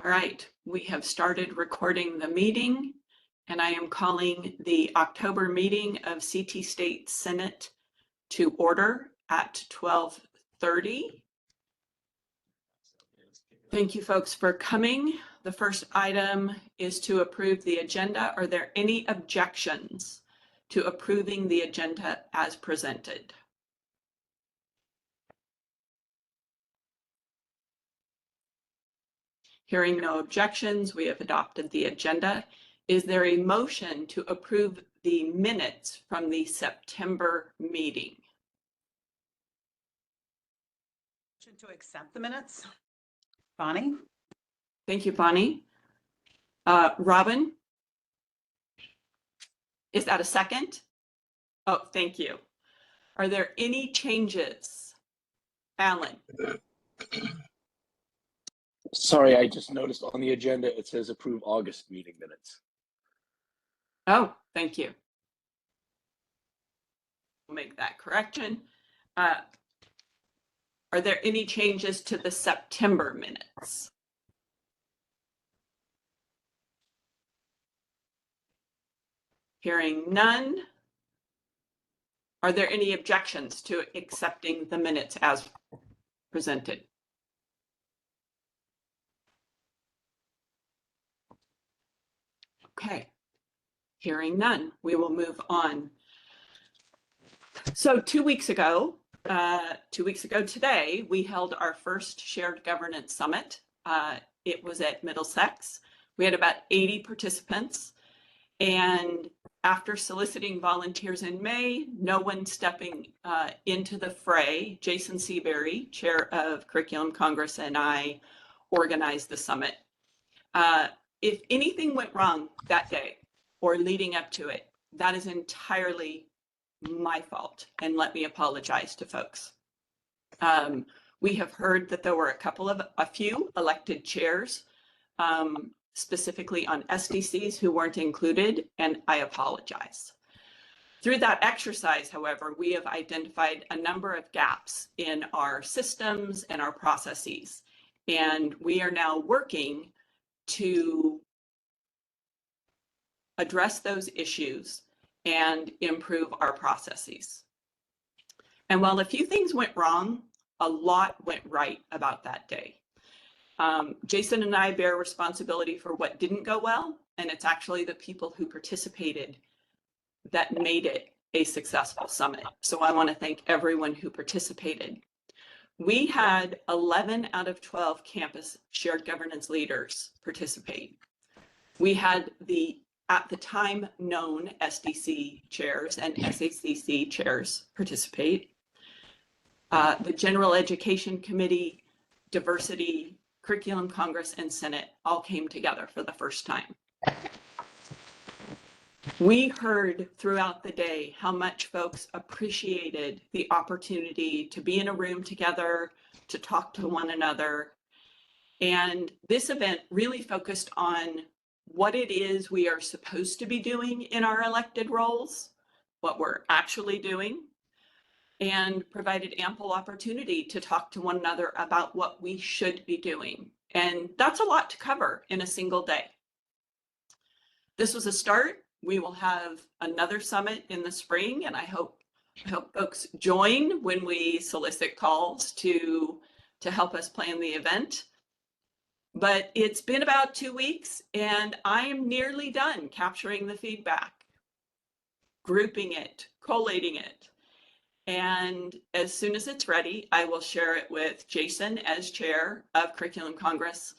All right, we have started recording the meeting, and I am calling the October meeting of CT State Senate to order at 12:30. Thank you, folks, for coming. The first item is to approve the agenda. Are there any objections to approving the agenda as presented? Hearing no objections, we have adopted the agenda. Is there a motion to approve the minutes from the September meeting? Motion to accept the minutes. Bonnie? Thank you, Bonnie. Robin? Is that a second? Oh, thank you. Are there any changes? Alan? Sorry, I just noticed on the agenda it says approve August meeting minutes. Oh, thank you. We'll make that correction. Are there any changes to the September minutes? Hearing none. Are there any objections to accepting the minutes as presented? Okay, hearing none, we will move on. So 2 weeks ago today, we held our first Shared Governance Summit. It was at Middlesex. We had about 80 participants, and after soliciting volunteers in May, no one stepping into the fray, Jason Seabury, Chair of Curriculum Congress, and I organized the summit. If anything went wrong that day or leading up to it, that is entirely my fault, and let me apologize to folks. We have heard that there were a few elected chairs, specifically on SDCs, who weren't included, and I apologize. Through that exercise, however, we have identified a number of gaps in our systems and our processes, and we are now working to address those issues and improve our processes. And while a few things went wrong, a lot went right about that day. Jason and I bear responsibility for what didn't go well, and it's actually the people who participated that made it a successful summit. So I want to thank everyone who participated. We had 11 out of 12 campus shared governance leaders participate. We had the, at the time known, SDC chairs and SACC chairs participate. The General Education Committee, Diversity, Curriculum Congress, and Senate all came together for the first time. We heard throughout the day how much folks appreciated the opportunity to be in a room together, to talk to one another. And this event really focused on what it is we are supposed to be doing in our elected roles, what we're actually doing, and provided ample opportunity to talk to one another about what we should be doing. And that's a lot to cover in a single day. This was a start. We will have another summit in the spring, and I hope folks join when we solicit calls to help us plan the event. But it's been about 2 weeks, and I am nearly done capturing the feedback, grouping it, collating it. And as soon as it's ready, I will share it with Jason as chair of Curriculum Congress,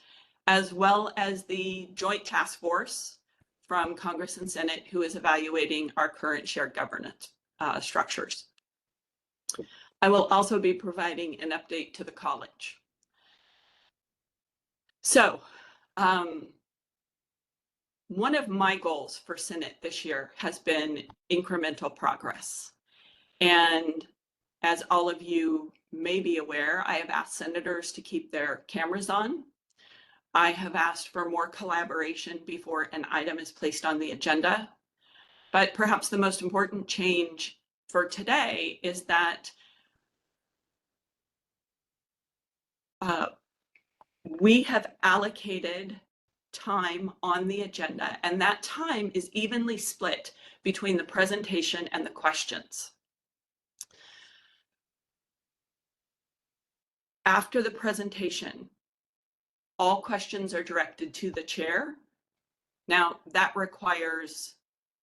as well as the joint task force from Congress and Senate, who is evaluating our current shared governance structures. I will also be providing an update to the college. So one of my goals for Senate this year has been incremental progress. And as all of you may be aware, I have asked senators to keep their cameras on. I have asked for more collaboration before an item is placed on the agenda. But perhaps the most important change for today is that We have allocated time on the agenda, and that time is evenly split between the presentation and the questions. After the presentation, all questions are directed to the chair. Now, that requires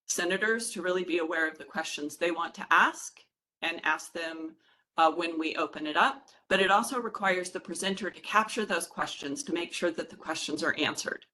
senators to really be aware of the questions they want to ask and ask them when we open it up, but it also requires the presenter to capture those questions to make sure that the questions are answered.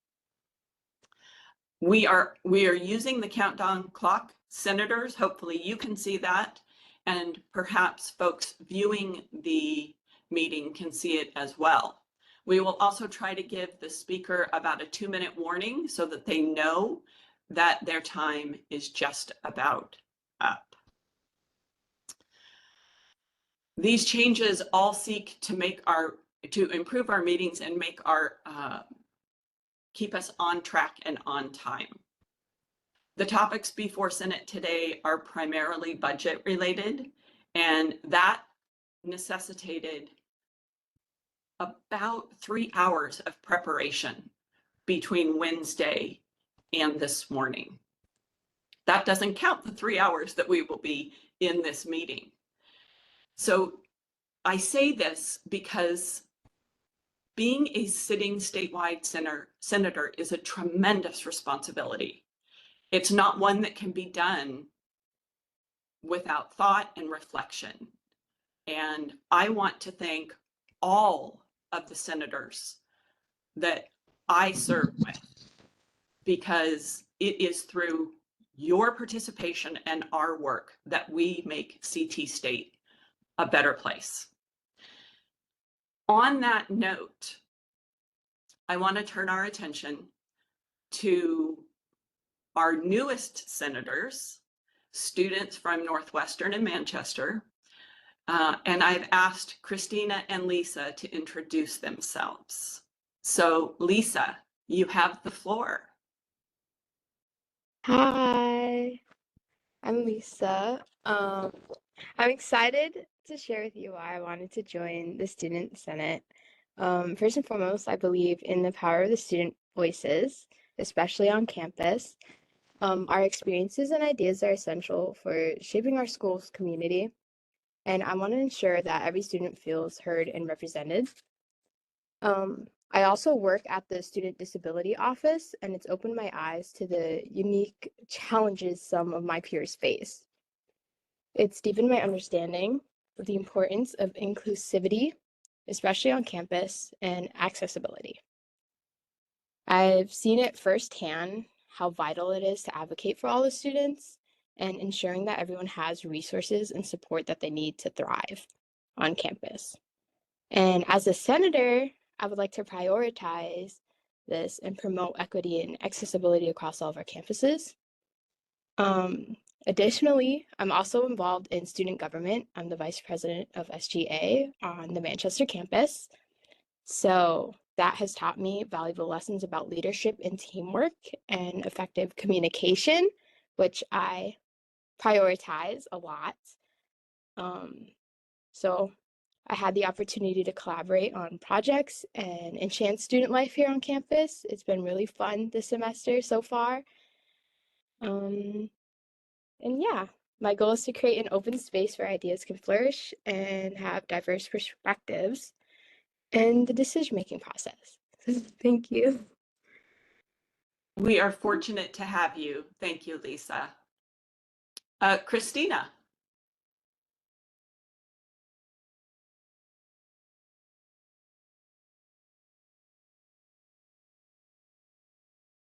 We are using the countdown clock. Senators, hopefully you can see that, and perhaps folks viewing the meeting can see it as well. We will also try to give the speaker about a 2-minute warning so that they know that their time is just about up. These changes all seek to improve our meetings and make keep us on track and on time. The topics before Senate today are primarily budget related, and that necessitated about 3 hours of preparation between Wednesday and this morning. That doesn't count the 3 hours that we will be in this meeting. So I say this because being a sitting statewide senator is a tremendous responsibility. It's not one that can be done without thought and reflection. And I want to thank all of the senators that I serve with, because it is through your participation and our work that we make CT State a better place. On that note, I want to turn our attention to our newest senators, students from Northwestern and Manchester, and I've asked Christina and Lisa to introduce themselves. So Lisa, you have the floor. Hi, I'm Lisa. I'm excited to share with you why I wanted to join the Student Senate. First and foremost, I believe in the power of the student voices, especially on campus. Our experiences and ideas are essential for shaping our school's community, and I want to ensure that every student feels heard and represented. I also work at the Student Disability Office, and it's opened my eyes to the unique challenges some of my peers face. It's deepened my understanding of the importance of inclusivity, especially on campus, and accessibility. I've seen it firsthand how vital it is to advocate for all the students and ensuring that everyone has resources and support that they need to thrive on campus. And as a senator, I would like to prioritize this and promote equity and accessibility across all of our campuses. Additionally, I'm also involved in student government. I'm the vice president of SGA on the Manchester campus. So that has taught me valuable lessons about leadership and teamwork and effective communication, which I prioritize a lot. So I had the opportunity to collaborate on projects and enhance student life here on campus. It's been really fun this semester so far. And yeah, my goal is to create an open space where ideas can flourish and have diverse perspectives in the decision-making process. Thank you. We are fortunate to have you. Thank you, Lisa. Christina.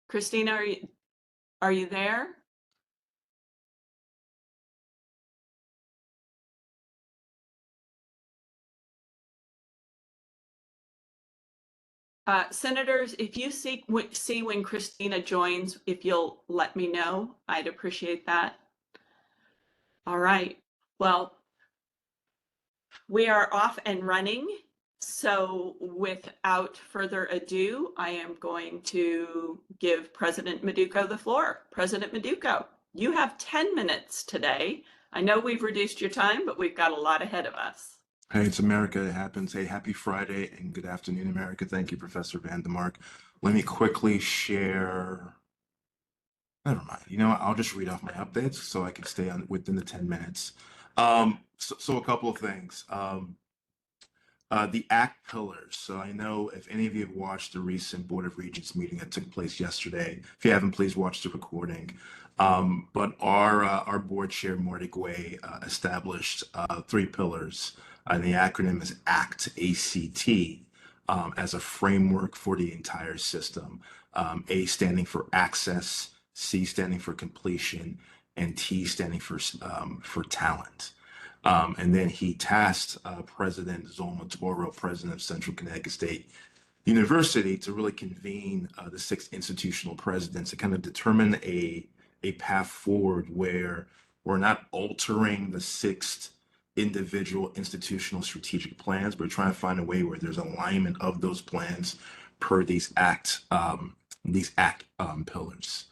Christina, are you there? Senators, if you see when Christina joins, if you'll let me know, I'd appreciate that. All right. Well, we are off and running. So without further ado, I am going to give President Meduco the floor. President Meduco, you have 10 minutes today. I know we've reduced your time, but we've got a lot ahead of us. Hey, it's America. It happens. Hey, happy Friday and good afternoon, America. Thank you, Professor Vandermark. Let me quickly share. Never mind. You know what? I'll just read off my updates so I can stay on within the 10 minutes. So a couple of things. The ACT pillars. So I know if any of you have watched the recent Board of Regents meeting that took place yesterday, if you haven't, please watch the recording. But our board chair, Marty Gray, established three pillars, and the acronym is ACT, ACT, as a framework for the entire system. A standing for access, C standing for completion, and T standing for talent. And then he tasked President Zolma Toro, president of Central Connecticut State University, to really convene the six institutional presidents to kind of determine a path forward where we're not altering the six individual institutional strategic plans, but we're trying to find a way where there's alignment of those plans per these ACT pillars.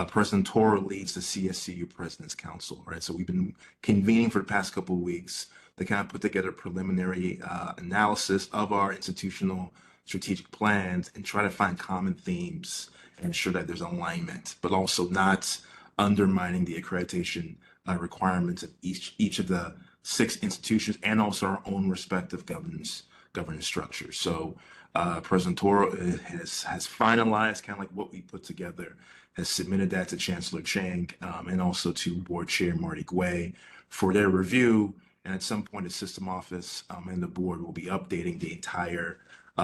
President Toro leads the CSCU President's Council, right? So we've been convening for the past couple of weeks to kind of put together preliminary analysis of our institutional strategic plans and try to find common themes and ensure that there's alignment, but also not undermining the accreditation requirements of each of the six institutions and also our own respective governance structures. So President Toro has finalized kind of like what we put together, has submitted that to Chancellor Chang and also to Board Chair Marty Gray for their review. And at some point, the system office and the board will be updating the entire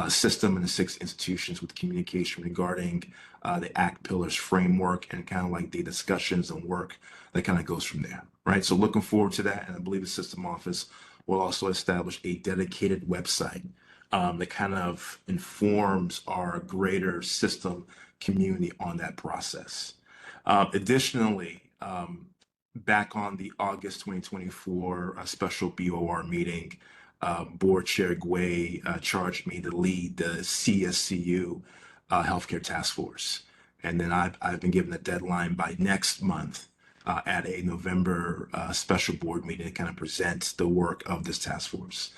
system and the six institutions with communication regarding the ACT Pillars framework and kind of like the discussions and work that kind of goes from there, right? So looking forward to that. And I believe the system office will also establish a dedicated website that kind of informs our greater system community on that process. Additionally, back on the August 2024 special BOR meeting, Board Chair Gray charged me to lead the CSCU Healthcare Task Force. And then I've been given a deadline by next month at a November special board meeting to kind of present the work of this task force.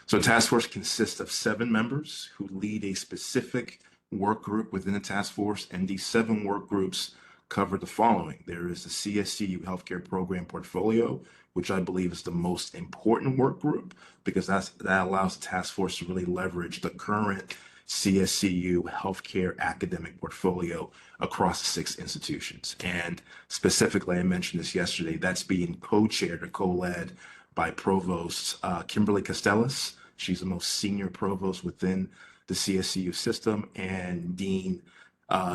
So task force consists of 7 members who lead a specific work group within the task force, and these 7 work groups cover the following. There is the CSCU Healthcare Program Portfolio, which I believe is the most important work group because that allows the task force to really leverage the current CSCU healthcare academic portfolio across the 6 institutions. And specifically, I mentioned this yesterday, that's being co-chaired or co-led by Provost Kimberly Costellas. She's the most senior provost within the CSCU system, and Dean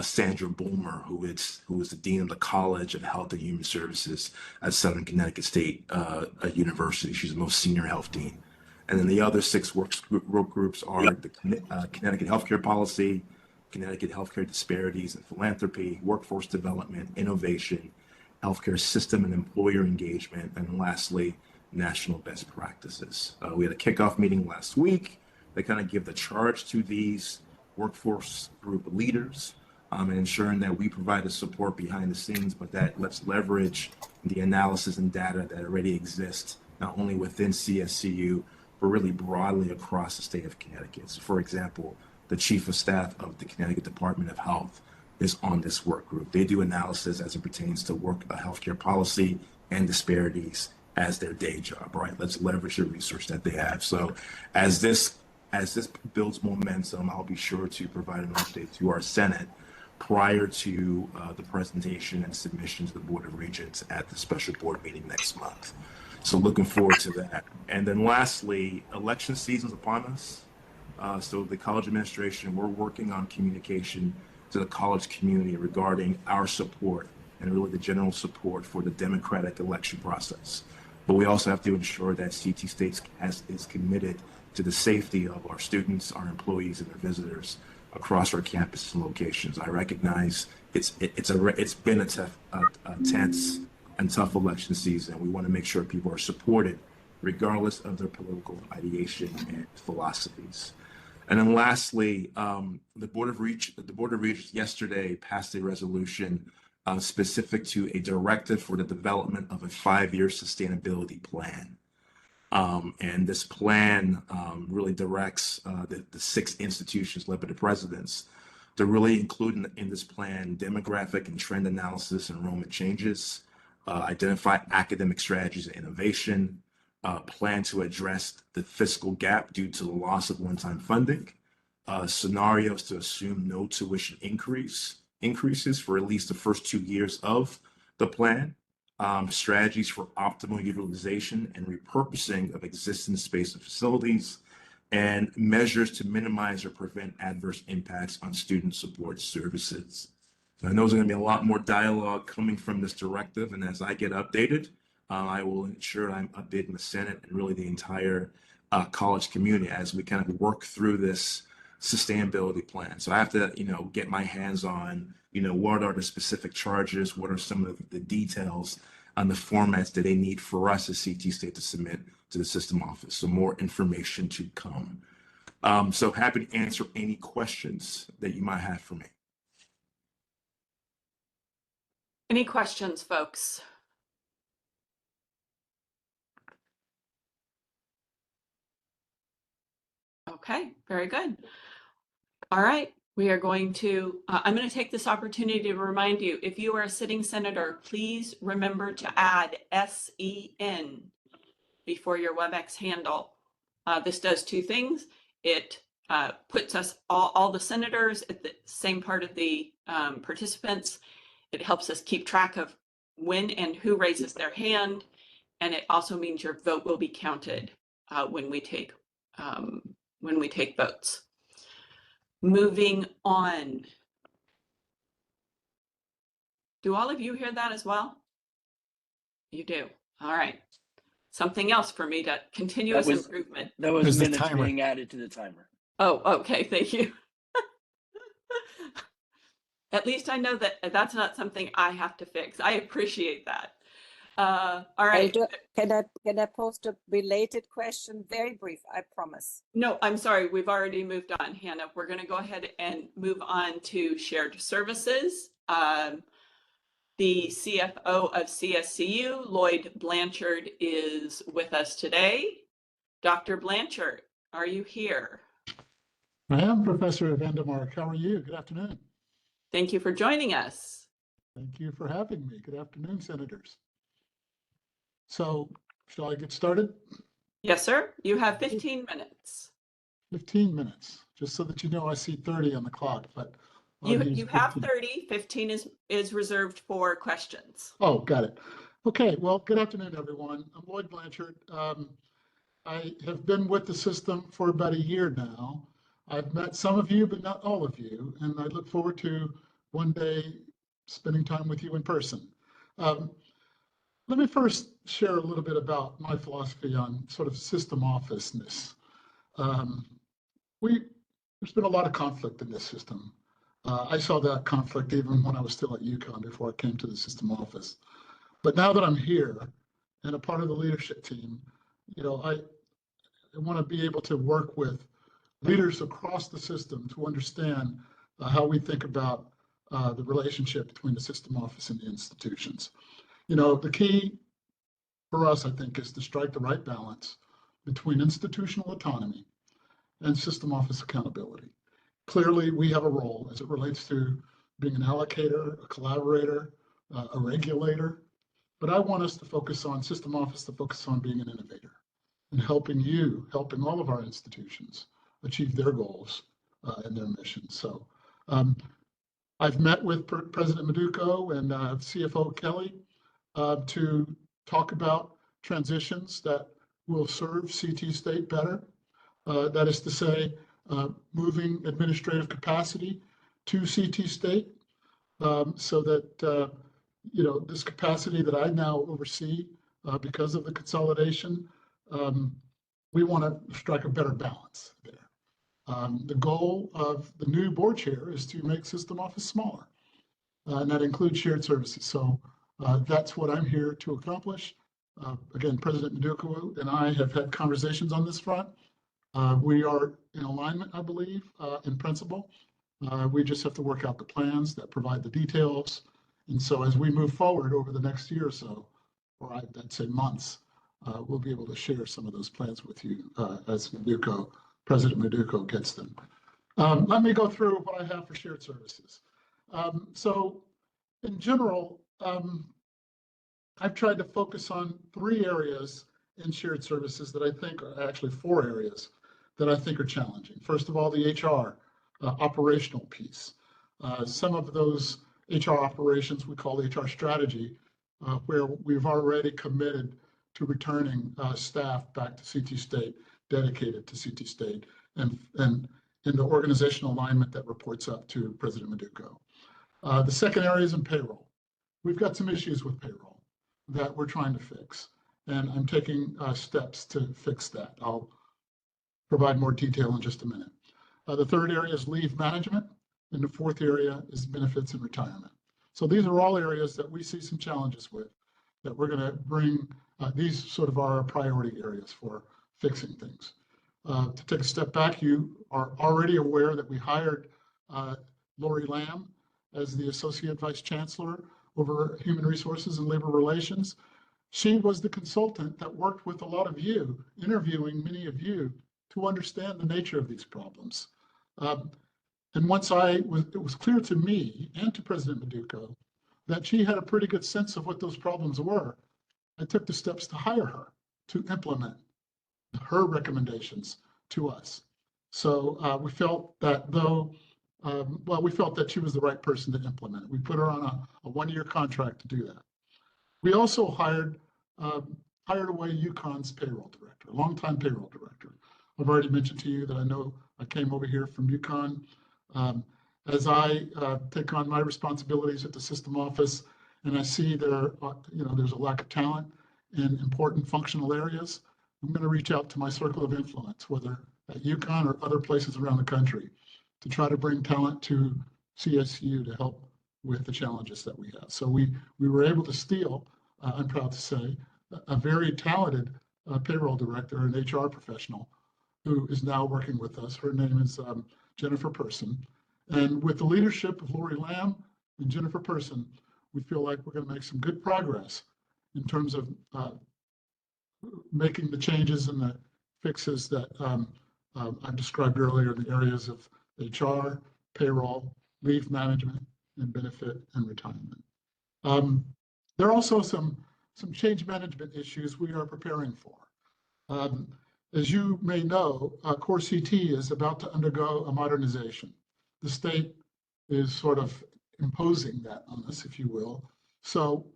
Sandra Bulmer, who is the Dean of the College of Health and Human Services at Southern Connecticut State University. She's the most senior health dean. And then the other 6 work groups are the Connecticut Healthcare Policy, Connecticut Healthcare Disparities and Philanthropy, Workforce Development, Innovation, Healthcare System and Employer Engagement, and lastly, National Best Practices. We had a kickoff meeting last week. They kind of give the charge to these workforce group leaders and ensuring that we provide the support behind the scenes, but that let's leverage the analysis and data that already exists, not only within CSCU, but really broadly across the state of Connecticut. So for example, the Chief of Staff of the Connecticut Department of Health is on this work group. They do analysis as it pertains to healthcare policy and disparities as their day job, right? Let's leverage the resource that they have. So as this builds momentum, I'll be sure to provide an update to our Senate prior to the presentation and submission to the Board of Regents at the special board meeting next month. So looking forward to that. And then lastly, election season's upon us. So the college administration, we're working on communication to the college community regarding our support and really the general support for the democratic election process. But we also have to ensure that CT States is committed to the safety of our students, our employees, and their visitors across our campuses and locations. I recognize it's been a tense and tough election season. We want to make sure people are supported regardless of their political ideation and philosophies. And then lastly, the Board of Regents yesterday passed a resolution specific to a directive for the development of a 5-year sustainability plan. And this plan really directs the 6 institutions led by the presidents to really include in this plan demographic and trend analysis, enrollment changes, identify academic strategies and innovation, plan to address the fiscal gap due to the loss of one-time funding, scenarios to assume no tuition increases for at least the first 2 years of the plan, strategies for optimal utilization and repurposing of existing space and facilities, and measures to minimize or prevent adverse impacts on student support services. So I know there's going to be a lot more dialogue coming from this directive, and as I get updated, I will ensure I'm updating the Senate and really the entire college community as we kind of work through this sustainability plan. So I have to, get my hands on, what are the specific charges, what are some of the details on the formats that they need for us as CT State to submit to the system office. So more information to come. So happy to answer any questions that you might have for me. Any questions, folks? Okay, very good. All right, we are going to, I'm going to take this opportunity to remind you, if you are a sitting senator, please remember to add SEN before your WebEx handle. This does 2 things. It puts us all the senators at the same part of the participants. It helps us keep track of when and who raises their hand. And it also means your vote will be counted when we take votes. Moving on. Do all of you hear that as well? You do. All right. Something else for me to continuous improvement. That was There's the minutes timer. being added to the timer. Oh, okay. Thank you. At least I know that that's not something I have to fix. I appreciate that. All right. Can I post a related question? Very brief, I promise. No, I'm sorry. We've already moved on, Hannah. We're going to go ahead and move on to shared services. The CFO of CSCU, Lloyd Blanchard, is with us today. Dr. Blanchard, are you here? I am Professor Vandermark. How are you? Good afternoon. Thank you for joining us. Thank you for having me. Good afternoon, Senators. So, shall I get started? Yes, sir. You have 15 minutes. 15 minutes, just so that you know I see 30 on the clock, but I'll You use have 15. 30. 15 is reserved for questions. Oh, got it. Okay, well, good afternoon, everyone. I'm Lloyd Blanchard. I have been with the system for about a year now. I've met some of you, but not all of you, and I look forward to one day spending time with you in person. Let me first share a little bit about my philosophy on sort of system officeness. There's been a lot of conflict in this system. I saw that conflict even when I was still at UConn before I came to the system office. But now that I'm here and a part of the leadership team, I want to be able to work with leaders across the system to understand how we think about the relationship between the system office and the institutions. The key for us, I think, is to strike the right balance between institutional autonomy and system office accountability. Clearly, we have a role as it relates to being an allocator, a collaborator, a regulator, but I want us to focus on system office, to focus on being an innovator and helping all of our institutions achieve their goals and their missions. So I've met with President Meduco and CFO Kelly to talk about transitions that will serve CT State better. That is to say, moving administrative capacity to CT State so that, this capacity that I now oversee because of the consolidation, we want to strike a better balance there. The goal of the new board chair is to make system office smaller, and that includes shared services. So that's what I'm here to accomplish. Again, President Meduco and I have had conversations on this front. We are in alignment, I believe, in principle. We just have to work out the plans that provide the details. And so as we move forward over the next year or so, or I'd say months, we'll be able to share some of those plans with you as President Meduco gets them. Let me go through what I have for shared services. So in general, I've tried to focus on 3 areas in shared services that I think are actually 4 areas that I think are challenging. First of all, the HR operational piece. Some of those HR operations we call HR strategy, where we've already committed to returning staff back to CT State, dedicated to CT State, and in the organizational alignment that reports up to President Meduco. The second area is in payroll. We've got some issues with payroll that we're trying to fix, and I'm taking steps to fix that. I'll provide more detail in just a minute. The third area is leave management, and the fourth area is benefits and retirement. So these are all areas that we see some challenges with, that we're going to bring, these sort of are our priority areas for fixing things. To take a step back, you are already aware that we hired Lori Lamb as the Associate Vice Chancellor over Human Resources and Labor Relations. She was the consultant that worked with a lot of you, interviewing many of you to understand the nature of these problems. And once it was clear to me and to President Meduco that she had a pretty good sense of what those problems were, I took the steps to hire her to implement her recommendations to us. So we felt that we felt that she was the right person to implement it. We put her on a 1-year contract to do that. We also hired away UConn's payroll director, a longtime payroll director. I've already mentioned to you that I know I came over here from UConn. As I take on my responsibilities at the system office, and I see there's a lack of talent in important functional areas, I'm going to reach out to my circle of influence, whether at UConn or other places around the country, to try to bring talent to CSU to help with the challenges that we have. So we were able to steal, I'm proud to say, a very talented payroll director and HR professional who is now working with us. Her name is Jennifer Person. And with the leadership of Lori Lamb and Jennifer Person, we feel like we're going to make some good progress in terms of making the changes and the fixes that I described earlier in the areas of HR, payroll, leave management, and benefit and retirement. There are also some change management issues we are preparing for. As you may know, Core CT is about to undergo a modernization. The state is sort of imposing that on us, if you will. So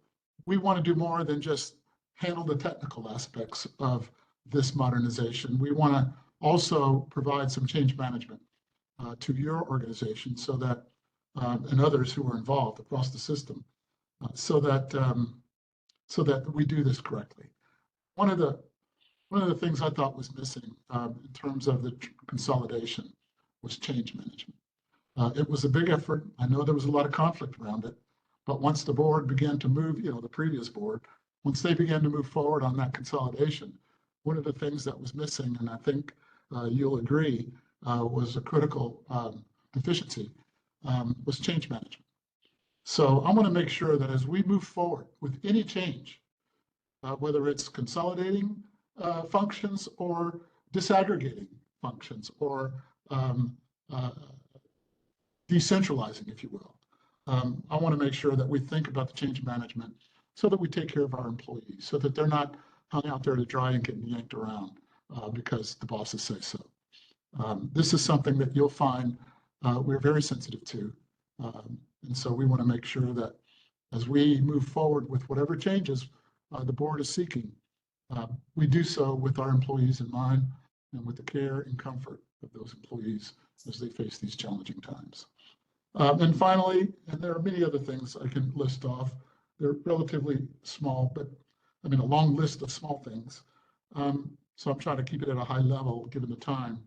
we want to do more than just handle the technical aspects of this modernization. We want to also provide some change management to your organization so that, and others who are involved across the system, so that we do this correctly. One of the things I thought was missing in terms of the consolidation was change management. It was a big effort. I know there was a lot of conflict around it, but once the board began to move, the previous board, once they began to move forward on that consolidation, one of the things that was missing, and I think you'll agree, was a critical deficiency, was change management. So I want to make sure that as we move forward with any change, whether it's consolidating functions or disaggregating functions or decentralizing, if you will, I want to make sure that we think about the change management so that we take care of our employees, so that they're not hung out there to dry and getting yanked around because the bosses say so. This is something that you'll find we're very sensitive to. And so we want to make sure that as we move forward with whatever changes the board is seeking, we do so with our employees in mind and with the care and comfort of those employees as they face these challenging times. And finally, and there are many other things I can list off, they're relatively small, but I mean a long list of small things. So I'm trying to keep it at a high level given the time.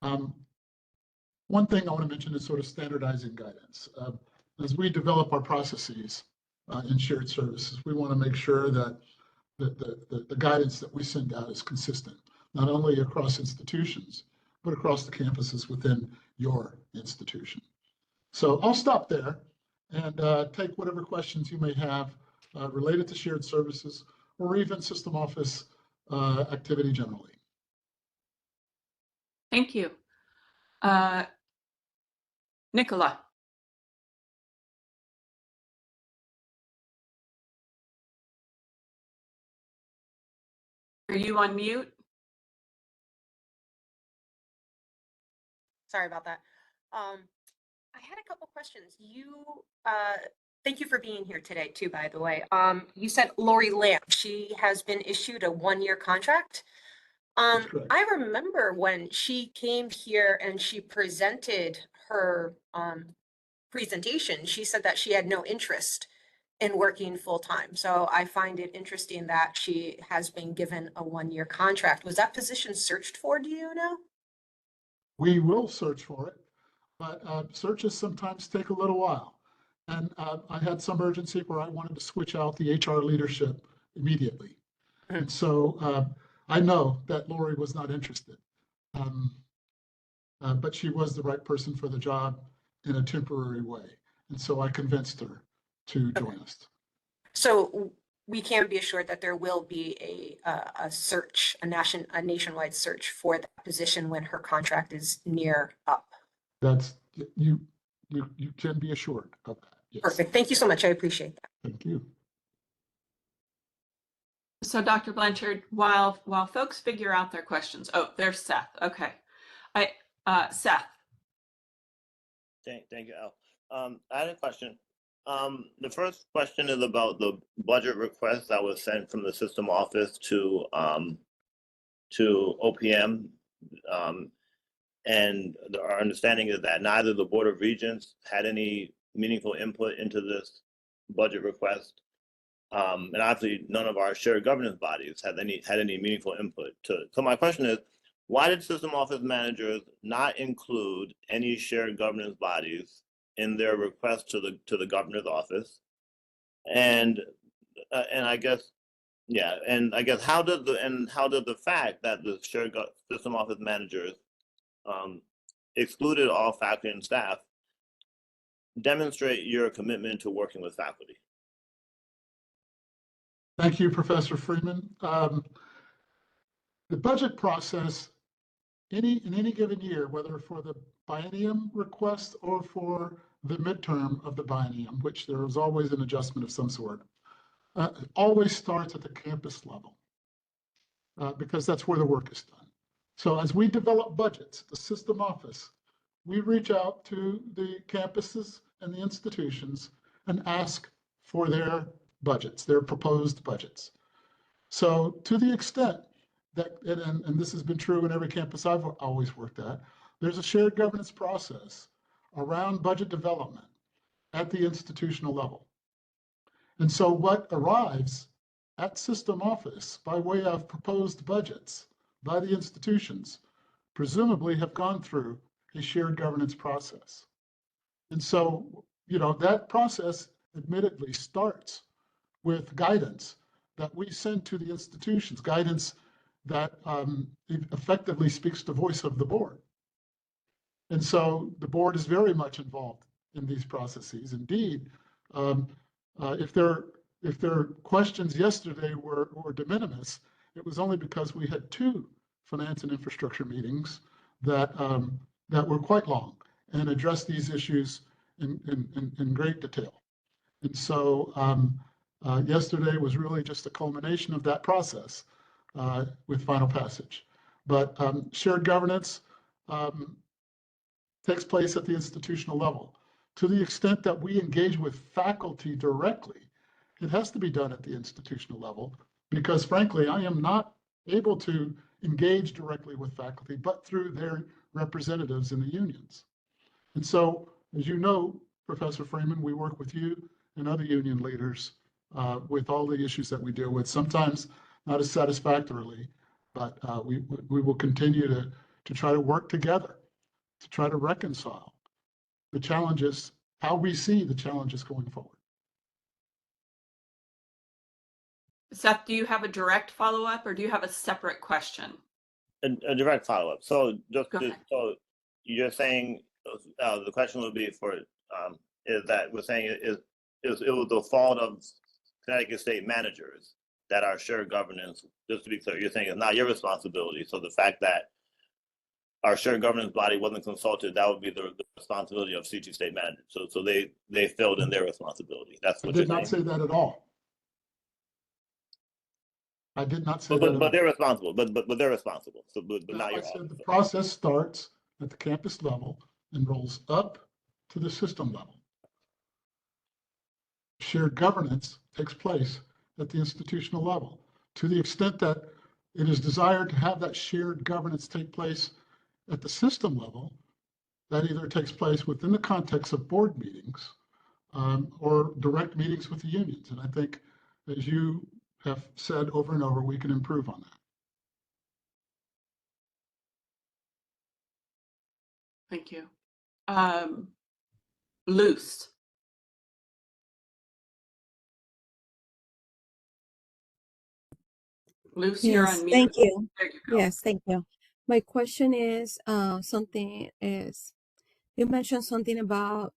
One thing I want to mention is sort of standardizing guidance. As we develop our processes in shared services, we want to make sure that the guidance that we send out is consistent, not only across institutions, but across the campuses within your institution. So I'll stop there and take whatever questions you may have related to shared services or even system office activity generally. Thank you. Nicola. Are you on mute? Sorry about that. I had a couple questions. Thank you for being here today too, by the way. You said Lori Lamb, she has been issued a 1-year contract. That's correct. I remember when she came here and she presented her presentation, she said that she had no interest in working full-time. So I find it interesting that she has been given a 1-year contract. Was that position searched for, do you know? We will search for it, but searches sometimes take a little while. And I had some urgency where I wanted to switch out the HR leadership immediately. And so I know that Lori was not interested, but she was the right person for the job in a temporary way. And so I convinced her to join us. So we can be assured that there will be a search, a nationwide search for that position when her contract is near up. That's, you can be assured of that. Yes. Perfect. Thank you so much. I appreciate that. Thank you. So Dr. Blanchard, while folks figure out their questions, oh, there's Seth. Okay. Seth. Thank you, Al. I had a question. The first question is about the budget request that was sent from the system office to OPM. And our understanding is that neither the Board of Regents had any meaningful input into this budget request. And obviously none of our shared governance bodies had any meaningful input to it. So my question is, why did system office managers not include any shared governance bodies in their request to the governor's office? And I guess, yeah, and I guess how did the fact that the shared system office managers excluded all faculty and staff demonstrate your commitment to working with faculty? Thank you, Professor Freeman. The budget process, in any given year, whether for the biennium request or for the midterm of the biennium, which there is always an adjustment of some sort, always starts at the campus level because that's where the work is done. So as we develop budgets, the system office, we reach out to the campuses and the institutions and ask for their budgets, their proposed budgets. So to the extent that, and this has been true in every campus I've always worked at, there's a shared governance process around budget development at the institutional level. And so what arrives at system office by way of proposed budgets by the institutions presumably have gone through a shared governance process. And so, that process admittedly starts with guidance that we send to the institutions, guidance that effectively speaks the voice of the board. And so the board is very much involved in these processes. Indeed, if their questions yesterday were de minimis, it was only because we had 2 finance and infrastructure meetings that were quite long and addressed these issues in great detail. And so yesterday was really just a culmination of that process with final passage. But shared governance takes place at the institutional level. To the extent that we engage with faculty directly, it has to be done at the institutional level because frankly, I am not able to engage directly with faculty, but through their representatives in the unions. And so, as you know, Professor Freeman, we work with you and other union leaders with all the issues that we deal with, sometimes not as satisfactorily, but we will continue to try to work together to try to reconcile the challenges, how we see the challenges going forward. Seth, do you have a direct follow-up or do you have a separate question? A direct follow-up. So so you're saying the question would be for is that we're saying it was the fault of Connecticut state managers that our shared governance, just to be clear, you're saying it's not your responsibility. So the fact that our shared governance body wasn't consulted, that would be the responsibility of CT state managers. So they filled in their responsibility. That's I what did you're not saying. say that at all. I did not say that at all. But they're responsible. But they're responsible. So but No, not I your said office. the process starts at the campus level and rolls up to the system level. Shared governance takes place at the institutional level. To the extent that it is desired to have that shared governance take place at the system level, that either takes place within the context of board meetings or direct meetings with the unions. And I think, as you have said over and over, we can improve on that. Thank you. Luce. Luce, you're Yes, on mute. thank you. There you go. Yes, thank you. My question is, you mentioned something about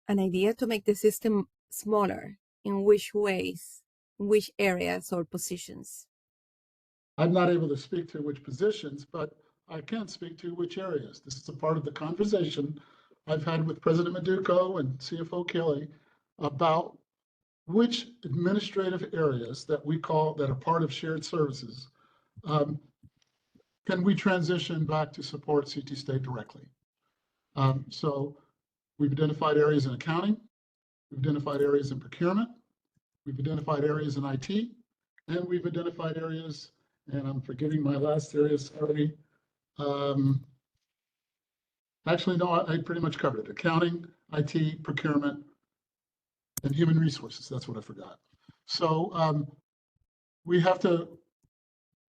an idea to make the system smaller. In which ways, in which areas or positions? I'm not able to speak to which positions, but I can speak to which areas. This is a part of the conversation I've had with President Meduco and CFO Kelly about which administrative areas that we call that are part of shared services can we transition back to support CT State directly. So we've identified areas in accounting, we've identified areas in procurement, we've identified areas in IT, and we've identified areas, and I'm forgetting my last area, sorry. Actually, no, I pretty much covered it. Accounting, IT, procurement, and human resources. That's what I forgot. So we have to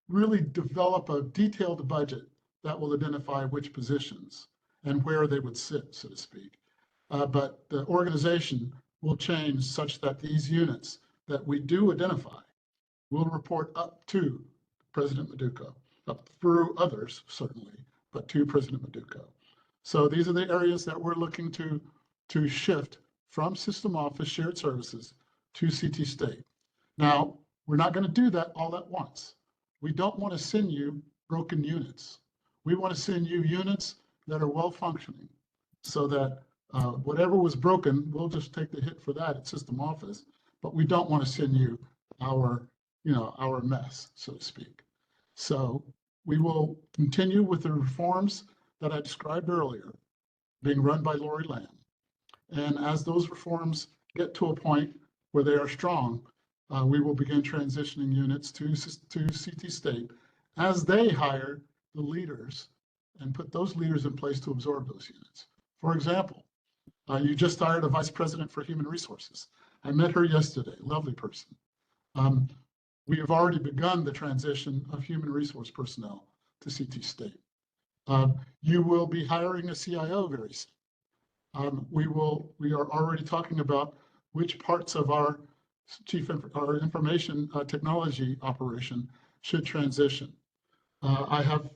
really develop a detailed budget that will identify which positions and where they would sit, so to speak. But the organization will change such that these units that we do identify will report up to President Meduco, up through others certainly, but to President Meduco. So these are the areas that we're looking to shift from system office shared services to CT State. Now, we're not going to do that all at once. We don't want to send you broken units. We want to send you units that are well functioning so that whatever was broken, we'll just take the hit for that at system office, but we don't want to send you our mess, so to speak. So we will continue with the reforms that I described earlier, being run by Lori Lamb. And as those reforms get to a point where they are strong, we will begin transitioning units to CT State as they hire the leaders and put those leaders in place to absorb those units. For example, you just hired a vice president for human resources. I met her yesterday, lovely person. We have already begun the transition of human resource personnel to CT State. You will be hiring a CIO very soon. We are already talking about which parts of our information technology operation should transition. I have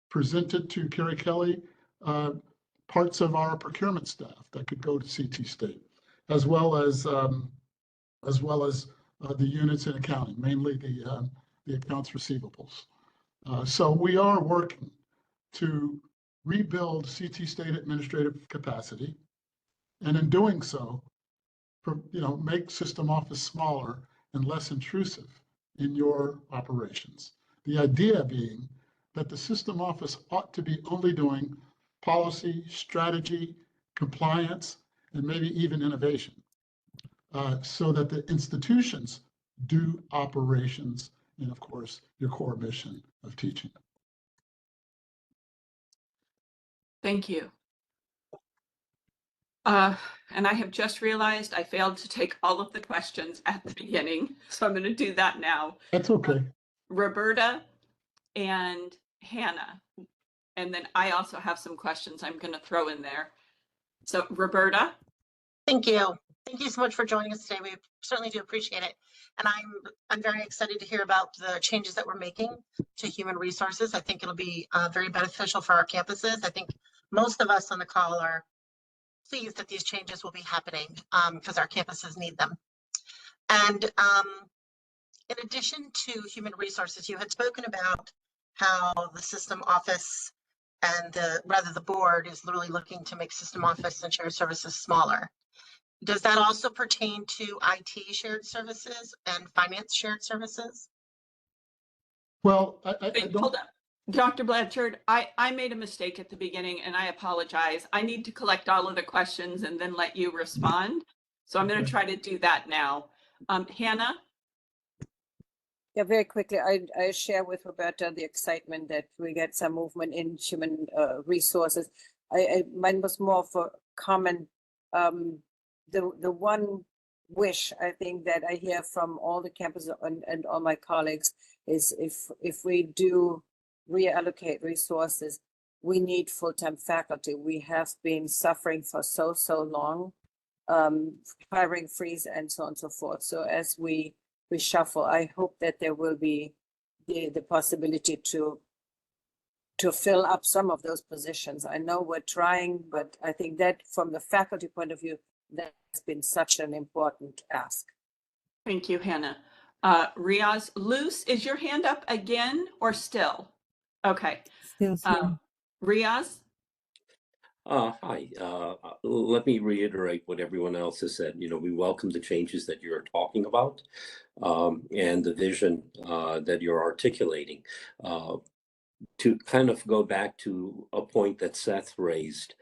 presented to Carrie Kelly parts of our procurement staff that could go to CT State, as well as the units in accounting, mainly the accounts receivables. So we are working to rebuild CT State administrative capacity, and in doing so, make system office smaller and less intrusive in your operations. The idea being that the system office ought to be only doing policy, strategy, compliance, and maybe even innovation, so that the institutions do operations and, of course, your core mission of teaching. Thank you. And I have just realized I failed to take all of the questions at the beginning, so I'm going to do that now. That's okay. Roberta and Hannah, and then I also have some questions I'm going to throw in there. So Roberta. Thank you. Thank you so much for joining us today. We certainly do appreciate it. And I'm very excited to hear about the changes that we're making to human resources. I think it'll be very beneficial for our campuses. I think most of us on the call are pleased that these changes will be happening because our campuses need them. And In addition to human resources, you had spoken about how the system office and the board is literally looking to make system office and shared services smaller. Does that also pertain to IT shared services and finance shared services? Well, I Wait, don't. hold up. Dr. Blanchard, I made a mistake at the beginning and I apologize. I need to collect all of the questions and then let you respond. So I'm going to try to do that now. Hannah? Yeah, very quickly, I share with Roberta the excitement that we get some movement in human resources. Mine was more for comment. The one wish I think that I hear from all the campuses and all my colleagues is if we do reallocate resources, we need full-time faculty. We have been suffering for so long, hiring freeze and so on and so forth. So as we reshuffle, I hope that there will be the possibility to fill up some of those positions. I know we're trying, but I think that from the faculty point of view, that's been such an important ask. Thank you, Hannah. Riaz, Luce, is your hand up again or still? Okay. Still here. Riaz? Hi. Let me reiterate what everyone else has said. You know, we welcome the changes that you're talking about and the vision that you're articulating. To kind of go back to a point that Seth raised,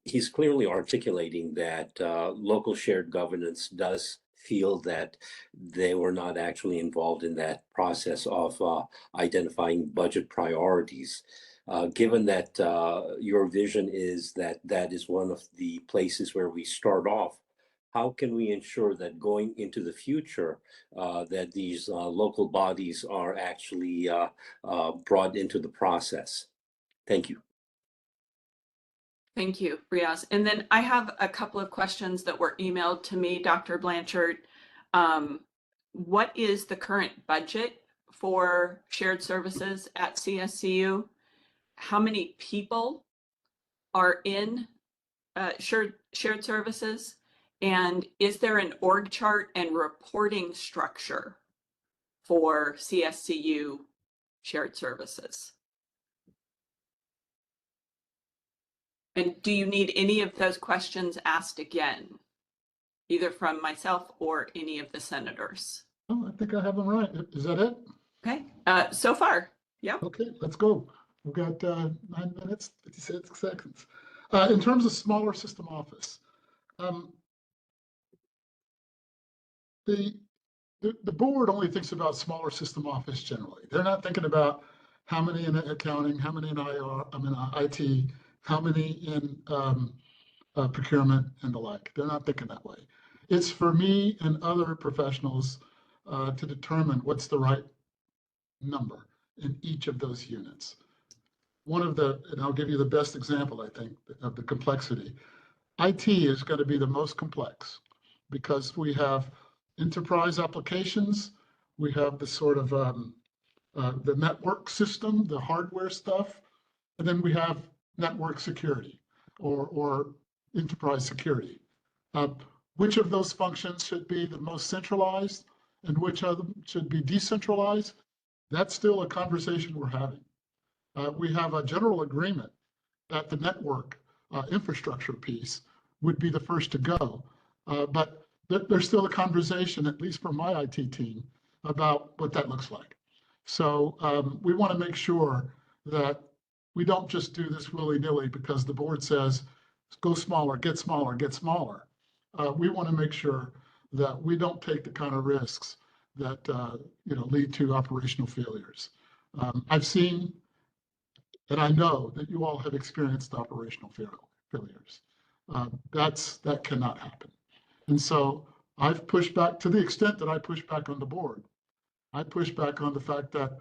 he's clearly articulating that local shared governance does feel that they were not actually involved in that process of identifying budget priorities. Given that your vision is that that is one of the places where we start off, how can we ensure that going into the future that these local bodies are actually brought into the process? Thank you. Thank you, Riaz. And then I have a couple of questions that were emailed to me, Dr. Blanchard. What is the current budget for shared services at CSCU? How many people are in shared services? And is there an org chart and reporting structure for CSCU shared services? And do you need any of those questions asked again, either from myself or any of the senators? Oh, I think I have them right. Is that it? Okay, so far, yeah. Okay, let's go. We've got 9 minutes, 56 seconds. In terms of smaller system office, the board only thinks about smaller system office generally. They're not thinking about how many in accounting, how many in IT, how many in procurement and the like. They're not thinking that way. It's for me and other professionals to determine what's the right number in each of those units. And I'll give you the best example, I think, of the complexity. IT is going to be the most complex because we have enterprise applications, we have the sort of the network system, the hardware stuff, and then we have network security or enterprise security. Which of those functions should be the most centralized and which of them should be decentralized? That's still a conversation we're having. We have a general agreement that the network infrastructure piece would be the first to go. But there's still a conversation, at least for my IT team, about what that looks like. So we want to make sure that we don't just do this willy-nilly because the board says, go smaller, get smaller, get smaller. We want to make sure that we don't take the kind of risks that lead to operational failures. I've seen, and I know that you all have experienced operational failures. That cannot happen. And so I've pushed back to the extent that I push back on the board. I push back on the fact that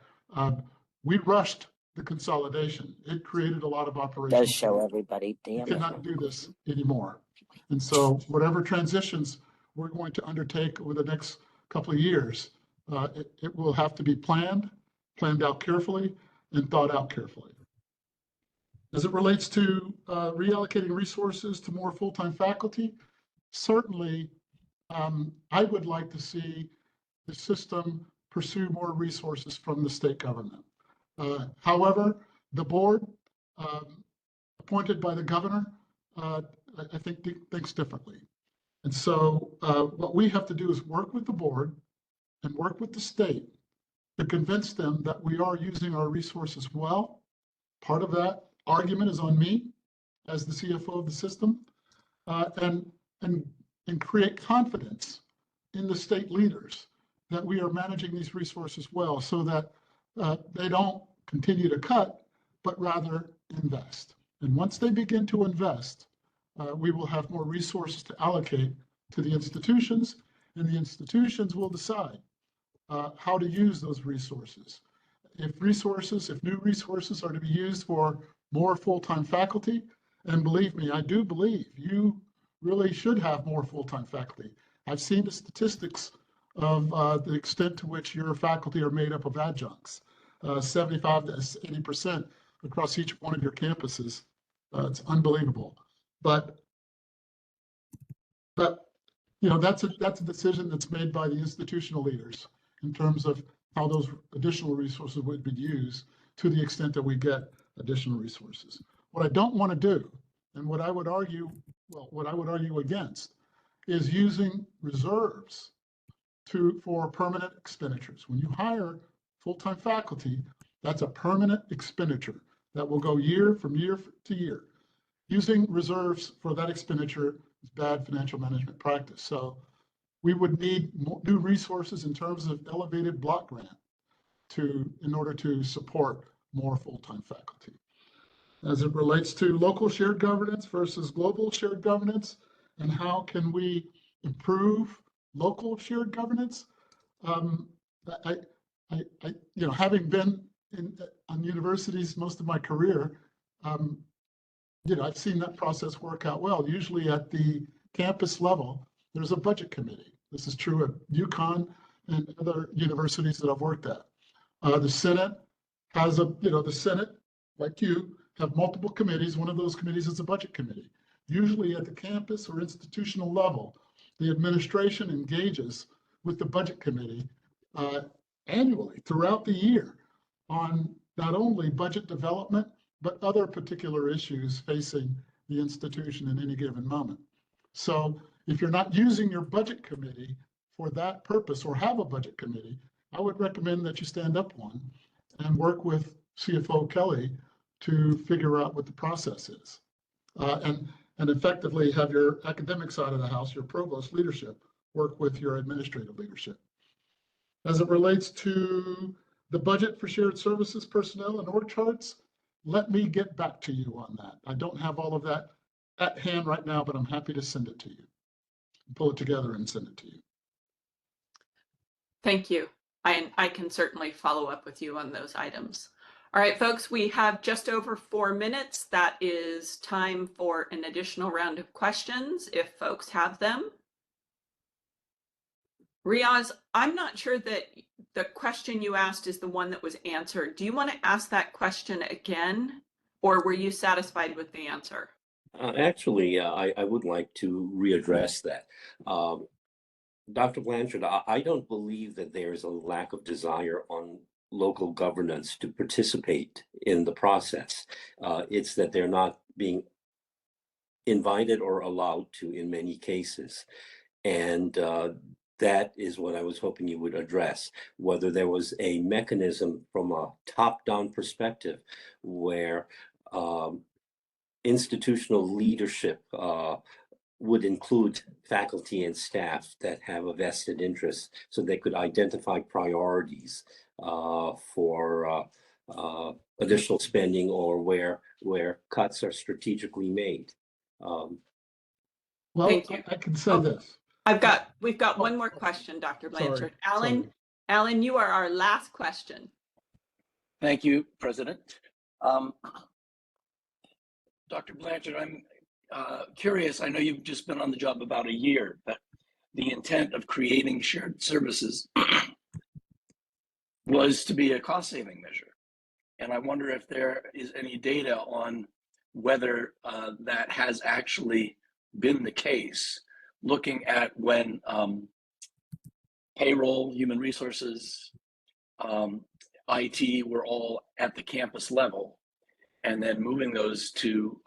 we rushed the consolidation. It created a lot of operational. Does show everybody, damn We it. cannot do this anymore. And so whatever transitions we're going to undertake over the next couple of years, it will have to be planned out carefully, and thought out carefully. As it relates to reallocating resources to more full-time faculty, certainly I would like to see the system pursue more resources from the state government. However, the board appointed by the governor, I think thinks differently. And so what we have to do is work with the board and work with the state to convince them that we are using our resources well. Part of that argument is on me as the CFO of the system, and create confidence in the state leaders that we are managing these resources well, so that they don't continue to cut, but rather invest. And once they begin to invest, we will have more resources to allocate to the institutions, and the institutions will decide how to use those resources. If new resources are to be used for more full-time faculty, and believe me, I do believe you really should have more full-time faculty. I've seen the statistics of the extent to which your faculty are made up of adjuncts, 75 to 80% across each one of your campuses. It's unbelievable. But you know, that's a decision that's made by the institutional leaders in terms of how those additional resources would be used to the extent that we get additional resources. What I don't want to do, and what I would argue against, is using reserves for permanent expenditures. When you hire full-time faculty, that's a permanent expenditure that will go year from year to year. Using reserves for that expenditure is bad financial management practice. So we would need new resources in terms of elevated block grant in order to support more full-time faculty. As it relates to local shared governance versus global shared governance, and how can we improve local shared governance? Having been on universities most of my career, I've seen that process work out well. Usually at the campus level, there's a budget committee. This is true at UConn and other universities that I've worked at. The Senate has the Senate, like you, have multiple committees. One of those committees is a budget committee. Usually at the campus or institutional level, the administration engages with the budget committee annually throughout the year on not only budget development, but other particular issues facing the institution in any given moment. So if you're not using your budget committee for that purpose, or have a budget committee, I would recommend that you stand up one and work with CFO Kelly to figure out what the process is. And effectively have your academic side of the house, your provost leadership, work with your administrative leadership. As it relates to the budget for shared services, personnel, and org charts, let me get back to you on that. I don't have all of that at hand right now, but I'm happy to send it to you. Pull it together and send it to you. Thank you. I can certainly follow up with you on those items. All right, folks, we have just over 4 minutes. That is time for an additional round of questions if folks have them. Riaz, I'm not sure that the question you asked is the one that was answered. Do you want to ask that question again, or were you satisfied with the answer? Actually, I would like to readdress that. Dr. Blanchard, I don't believe that there is a lack of desire on local governance to participate in the process. It's that they're not being invited or allowed to in many cases. And that is what I was hoping you would address, whether there was a mechanism from a top-down perspective where institutional leadership would include faculty and staff that have a vested interest, so they could identify priorities for additional spending, or where cuts are strategically made. Well, Thank you. I can say this. We've got one more question, Dr. Blanchard. Alan, you are our last question. Thank you, President. Dr. Blanchard, I'm curious. I know you've just been on the job about a year, but the intent of creating shared services was to be a cost-saving measure. And I wonder if there is any data on whether that has actually been the case, looking at when payroll, human resources, IT were all at the campus level, and then moving those to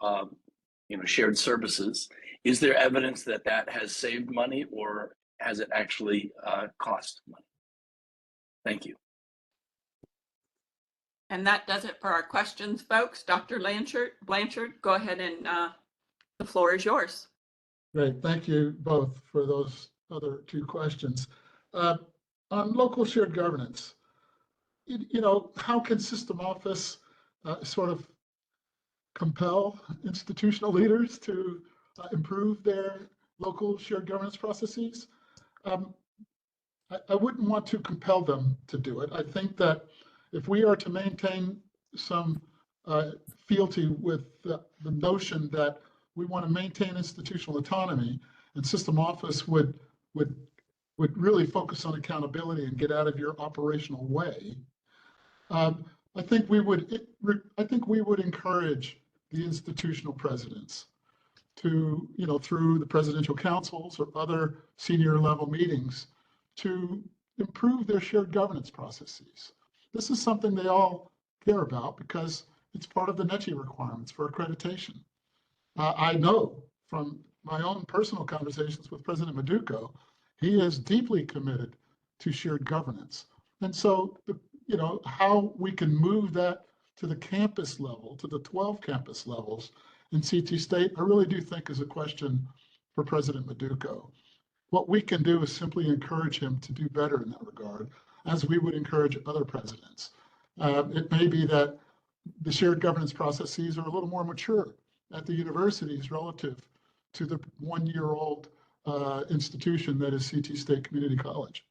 shared services. Is there evidence that that has saved money, or has it actually cost money? Thank you. And that does it for our questions, folks. Dr. Blanchard, go ahead and the floor is yours. Great, thank you both for those other two questions. On local shared governance, how can System Office sort of compel institutional leaders to improve their local shared governance processes? I wouldn't want to compel them to do it. I think that if we are to maintain some fealty with the notion that we want to maintain institutional autonomy, and System Office would really focus on accountability and get out of your operational way, I think we would encourage the institutional presidents to, through the presidential councils or other senior level meetings, to improve their shared governance processes. This is something they all care about because it's part of the NETI requirements for accreditation. I know from my own personal conversations with President Maduko, he is deeply committed to shared governance. And so, how we can move that to the campus level, to the 12 campus levels in CT State, I really do think is a question for President Maduko. What we can do is simply encourage him to do better in that regard, as we would encourage other presidents. It may be that the shared governance processes are a little more mature at the universities relative to the one-year-old institution that is CT State Community College.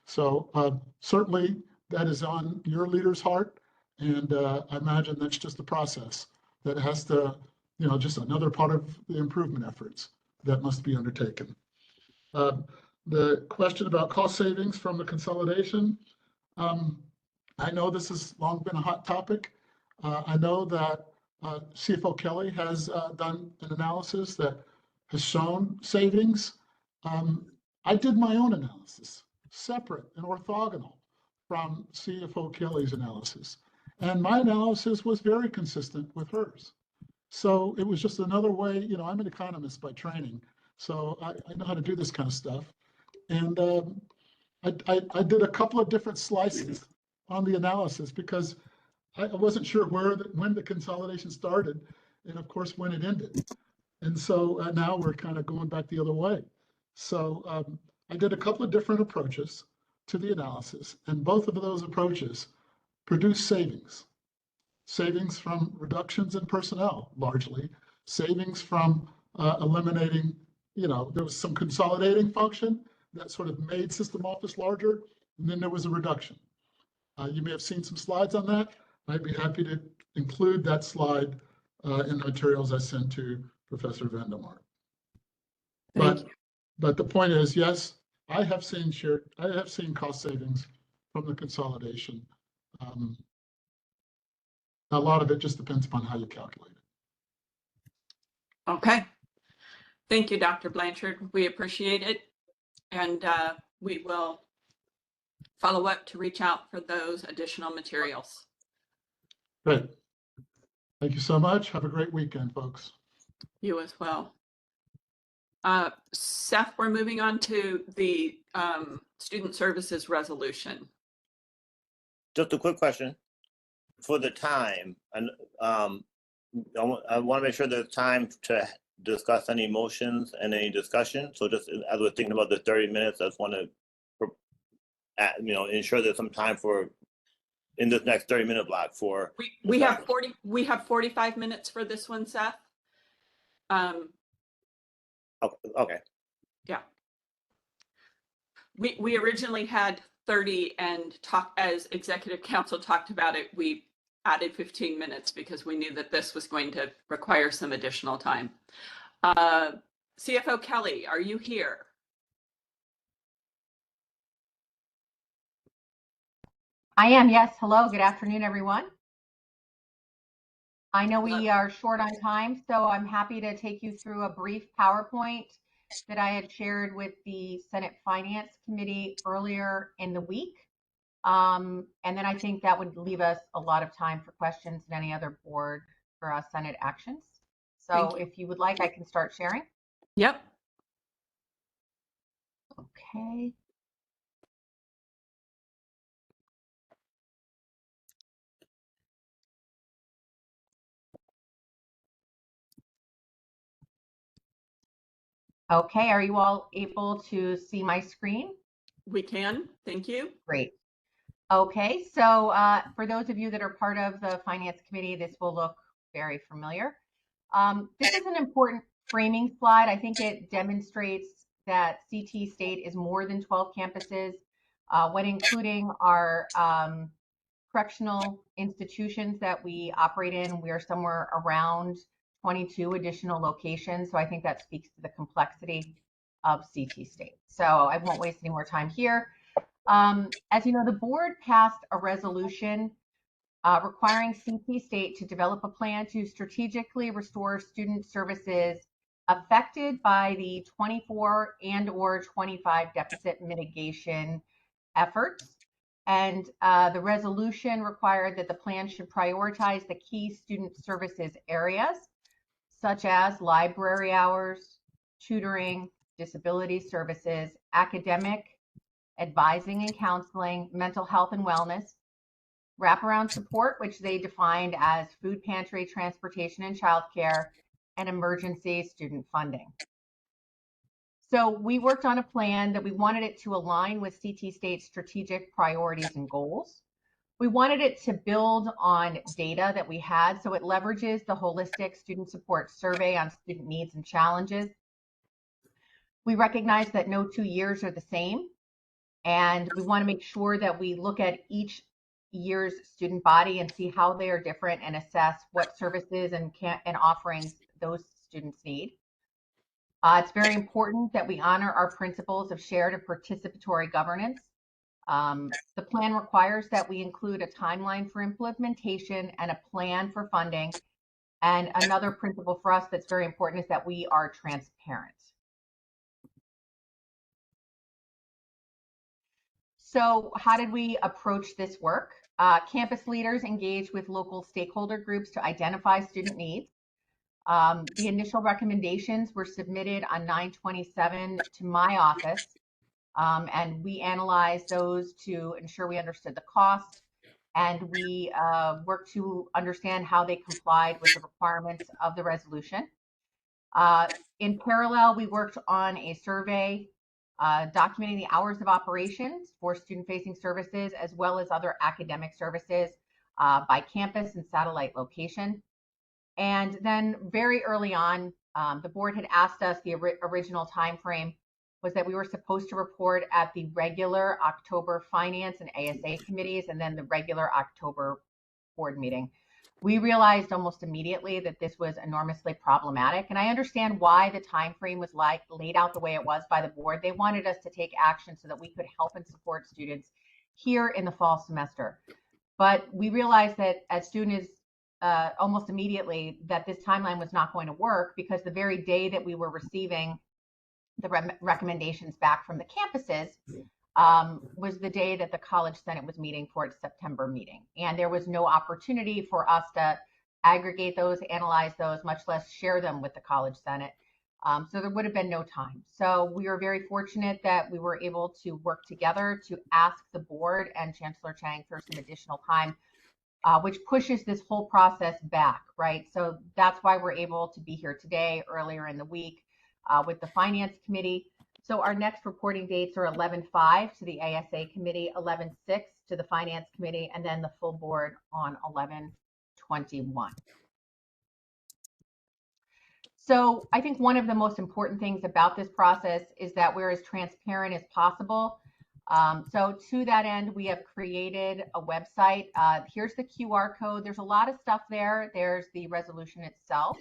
So certainly that is on your leader's heart, and I imagine that's just a process that has to, just another part of the improvement efforts that must be undertaken. The question about cost savings from the consolidation, I know this has long been a hot topic. I know that CFO Kelly has done an analysis that has shown savings. I did my own analysis, separate and orthogonal from CFO Kelly's analysis. And my analysis was very consistent with hers. So it was just another way, I'm an economist by training, so I know how to do this kind of stuff. And I did a couple of different slices on the analysis because I wasn't sure when the consolidation started and of course when it ended. And so now we're kind of going back the other way. So I did a couple of different approaches to the analysis, and both of those approaches produce savings. Savings from reductions in personnel, largely. Savings from eliminating, there was some consolidating function that sort of made System Office larger, and then there was a reduction. You may have seen some slides on that. I'd be happy to include that slide in the materials I sent to Professor Vandermark. But the point is, yes, I have seen cost savings from the consolidation. A lot of it just depends upon how you calculate it. Okay. Thank you, Dr. Blanchard. We appreciate it. And we will follow up to reach out for those additional materials. Great. Thank you so much. Have a great weekend, folks. You as well. Seth, we're moving on to the student services resolution. Just a quick question for the time, and I want to make sure there's time to discuss any motions and any discussion. So just as we're thinking about the 30 minutes, I just want to, ensure there's some time for in this next 30-minute block for. We have 45 minutes for this one, Seth. Okay. Yeah. We originally had 30, and as executive council talked about it, we added 15 minutes because we knew that this was going to require some additional time. CFO Kelly, are you here? I am, yes. Hello, good afternoon, everyone. I know we are short on time, so I'm happy to take you through a brief PowerPoint that I had shared with the Senate Finance Committee earlier in the week. And then I think that would leave us a lot of time for questions and any other board or Senate actions. So if you would like, I can start sharing. Yep. Okay. Okay, are you all able to see my screen? We can. Thank you. Great. Okay, so for those of you that are part of the Finance Committee, this will look very familiar. This is an important framing slide. I think it demonstrates that CT State is more than 12 campuses, when including our correctional institutions that we operate in. We are somewhere around 22 additional locations. So I think that speaks to the complexity of CT State. So I won't waste any more time here. As you know, the board passed a resolution requiring CT State to develop a plan to strategically restore student services affected by the 24 and/or 25 deficit mitigation efforts. And the resolution required that the plan should prioritize the key student services areas, such as library hours, tutoring, disability services, academic, advising and counseling, mental health and wellness, wraparound support, which they defined as food pantry, transportation and childcare, and emergency student funding. So we worked on a plan that we wanted it to align with CT State's strategic priorities and goals. We wanted it to build on data that we had, so it leverages the holistic student support survey on student needs and challenges. We recognize that no 2 years are the same, and we want to make sure that we look at each year's student body and see how they are different and assess what services and offerings those students need. It's very important that we honor our principles of shared and participatory governance. The plan requires that we include a timeline for implementation and a plan for funding. And another principle for us that's very important is that we are transparent. So how did we approach this work? Campus leaders engaged with local stakeholder groups to identify student needs. The initial recommendations were submitted on 9/27 to my office, and we analyzed those to ensure we understood the cost, and we worked to understand how they complied with the requirements of the resolution. In parallel, we worked on a survey documenting the hours of operations for student-facing services as well as other academic services by campus and satellite location. And then very early on, the board had asked us, the original time frame was that we were supposed to report at the regular October Finance and ASA committees and then the regular October board meeting. We realized almost immediately that this was enormously problematic, and I understand why the time frame was laid out the way it was by the board. They wanted us to take action so that we could help and support students here in the fall semester. But we realized that as soon as almost immediately that this timeline was not going to work, because the very day that we were receiving the recommendations back from the campuses was the day that the College Senate was meeting for its September meeting. And there was no opportunity for us to aggregate those, analyze those, much less share them with the College Senate. So there would have been no time. So we were very fortunate that we were able to work together to ask the board and Chancellor Chang for some additional time, which pushes this whole process back, right? So that's why we're able to be here today, earlier in the week, with the Finance Committee. So our next reporting dates are 11/5 to the ASA Committee, 11/6 to the Finance Committee, and then the full board on 11/21. So I think one of the most important things about this process is that we're as transparent as possible. So to that end, we have created a website. Here's the QR code. There's a lot of stuff there. There's the resolution itself.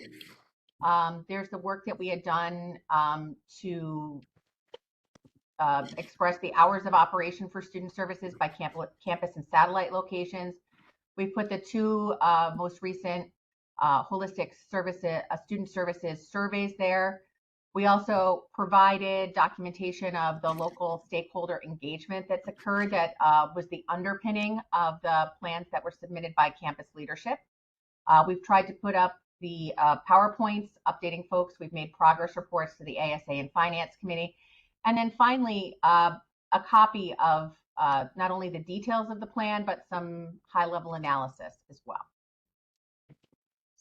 There's the work that we had done to express the hours of operation for student services by campus and satellite locations. We put the two most recent holistic services, student services surveys there. We also provided documentation of the local stakeholder engagement that's occurred that was the underpinning of the plans that were submitted by campus leadership. We've tried to put up the PowerPoints, updating folks. We've made progress reports to the ASA and Finance Committee. And then finally, a copy of not only the details of the plan, but some high-level analysis as well.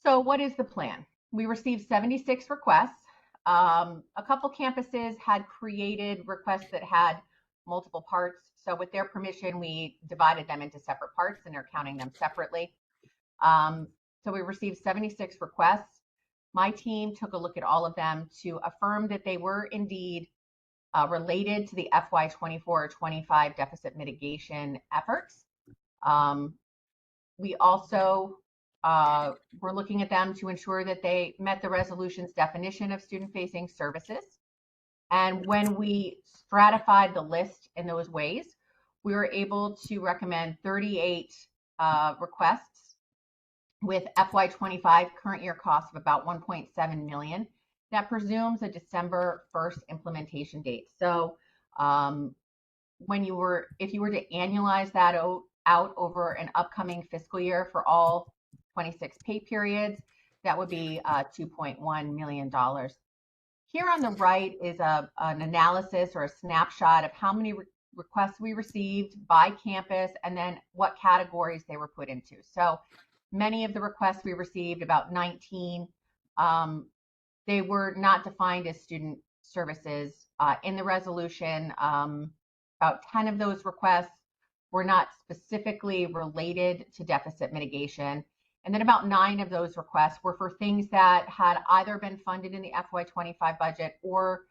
So what is the plan? We received 76 requests. A couple campuses had created requests that had multiple parts. So with their permission, we divided them into separate parts and are counting them separately. So we received 76 requests. My team took a look at all of them to affirm that they were indeed related to the FY24-25 deficit mitigation efforts. We also we're looking at them to ensure that they met the resolution's definition of student-facing services. And when we stratified the list in those ways, we were able to recommend 38 requests with FY25 current year costs of about 1.7 million. That presumes a December 1st implementation date. So if you were to annualize that out over an upcoming fiscal year for all 26 pay periods, that would be $2.1 million. Here on the right is an analysis or a snapshot of how many requests we received by campus and then what categories they were put into. So many of the requests we received, about 19, they were not defined as student services. In the resolution, about 10 of those requests were not specifically related to deficit mitigation. And then about 9 of those requests were for things that had either been funded in the FY25 budget or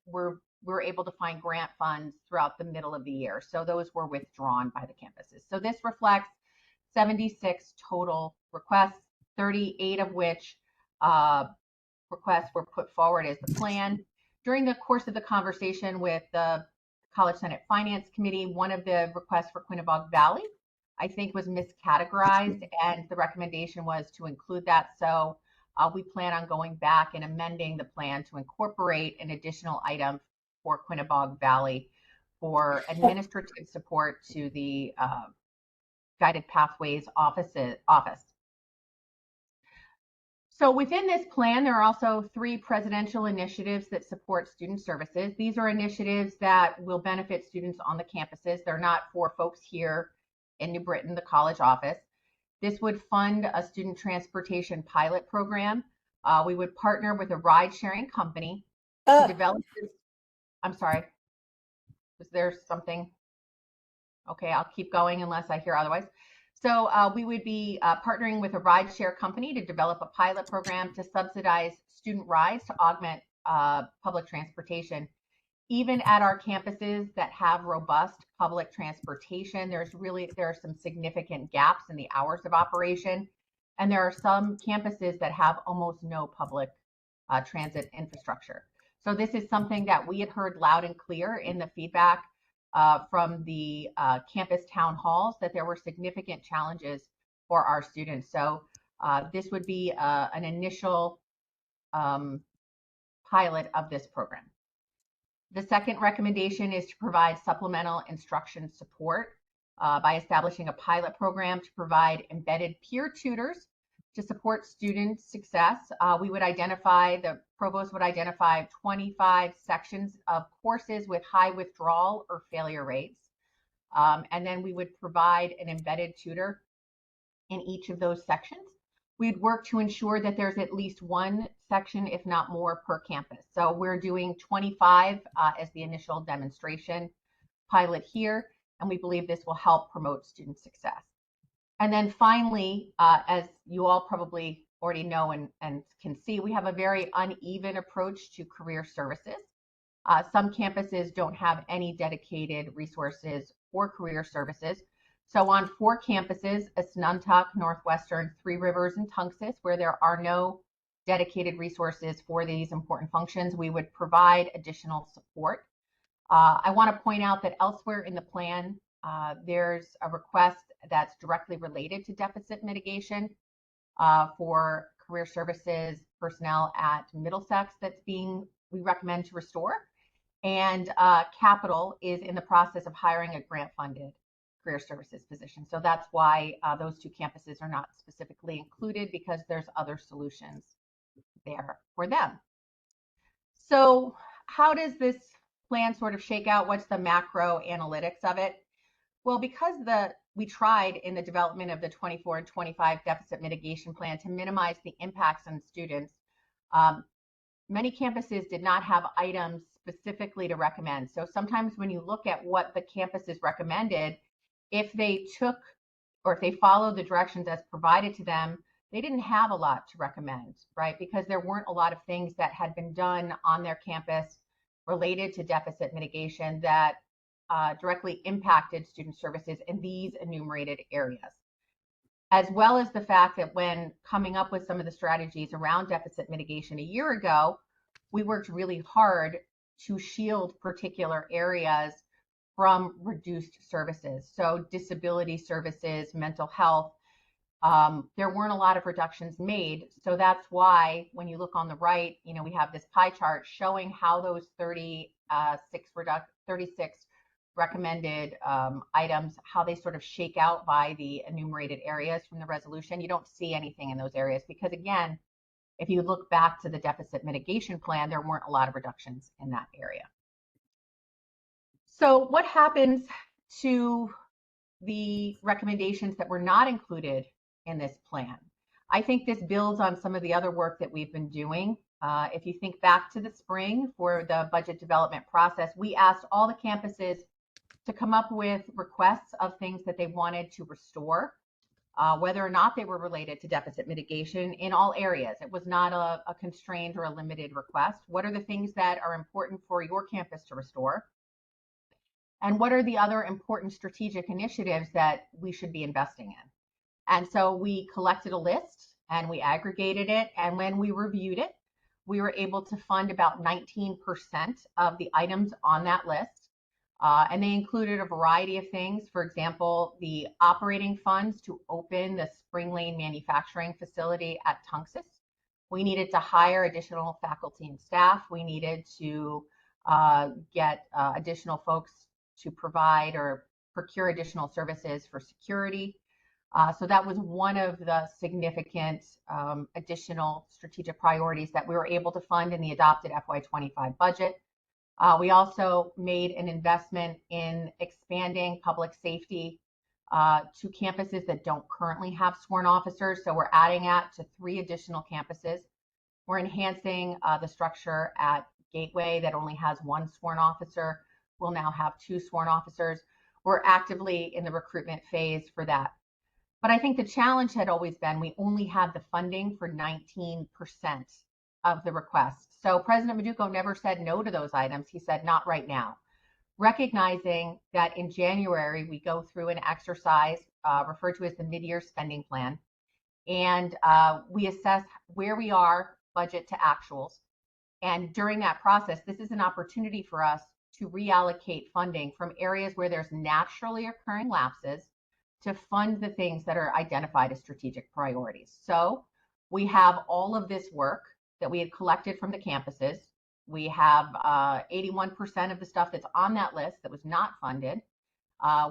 were able to find grant funds throughout the middle of the year. So those were withdrawn by the campuses. So this reflects 76 total requests, 38 of which requests were put forward as the plan. During the course of the conversation with the College Senate Finance Committee, one of the requests for Quinebaug Valley, I think, was miscategorized, and the recommendation was to include that. So we plan on going back and amending the plan to incorporate an additional item for Quinebaug Valley for administrative support to the Guided Pathways office. So within this plan, there are also 3 presidential initiatives that support student services. These are initiatives that will benefit students on the campuses. They're not for folks here in New Britain, the college office. This would fund a student transportation pilot program. We would partner with a ride-sharing company to develop this. I'm sorry, was there something? Okay, I'll keep going unless I hear otherwise. So we would be partnering with a ride-share company to develop a pilot program to subsidize student rides to augment public transportation. Even at our campuses that have robust public transportation, there are some significant gaps in the hours of operation. And there are some campuses that have almost no public transit infrastructure. So this is something that we had heard loud and clear in the feedback from the campus town halls, that there were significant challenges for our students. So this would be an initial pilot of this program. The second recommendation is to provide supplemental instruction support by establishing a pilot program to provide embedded peer tutors to support student success. The provost would identify 25 sections of courses with high withdrawal or failure rates. And then we would provide an embedded tutor in each of those sections. We'd work to ensure that there's at least one section, if not more, per campus. So we're doing 25 as the initial demonstration pilot here, and we believe this will help promote student success. And then finally, as you all probably already know and can see, we have a very uneven approach to career services. Some campuses don't have any dedicated resources for career services. So on 4 campuses, Assuntuck, Northwestern, Three Rivers, and Tunxis, where there are no dedicated resources for these important functions, we would provide additional support. I want to point out that elsewhere in the plan, there's a request that's directly related to deficit mitigation for career services personnel at Middlesex we recommend to restore. And Capital is in the process of hiring a grant-funded career services position. So that's why those two campuses are not specifically included, because there's other solutions there for them. So how does this plan sort of shake out? What's the macro analytics of it? Well, because we tried in the development of the 24 and 25 deficit mitigation plan to minimize the impacts on students, many campuses did not have items specifically to recommend. So sometimes when you look at what the campuses recommended, if they took or if they followed the directions as provided to them, they didn't have a lot to recommend, right? Because there weren't a lot of things that had been done on their campus related to deficit mitigation that directly impacted student services in these enumerated areas. As well as the fact that when coming up with some of the strategies around deficit mitigation a year ago, we worked really hard to shield particular areas from reduced services. So disability services, mental health, there weren't a lot of reductions made. So that's why when you look on the right, we have this pie chart showing how those 36 recommended items, how they sort of shake out by the enumerated areas from the resolution. You don't see anything in those areas because, again, if you look back to the deficit mitigation plan, there weren't a lot of reductions in that area. So what happens to the recommendations that were not included in this plan? I think this builds on some of the other work that we've been doing. If you think back to the spring for the budget development process, we asked all the campuses to come up with requests of things that they wanted to restore, whether or not they were related to deficit mitigation in all areas. It was not a constrained or a limited request. What are the things that are important for your campus to restore? And what are the other important strategic initiatives that we should be investing in? And so we collected a list and we aggregated it. And when we reviewed it, we were able to fund about 19% of the items on that list. And they included a variety of things. For example, the operating funds to open the Spring Lane manufacturing facility at Tunxus. We needed to hire additional faculty and staff. We needed to get additional folks to provide or procure additional services for security. So that was one of the significant additional strategic priorities that we were able to fund in the adopted FY25 budget. We also made an investment in expanding public safety to campuses that don't currently have sworn officers. So we're adding that to 3 additional campuses. We're enhancing the structure at Gateway that only has 1 sworn officer. We'll now have 2 sworn officers. We're actively in the recruitment phase for that. But I think the challenge had always been we only had the funding for 19% of the requests. So President Meduco never said no to those items. He said, not right now. Recognizing that in January, we go through an exercise referred to as the mid-year spending plan. And we assess where we are budget to actuals. And during that process, this is an opportunity for us to reallocate funding from areas where there's naturally occurring lapses to fund the things that are identified as strategic priorities. So we have all of this work that we had collected from the campuses. We have 81% of the stuff that's on that list that was not funded.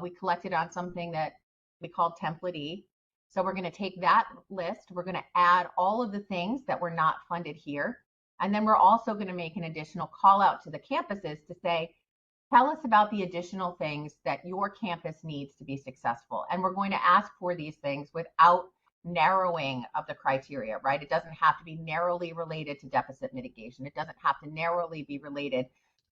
We collected on something that we called Template E. So we're going to take that list. We're going to add all of the things that were not funded here. And then we're also going to make an additional call out to the campuses to say, tell us about the additional things that your campus needs to be successful. And we're going to ask for these things without narrowing of the criteria, right? It doesn't have to be narrowly related to deficit mitigation. It doesn't have to narrowly be related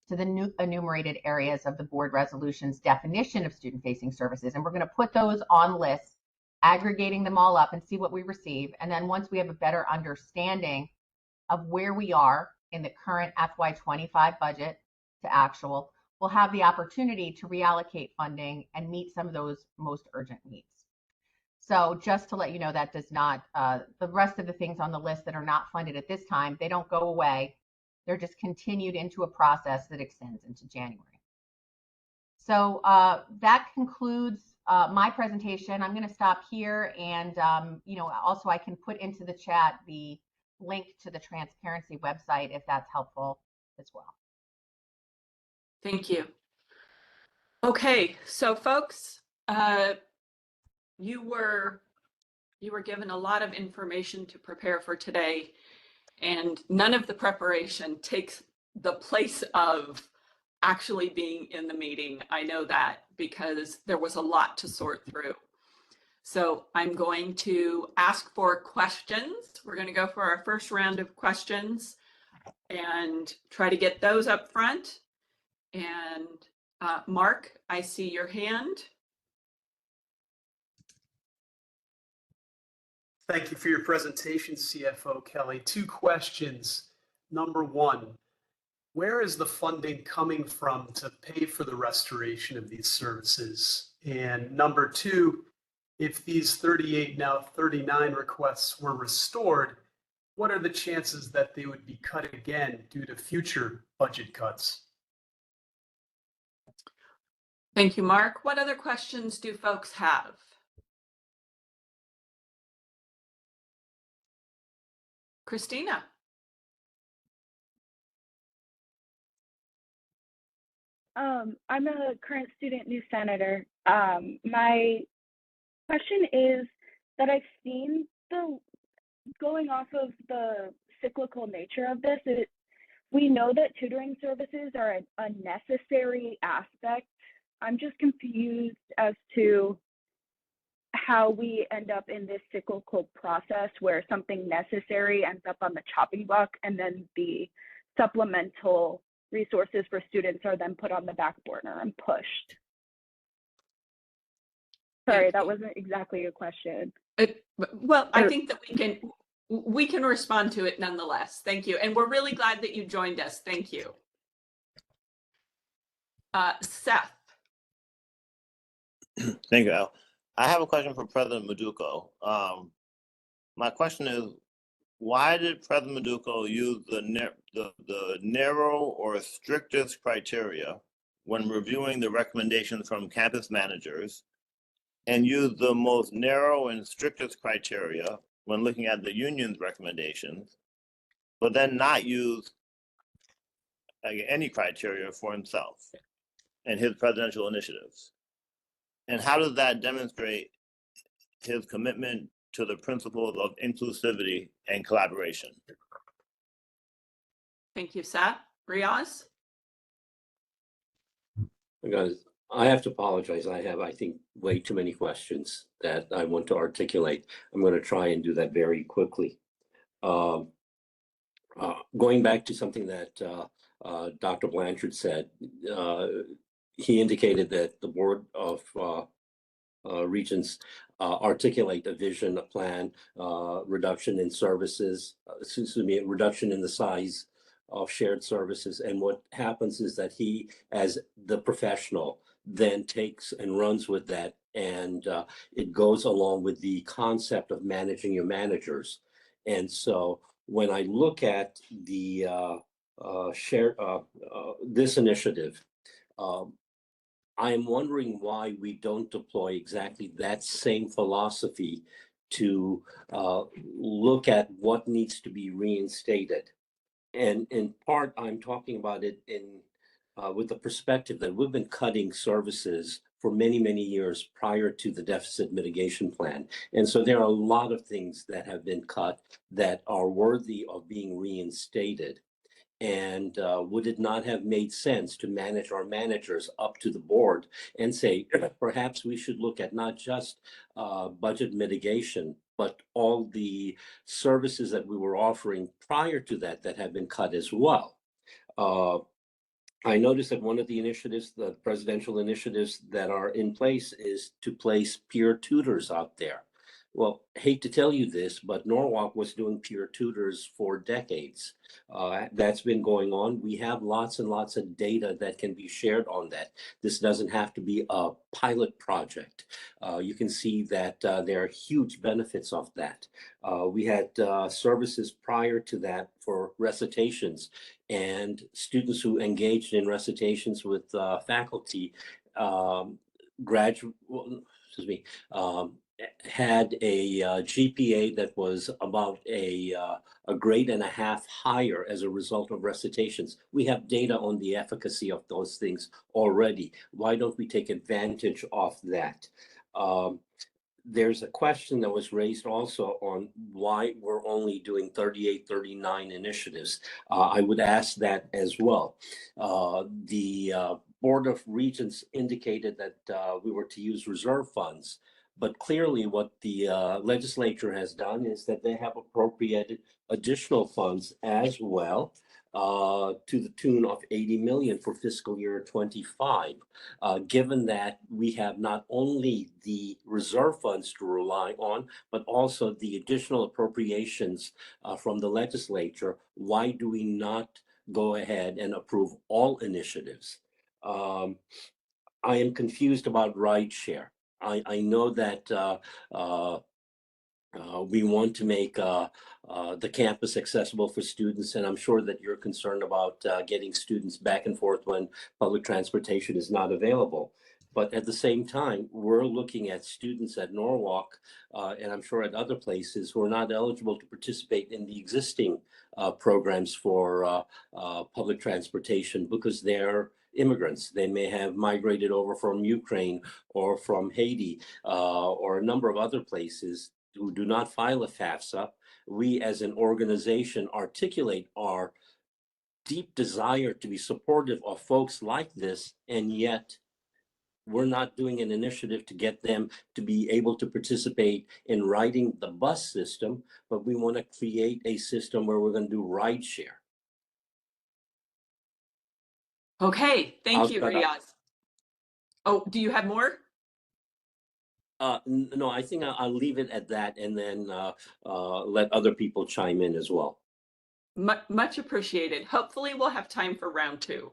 to the new enumerated areas of the board resolution's definition of student-facing services. And we're going to put those on lists, aggregating them all up and see what we receive. And then once we have a better understanding of where we are in the current FY25 budget to actual, we'll have the opportunity to reallocate funding and meet some of those most urgent needs. So just to let you know, that does not, the rest of the things on the list that are not funded at this time, they don't go away. They're just continued into a process that extends into January. So that concludes my presentation. I'm going to stop here, and also I can put into the chat the link to the transparency website if that's helpful as well. Thank you. Okay, so folks, you were given a lot of information to prepare for today, and none of the preparation takes the place of actually being in the meeting. I know that because there was a lot to sort through. So I'm going to ask for questions. We're going to go for our first round of questions and try to get those up front. And Mark, I see your hand. Thank you for your presentation, CFO Kelly. 2 questions. Number 1, where is the funding coming from to pay for the restoration of these services? And number 2, if these 38, now 39 requests were restored, what are the chances that they would be cut again due to future budget cuts? Thank you, Mark. What other questions do folks have? Christina. I'm a current student new senator. My question is that I've seen going off of the cyclical nature of this, we know that tutoring services are a necessary aspect. I'm just confused as to how we end up in this cyclical process where something necessary ends up on the chopping block and then the supplemental resources for students are then put on the back burner and pushed. Sorry, that wasn't exactly a question. Well, I think that we can respond to it nonetheless. Thank you. And we're really glad that you joined us. Thank you. Seth. Thank you, Al. I have a question for President Maduko. My question is, why did President Maduko use the narrow or strictest criteria when reviewing the recommendations from campus managers, and use the most narrow and strictest criteria when looking at the union's recommendations, but then not use any criteria for himself and his presidential initiatives? And how does that demonstrate his commitment to the principles of inclusivity and collaboration? Thank you, Seth. Riaz? Guys, I have to apologize. I have, I think, way too many questions that I want to articulate. I'm going to try and do that very quickly. Going back to something that Dr. Blanchard said, he indicated that the Board of Regents articulate a vision, a plan, reduction in services, reduction in the size of shared services. And what happens is that he, as the professional, then takes and runs with that. And it goes along with the concept of managing your managers. And so when I look at the this initiative, I am wondering why we don't deploy exactly that same philosophy to look at what needs to be reinstated. And in part, I'm talking about it in with the perspective that we've been cutting services for many, many years prior to the deficit mitigation plan. And so there are a lot of things that have been cut that are worthy of being reinstated. And would it not have made sense to manage our managers up to the board and say, perhaps we should look at not just budget mitigation, but all the services that we were offering prior to that that have been cut as well. I noticed that one of the initiatives, the presidential initiatives that are in place, is to place peer tutors out there. Well, hate to tell you this, but Norwalk was doing peer tutors for decades. That's been going on. We have lots and lots of data that can be shared on that. This doesn't have to be a pilot project. You can see that there are huge benefits of that. We had services prior to that for recitations, and students who engaged in recitations with faculty excuse me, had a GPA that was about a grade and a half higher as a result of recitations. We have data on the efficacy of those things already. Why don't we take advantage of that? There's a question that was raised also on why we're only doing 38, 39 initiatives. I would ask that as well. The Board of Regents indicated that we were to use reserve funds. But clearly what the legislature has done is that they have appropriated additional funds as well to the tune of 80 million for fiscal year 25. Given that we have not only the reserve funds to rely on, but also the additional appropriations from the legislature, why do we not go ahead and approve all initiatives? I am confused about rideshare. I know that we want to make the campus accessible for students, and I'm sure that you're concerned about getting students back and forth when public transportation is not available. But at the same time, we're looking at students at Norwalk, and I'm sure at other places, who are not eligible to participate in the existing programs for public transportation because they're immigrants. They may have migrated over from Ukraine or from Haiti or a number of other places who do not file a FAFSA. We as an organization articulate our deep desire to be supportive of folks like this, and yet we're not doing an initiative to get them to be able to participate in riding the bus system, but we want to create a system where we're going to do rideshare. Okay, thank I'll you, shut up. Riaz. Oh, do you have more? No, I think I'll leave it at that and then let other people chime in as well. Much appreciated. Hopefully we'll have time for round two.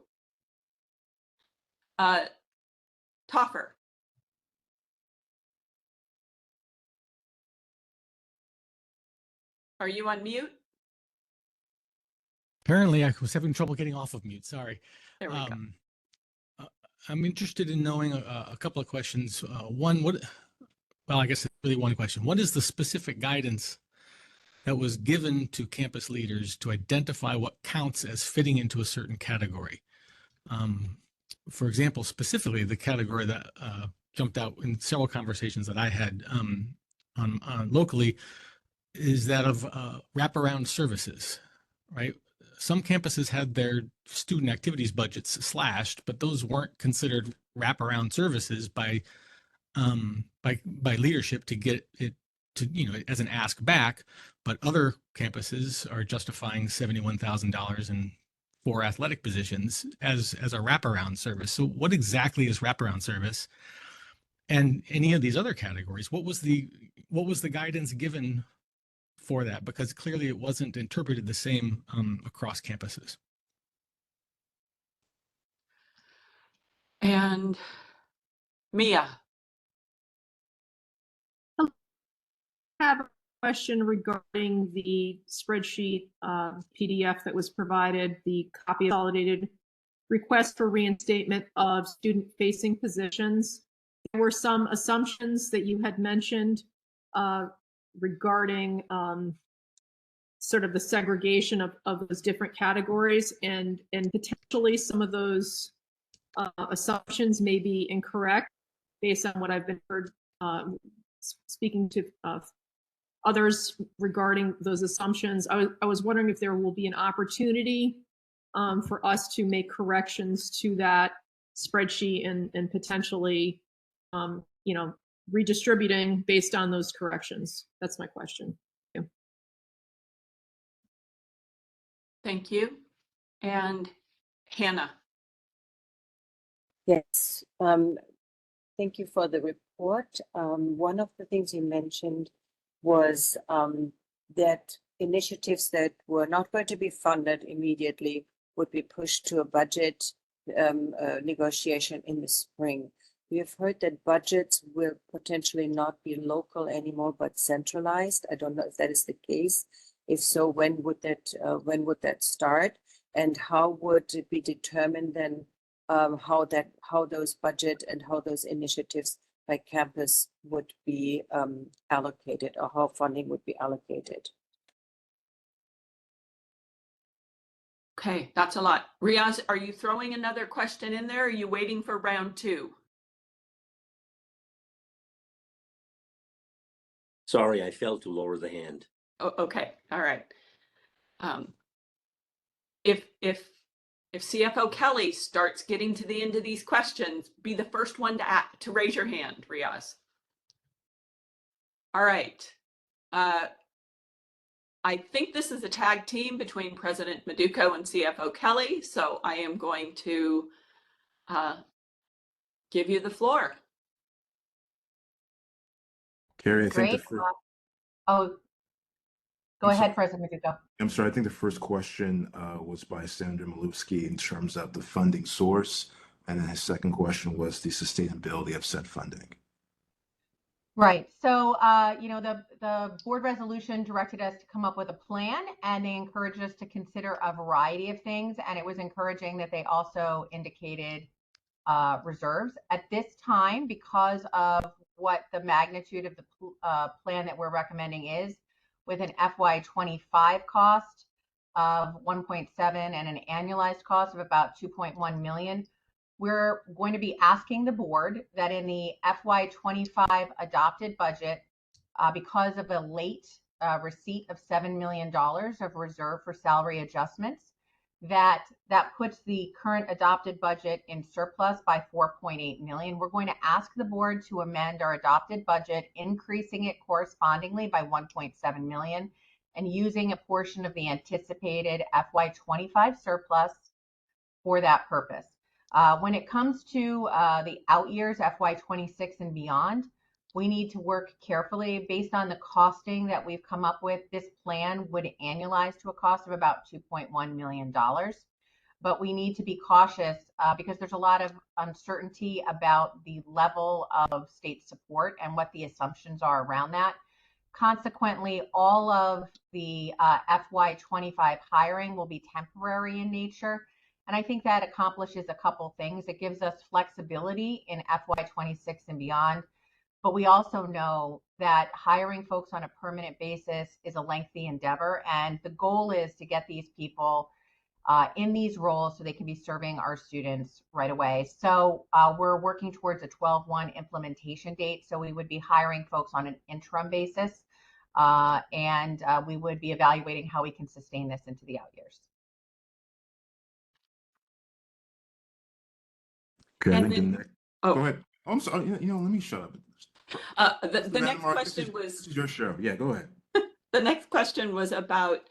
Toffer. Are you on mute? Apparently, I was having trouble getting off of mute. Sorry. There we go. I'm interested in knowing a couple of questions. One, well, I guess it's really one question. What is the specific guidance that was given to campus leaders to identify what counts as fitting into a certain category? For example, specifically the category that jumped out in several conversations that I had on locally is that of wraparound services, right? Some campuses had their student activities budgets slashed, but those weren't considered wraparound services by leadership to get it to, as an ask back. But other campuses are justifying $71,000 in 4 athletic positions as a wraparound service. So what exactly is wraparound service? And any of these other categories, what was the guidance given for that? Because clearly it wasn't interpreted the same across campuses. And Mia. I have a question regarding the spreadsheet PDF that was provided, the copy of consolidated request for reinstatement of student-facing positions. There were some assumptions that you had mentioned regarding sort of the segregation of those different categories, and potentially some of those assumptions may be incorrect based on what I've been heard speaking to others regarding those assumptions. I was wondering if there will be an opportunity for us to make corrections to that spreadsheet and potentially, redistributing based on those corrections. That's my question. Thank you. Thank you. And Hannah. Yes, thank you for the report. One of the things you mentioned was that initiatives that were not going to be funded immediately would be pushed to a budget negotiation in the spring. We have heard that budgets will potentially not be local anymore, but centralized. I don't know if that is the case. If so, when would that start? And how would it be determined then how those budget and how those initiatives by campus would be allocated, or how funding would be allocated. Okay, that's a lot. Riaz, are you throwing another question in there? Or are you waiting for round two? Sorry, I failed to lower the hand. Oh, okay, all right. If CFO Kelly starts getting to the end of these questions, be the first one to raise your hand, Riaz. All right. I think this is a tag team between President Meduco and CFO Kelly, so I am going to give you the floor. Carrie, I think the Great. first, Oh, go I'm ahead, sorry. President Meduco. I'm sorry, I think the first question was by Senator Malewski in terms of the funding source. And then his second question was the sustainability of said funding. Right. So, the board resolution directed us to come up with a plan, and they encouraged us to consider a variety of things. And it was encouraging that they also indicated reserves. At this time, because of what the magnitude of the plan that we're recommending is, with an FY25 cost of 1.7 and an annualized cost of about 2.1 million, we're going to be asking the board that in the FY25 adopted budget, because of a late receipt of $7 million of reserve for salary adjustments, that puts the current adopted budget in surplus by 4.8 million. We're going to ask the board to amend our adopted budget, increasing it correspondingly by 1.7 million, and using a portion of the anticipated FY25 surplus for that purpose. When it comes to the out years, FY26 and beyond, we need to work carefully based on the costing that we've come up with. This plan would annualize to a cost of about $2.1 million. But we need to be cautious because there's a lot of uncertainty about the level of state support and what the assumptions are around that. Consequently, all of the FY25 hiring will be temporary in nature. And I think that accomplishes a couple things. It gives us flexibility in FY26 and beyond. But we also know that hiring folks on a permanent basis is a lengthy endeavor. And the goal is to get these people in these roles so they can be serving our students right away. So we're working towards a 12/1 implementation date. So we would be hiring folks on an interim basis. And we would be evaluating how we can sustain this into the out years. Okay, I And think the then- next, Oh. go ahead. Oh, I'm sorry, let me shut up. The next Mark, question this was is your show. Yeah, go ahead. the next question was about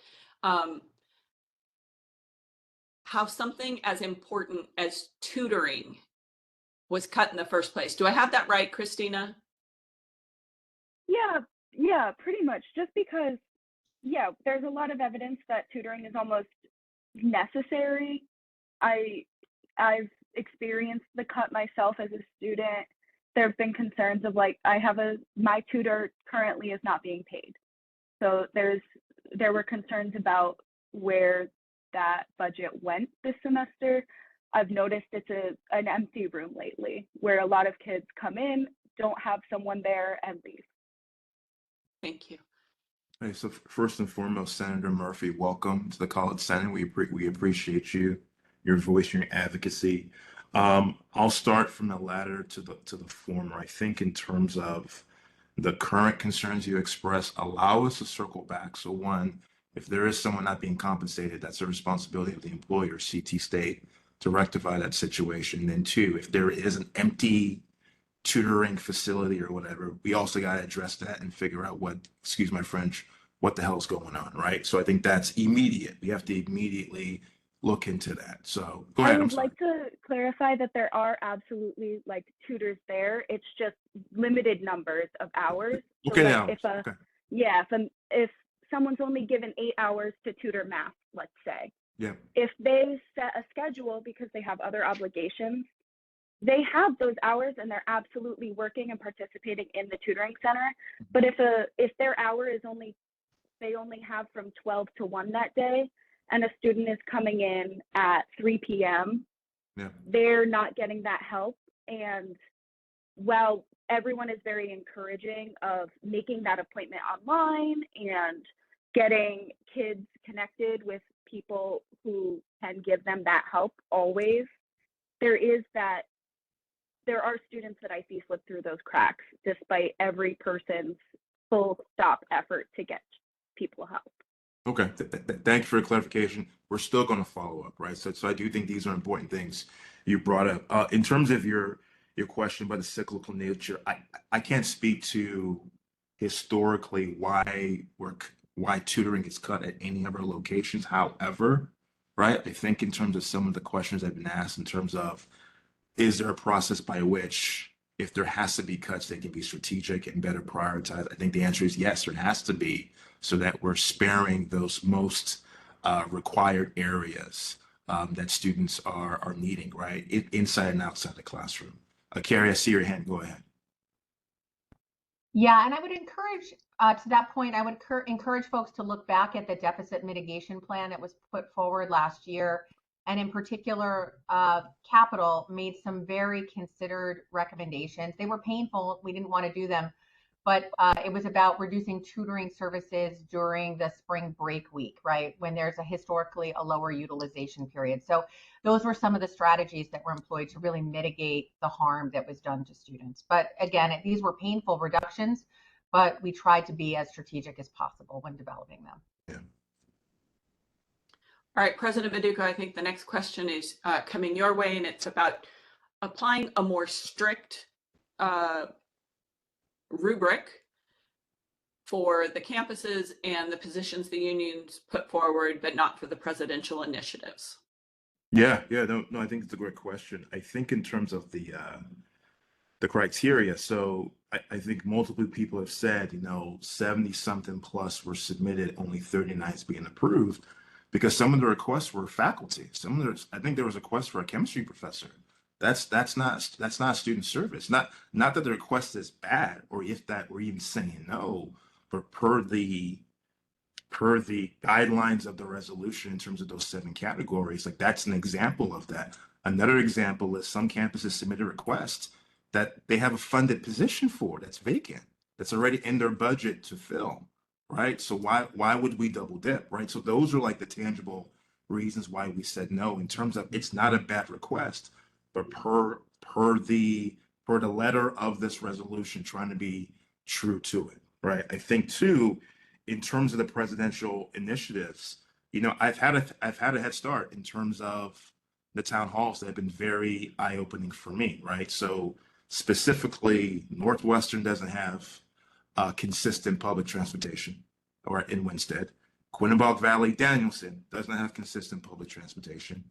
how something as important as tutoring was cut in the first place. Do I have that right, Christina? Yeah, pretty much. Just because, yeah, there's a lot of evidence that tutoring is almost necessary. I've experienced the cut myself as a student. There have been concerns of like, my tutor currently is not being paid. So there were concerns about where that budget went this semester. I've noticed it's an empty room lately where a lot of kids come in, don't have someone there, and leave. Thank you. Hey, so first and foremost, Senator Murphy, welcome to the College Senate. We appreciate you, your voice, your advocacy. I'll start from the latter to the former. I think in terms of the current concerns you express, allow us to circle back. So one, if there is someone not being compensated, that's a responsibility of the employer, CT State, to rectify that situation. And then two, if there is an empty tutoring facility or whatever, we also got to address that and figure out what, excuse my French, what the hell's going on, right? So I think that's immediate. We have to immediately look into that. So go ahead. I would I'm sorry. like to clarify that there are absolutely like tutors there. It's just limited numbers of hours. So, Okay, like, now. Okay. if someone's only given 8 hours to tutor math, let's say, Yeah. if they set a schedule because they have other obligations, they have those hours and they're absolutely working and participating in the tutoring center. But if their hour is they only have from 12 to 1 that day, and a student is coming in at 3 p.m., Yeah. they're not getting that help. And while everyone is very encouraging of making that appointment online and getting kids connected with people who can give them that help always, there are students that I see slip through those cracks despite every person's full stop effort to get people help. Okay, thank you for the clarification. We're still going to follow up, right? So I do think these are important things you brought up. In terms of your question about the cyclical nature, I can't speak to historically why tutoring is cut at any of our locations. However, right, I think in terms of some of the questions that have been asked in terms of, is there a process by which if there has to be cuts, they can be strategic and better prioritized? I think the answer is yes, there has to be, so that we're sparing those most required areas that students are needing, right? Inside and outside the classroom. Carrie, I see your hand. Go ahead. Yeah, and I would encourage, to that point, I would encourage folks to look back at the deficit mitigation plan that was put forward last year. And in particular, Capital made some very considered recommendations. They were painful. We didn't want to do them, but it was about reducing tutoring services during the spring break week, right? When there's historically a lower utilization period. So those were some of the strategies that were employed to really mitigate the harm that was done to students. But again, these were painful reductions, but we tried to be as strategic as possible when developing them. Yeah. All right, President Viduka, I think the next question is coming your way, and it's about applying a more strict rubric for the campuses and the positions the unions put forward, but not for the presidential initiatives. Yeah, no, I think it's a great question. I think in terms of the criteria, so I think multiple people have said, 70 something plus were submitted, only 39 is being approved, because some of the requests were faculty. I think there was a request for a chemistry professor. That's not student service. Not that the request is bad, or if that we're even saying no, but per the guidelines of the resolution in terms of those 7 categories, like that's an example of that. Another example is some campuses submit a request that they have a funded position for that's vacant, that's already in their budget to fill, right? So why would we double dip, right? So those are like the tangible reasons why we said no, in terms of it's not a bad request, but per the letter of this resolution, trying to be true to it, right? I think too, in terms of the presidential initiatives, I've had a head start in terms of the town halls that have been very eye-opening for me, right? So specifically, Northwestern doesn't have consistent public transportation, or in Winstead. Quinebaug Valley Danielson doesn't have consistent public transportation.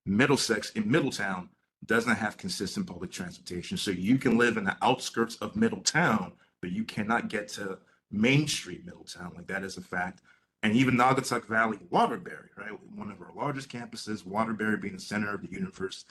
Middlesex in Middletown doesn't have consistent public transportation. So you can live in the outskirts of Middletown, but you cannot get to Main Street, Middletown. Like, that is a fact. And even Naugatuck Valley, Waterbury, right? One of our largest campuses, Waterbury being the center of the universe,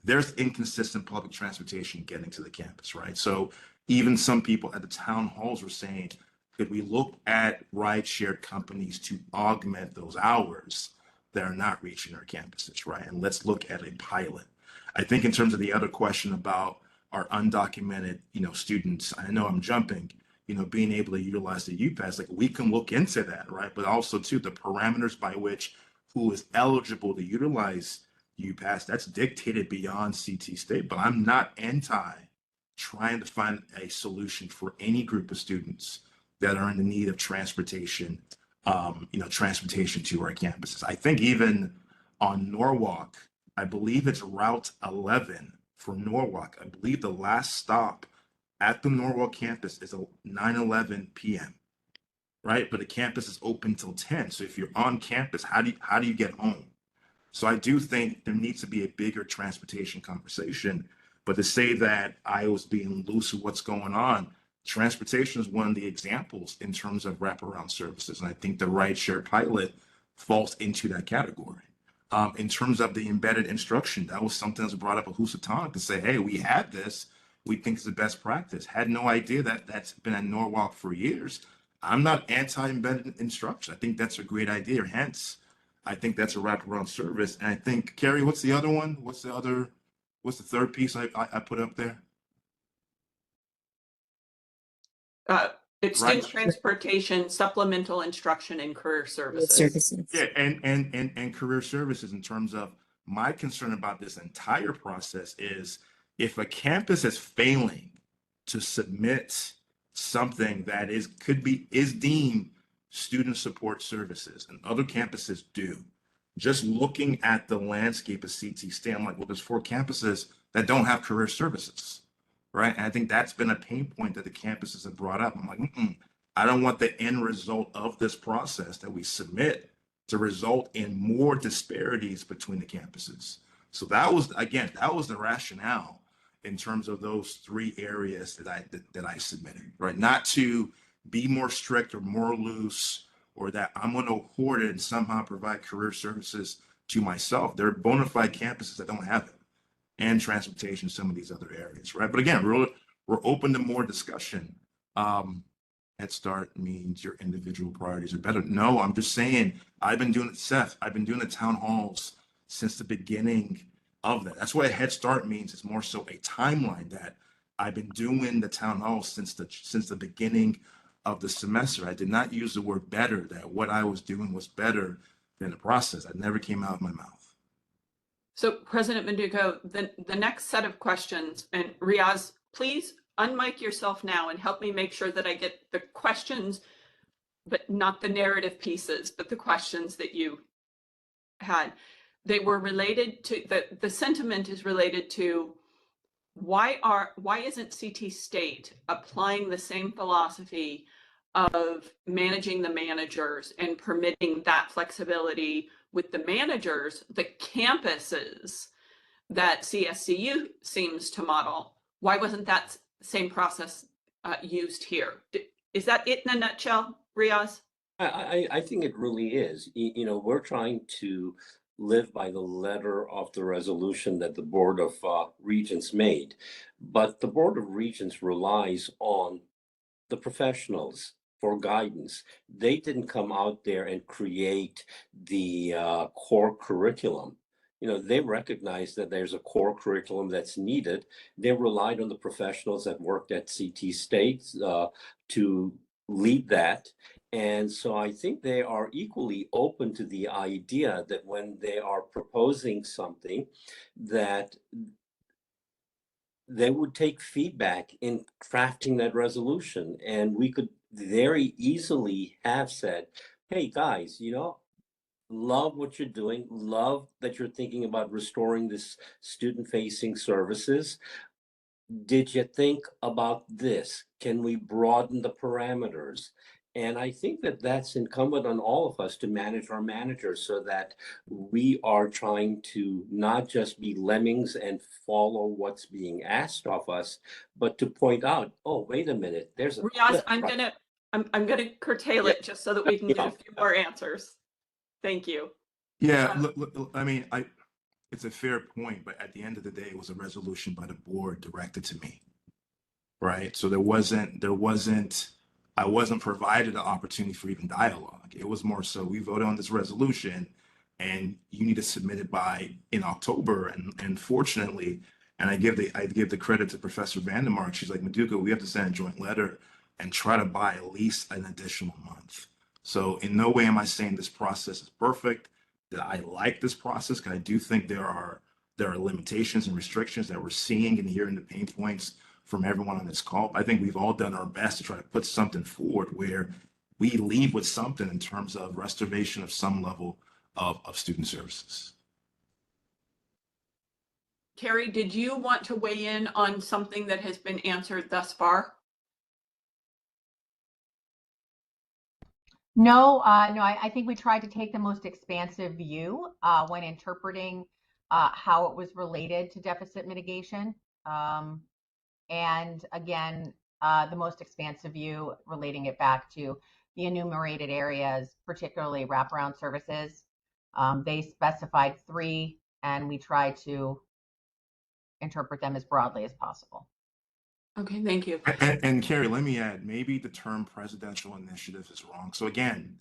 there's inconsistent public transportation getting to the campus, right? So even some people at the town halls were saying, could we look at ride-shared companies to augment those hours that are not reaching our campuses, right? And let's look at a pilot. I think in terms of the other question about our undocumented, students, I know I'm jumping, being able to utilize the UPass, like we can look into that, right? But also too, the parameters by which who is eligible to utilize UPass, that's dictated beyond CT State, but I'm not anti trying to find a solution for any group of students that are in the need of transportation, transportation to our campuses. I think even on Norwalk, I believe it's Route 11 for Norwalk. I believe the last stop at the Norwalk campus is 9:11 p.m., right? But the campus is open till 10. So if you're on campus, how do you get home? So I do think there needs to be a bigger transportation conversation. But to say that Iowa's being loose with what's going on, transportation is one of the examples in terms of wraparound services. And I think the ride-share pilot falls into that category. In terms of the embedded instruction, that was something that was brought up at Housatonic to say, hey, we had this. We think it's the best practice. Had no idea that that's been at Norwalk for years. I'm not anti-embedded instruction. I think that's a great idea. Hence, I think that's a wraparound service. And I think, Carrie, what's the other one? What's the third piece I put up there? It's Right. student transportation, supplemental instruction, and career services. Yeah, and career services. In terms of my concern about this entire process is if a campus is failing to submit something that is deemed student support services, and other campuses do. Just looking at the landscape of CT State, I'm like, well, there's 4 campuses that don't have career services, right? And I think that's been a pain point that the campuses have brought up. I'm like, I don't want the end result of this process that we submit to result in more disparities between the campuses. So that was the rationale in terms of those 3 areas that I submitted, right? Not to be more strict or more loose, or that I'm going to hoard it and somehow provide career services to myself. There are bona fide campuses that don't have it, and transportation, some of these other areas, right? But again, we're open to more discussion. Head Start means your individual priorities are better. No, I'm just saying, I've been doing it, Seth. I've been doing the town halls since the beginning of that. That's what a Head Start means. It's more so a timeline that I've been doing the town halls since the beginning of the semester. I did not use the word better, that what I was doing was better than the process. It never came out of my mouth. So President Manduca, the next set of questions, and Riaz, please unmic yourself now and help me make sure that I get the questions, but not the narrative pieces, but the questions that you had. They were related to, the sentiment is related to why isn't CT State applying the same philosophy of managing the managers and permitting that flexibility with the managers, the campuses that CSCU seems to model? Why wasn't that same process used here? Is that it in a nutshell, Riaz? I think it really is. You know, we're trying to live by the letter of the resolution that the Board of Regents made. But the Board of Regents relies on the professionals for guidance. They didn't come out there and create the core curriculum. You know, they recognize that there's a core curriculum that's needed. They relied on the professionals that worked at CT State to lead that. And so I think they are equally open to the idea that when they are proposing something, that they would take feedback in crafting that resolution. And we could very easily have said, hey guys, you know, love what you're doing, love that you're thinking about restoring this student-facing services. Did you think about this? Can we broaden the parameters? And I think that that's incumbent on all of us to manage our managers so that we are trying to not just be lemmings and follow what's being asked of us, but to point out, oh, wait a minute, there's a Riaz, cliff, right? I'm gonna curtail it just so that we can get a few more answers. Thank you. Yeah, look, I mean, it's a fair point, but at the end of the day, it was a resolution by the board directed to me, right? So I wasn't provided an opportunity for even dialogue. It was more so, we voted on this resolution and you need to submit it in October. And fortunately, and I give the credit to Professor Vandermark. She's like, Manduca, we have to send a joint letter and try to buy at least an additional month. So in no way am I saying this process is perfect, that I like this process, because I do think there are limitations and restrictions that we're seeing and hearing the pain points from everyone on this call. I think we've all done our best to try to put something forward where we lead with something in terms of restoration of some level of student services. Carrie, did you want to weigh in on something that has been answered thus far? No, I think we tried to take the most expansive view when interpreting how it was related to deficit mitigation. And again, the most expansive view relating it back to the enumerated areas, particularly wraparound services. They specified 3, and we tried to interpret them as broadly as possible. Okay, thank you. And Carrie, let me add, maybe the term presidential initiative is wrong. So again,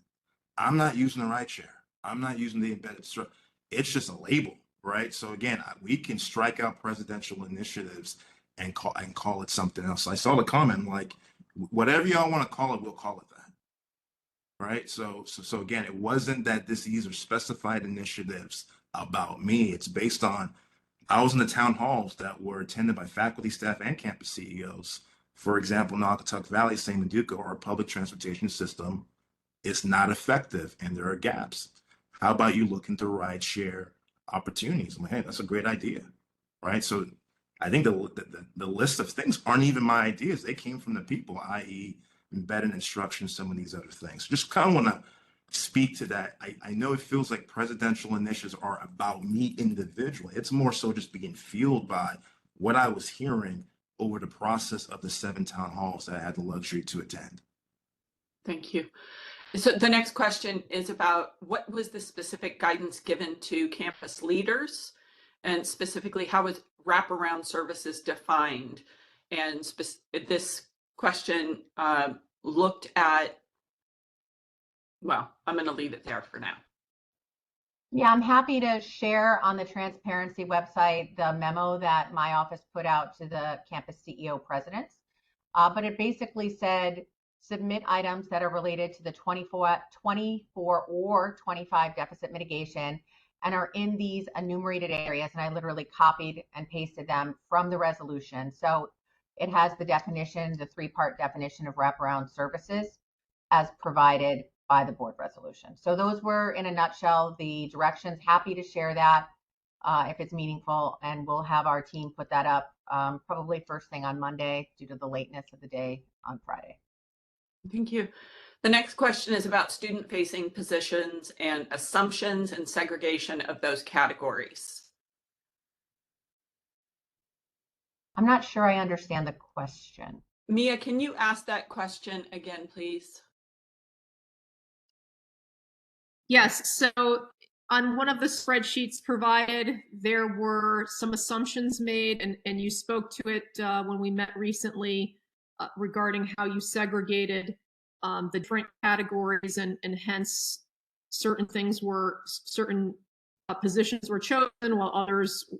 I'm not using the ride share. I'm not using the embedded structure. It's just a label, right? So again, we can strike out presidential initiatives and call it something else. I saw the comment like, Whatever y'all want to call it, we'll call it that. Right. So again, it wasn't that these are specified initiatives about me. It's based on, I was in the town halls that were attended by faculty, staff, and campus CEOs. For example, Naugatuck Valley, St. Leduca, our public transportation system is not effective and there are gaps. How about you look into rideshare opportunities? I'm like, hey, that's a great idea. Right. So I think the list of things aren't even my ideas. They came from the people, i.e., embedded instruction, some of these other things. Just kind of want to speak to that. I know it feels like presidential initiatives are about me individually. It's more so just being fueled by what I was hearing over the process of the 7 town halls that I had the luxury to attend. Thank you. So the next question is about what was the specific guidance given to campus leaders, and specifically how was wraparound services defined? And this question looked at, well, I'm going to leave it there for now. Yeah, I'm happy to share on the transparency website the memo that my office put out to the campus CEO presidents. But it basically said, submit items that are related to the 24 or 25 deficit mitigation and are in these enumerated areas. And I literally copied and pasted them from the resolution. So it has the definition, the 3-part definition of wraparound services as provided by the board resolution. So those were, in a nutshell, the directions. Happy to share that if it's meaningful, and we'll have our team put that up probably first thing on Monday due to the lateness of the day on Friday. Thank you. The next question is about student-facing positions and assumptions and segregation of those categories. I'm not sure I understand the question. Mia, can you ask that question again, please? Yes, so on one of the spreadsheets provided, there were some assumptions made, and you spoke to it when we met recently regarding how you segregated the different categories, and hence certain things were, certain positions were chosen while others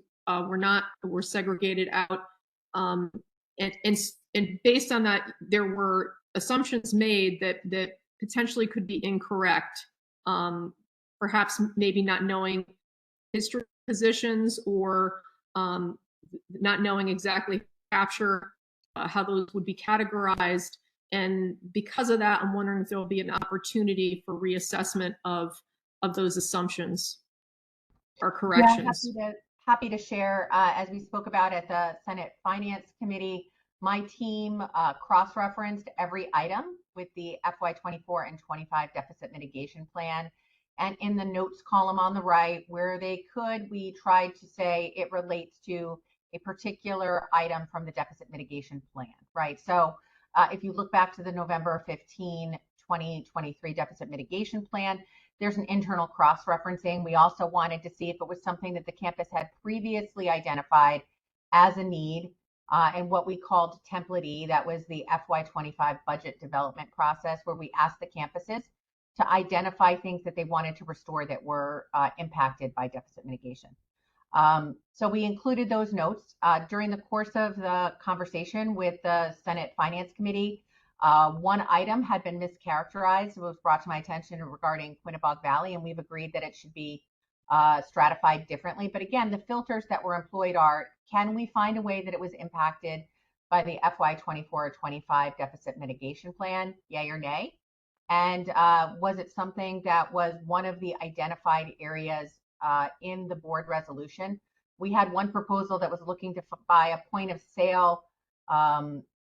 were segregated out. And based on that, there were assumptions made that potentially could be incorrect. Perhaps maybe not knowing history positions, or not knowing exactly capture how those would be categorized. And because of that, I'm wondering if there will be an opportunity for reassessment of those assumptions or corrections. Yeah, happy to share. As we spoke about at the Senate Finance Committee, my team cross-referenced every item with the FY24 and 25 deficit mitigation plan. And in the notes column on the right, where they could, we tried to say it relates to a particular item from the deficit mitigation plan, right? So if you look back to the November 15, 2023 deficit mitigation plan, there's an internal cross-referencing. We also wanted to see if it was something that the campus had previously identified as a need, and what we called Template E. That was the FY25 budget development process, where we asked the campuses to identify things that they wanted to restore that were impacted by deficit mitigation. So we included those notes during the course of the conversation with the Senate Finance Committee. One item had been mischaracterized. It was brought to my attention regarding Quinebaug Valley, and we've agreed that it should be stratified differently. But again, the filters that were employed are, can we find a way that it was impacted by the FY24 or 25 deficit mitigation plan, yay or nay? And was it something that was one of the identified areas in the board resolution? We had one proposal that was looking to buy a point of sale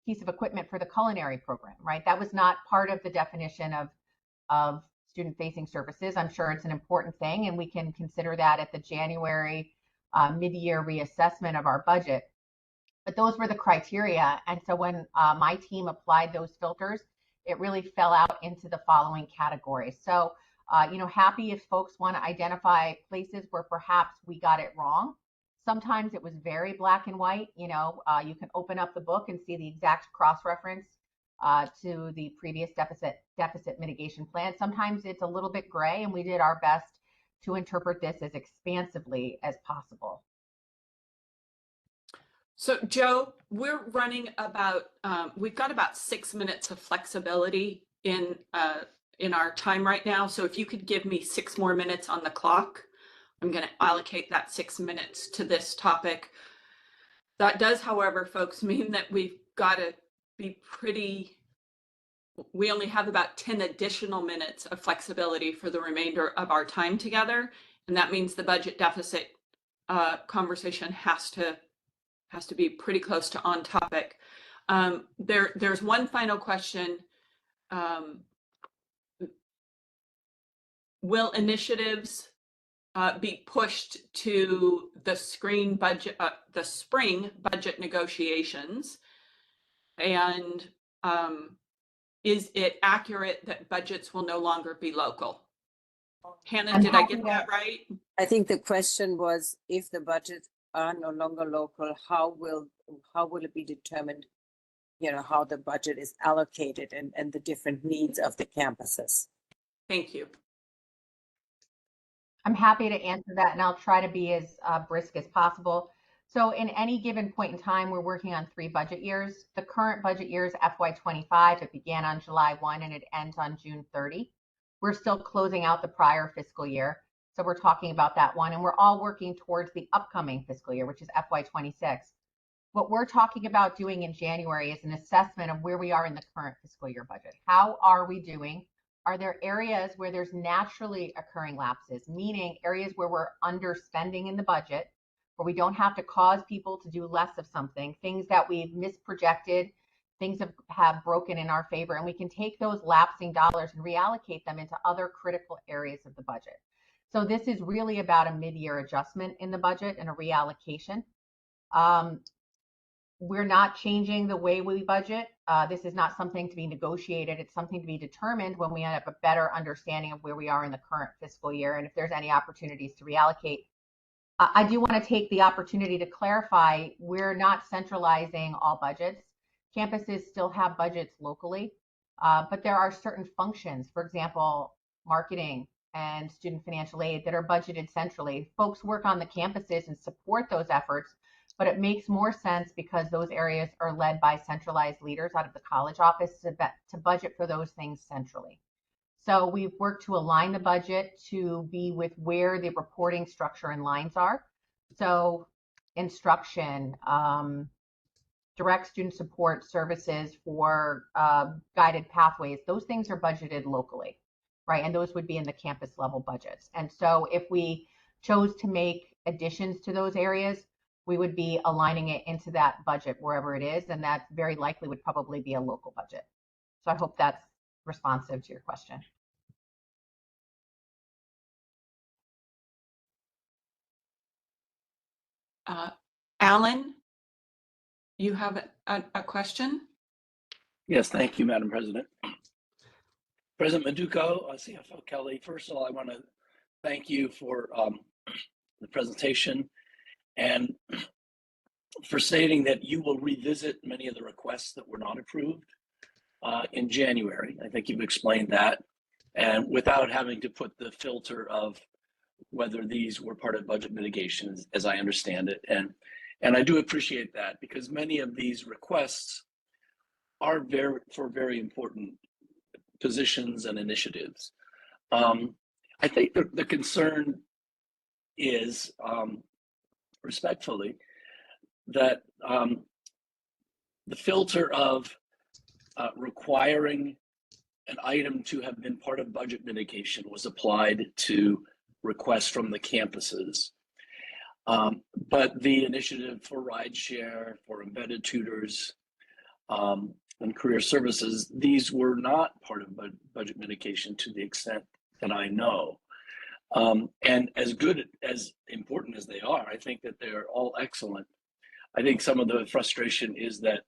piece of equipment for the culinary program, right? That was not part of the definition of student-facing services. I'm sure it's an important thing, and we can consider that at the January mid-year reassessment of our budget. But those were the criteria. And so when my team applied those filters, it really fell out into the following categories. So, happy if folks want to identify places where perhaps we got it wrong. Sometimes it was very black and white. You can open up the book and see the exact cross-reference to the previous deficit mitigation plan. Sometimes it's a little bit gray, and we did our best to interpret this as expansively as possible. So Joe, we're running about, we've got about 6 minutes of flexibility in our time right now. So if you could give me 6 more minutes on the clock, I'm going to allocate that 6 minutes to this topic. That does, however, folks, mean that we've got to be we only have about 10 additional minutes of flexibility for the remainder of our time together. And that means the budget deficit conversation has to be pretty close to on topic. There's one final question. Will initiatives be pushed to the spring budget negotiations? And is it accurate that budgets will no longer be local? Hannah, did I get that right? I think the question was, if the budgets are no longer local, how will it be determined, how the budget is allocated and the different needs of the campuses? Thank you. I'm happy to answer that, and I'll try to be as brisk as possible. So in any given point in time, we're working on 3 budget years. The current budget year is FY25. It began on July 1 and it ends on June 30. We're still closing out the prior fiscal year. So we're talking about that one, and we're all working towards the upcoming fiscal year, which is FY26. What we're talking about doing in January is an assessment of where we are in the current fiscal year budget. How are we doing? Are there areas where there's naturally occurring lapses, meaning areas where we're underspending in the budget, where we don't have to cause people to do less of something, things that we've misprojected, things have broken in our favor, and we can take those lapsing dollars and reallocate them into other critical areas of the budget. So this is really about a mid-year adjustment in the budget and a reallocation. We're not changing the way we budget. This is not something to be negotiated. It's something to be determined when we have a better understanding of where we are in the current fiscal year and if there's any opportunities to reallocate. I do want to take the opportunity to clarify, we're not centralizing all budgets. Campuses still have budgets locally, but there are certain functions, for example, marketing and student financial aid, that are budgeted centrally. Folks work on the campuses and support those efforts, but it makes more sense because those areas are led by centralized leaders out of the college office to budget for those things centrally. So we've worked to align the budget to be with where the reporting structure and lines are. So instruction, direct student support services for guided pathways, those things are budgeted locally, right? And those would be in the campus level budgets. And so if we chose to make additions to those areas, we would be aligning it into that budget wherever it is, and that very likely would probably be a local budget. So I hope that's responsive to your question. Alan, you have a question? Yes, thank you, Madam President. President Maduko, CFO Kelly, first of all, I want to thank you for the presentation and for stating that you will revisit many of the requests that were not approved in January. I think you've explained that, and without having to put the filter of whether these were part of budget mitigation, as I understand it. And I do appreciate that, because many of these requests are for very important positions and initiatives. I think the concern is, respectfully, that the filter of requiring an item to have been part of budget mitigation was applied to requests from the campuses. But the initiative for rideshare, for embedded tutors, and career services, these were not part of budget mitigation to the extent that I know. And as good, as important as they are, I think that they're all excellent. I think some of the frustration is that,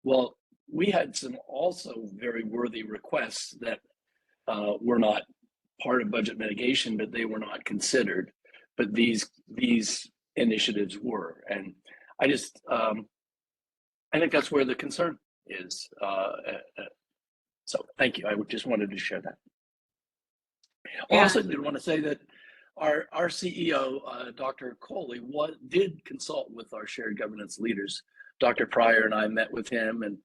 well, we had some also very worthy requests that were not part of budget mitigation, but they were not considered. But these initiatives were, and I just I think that's where the concern is. So thank you. I just wanted to share that. I also did want to say that Our CEO, Dr. Coley, did consult with our shared governance leaders. Dr. Pryor and I met with him and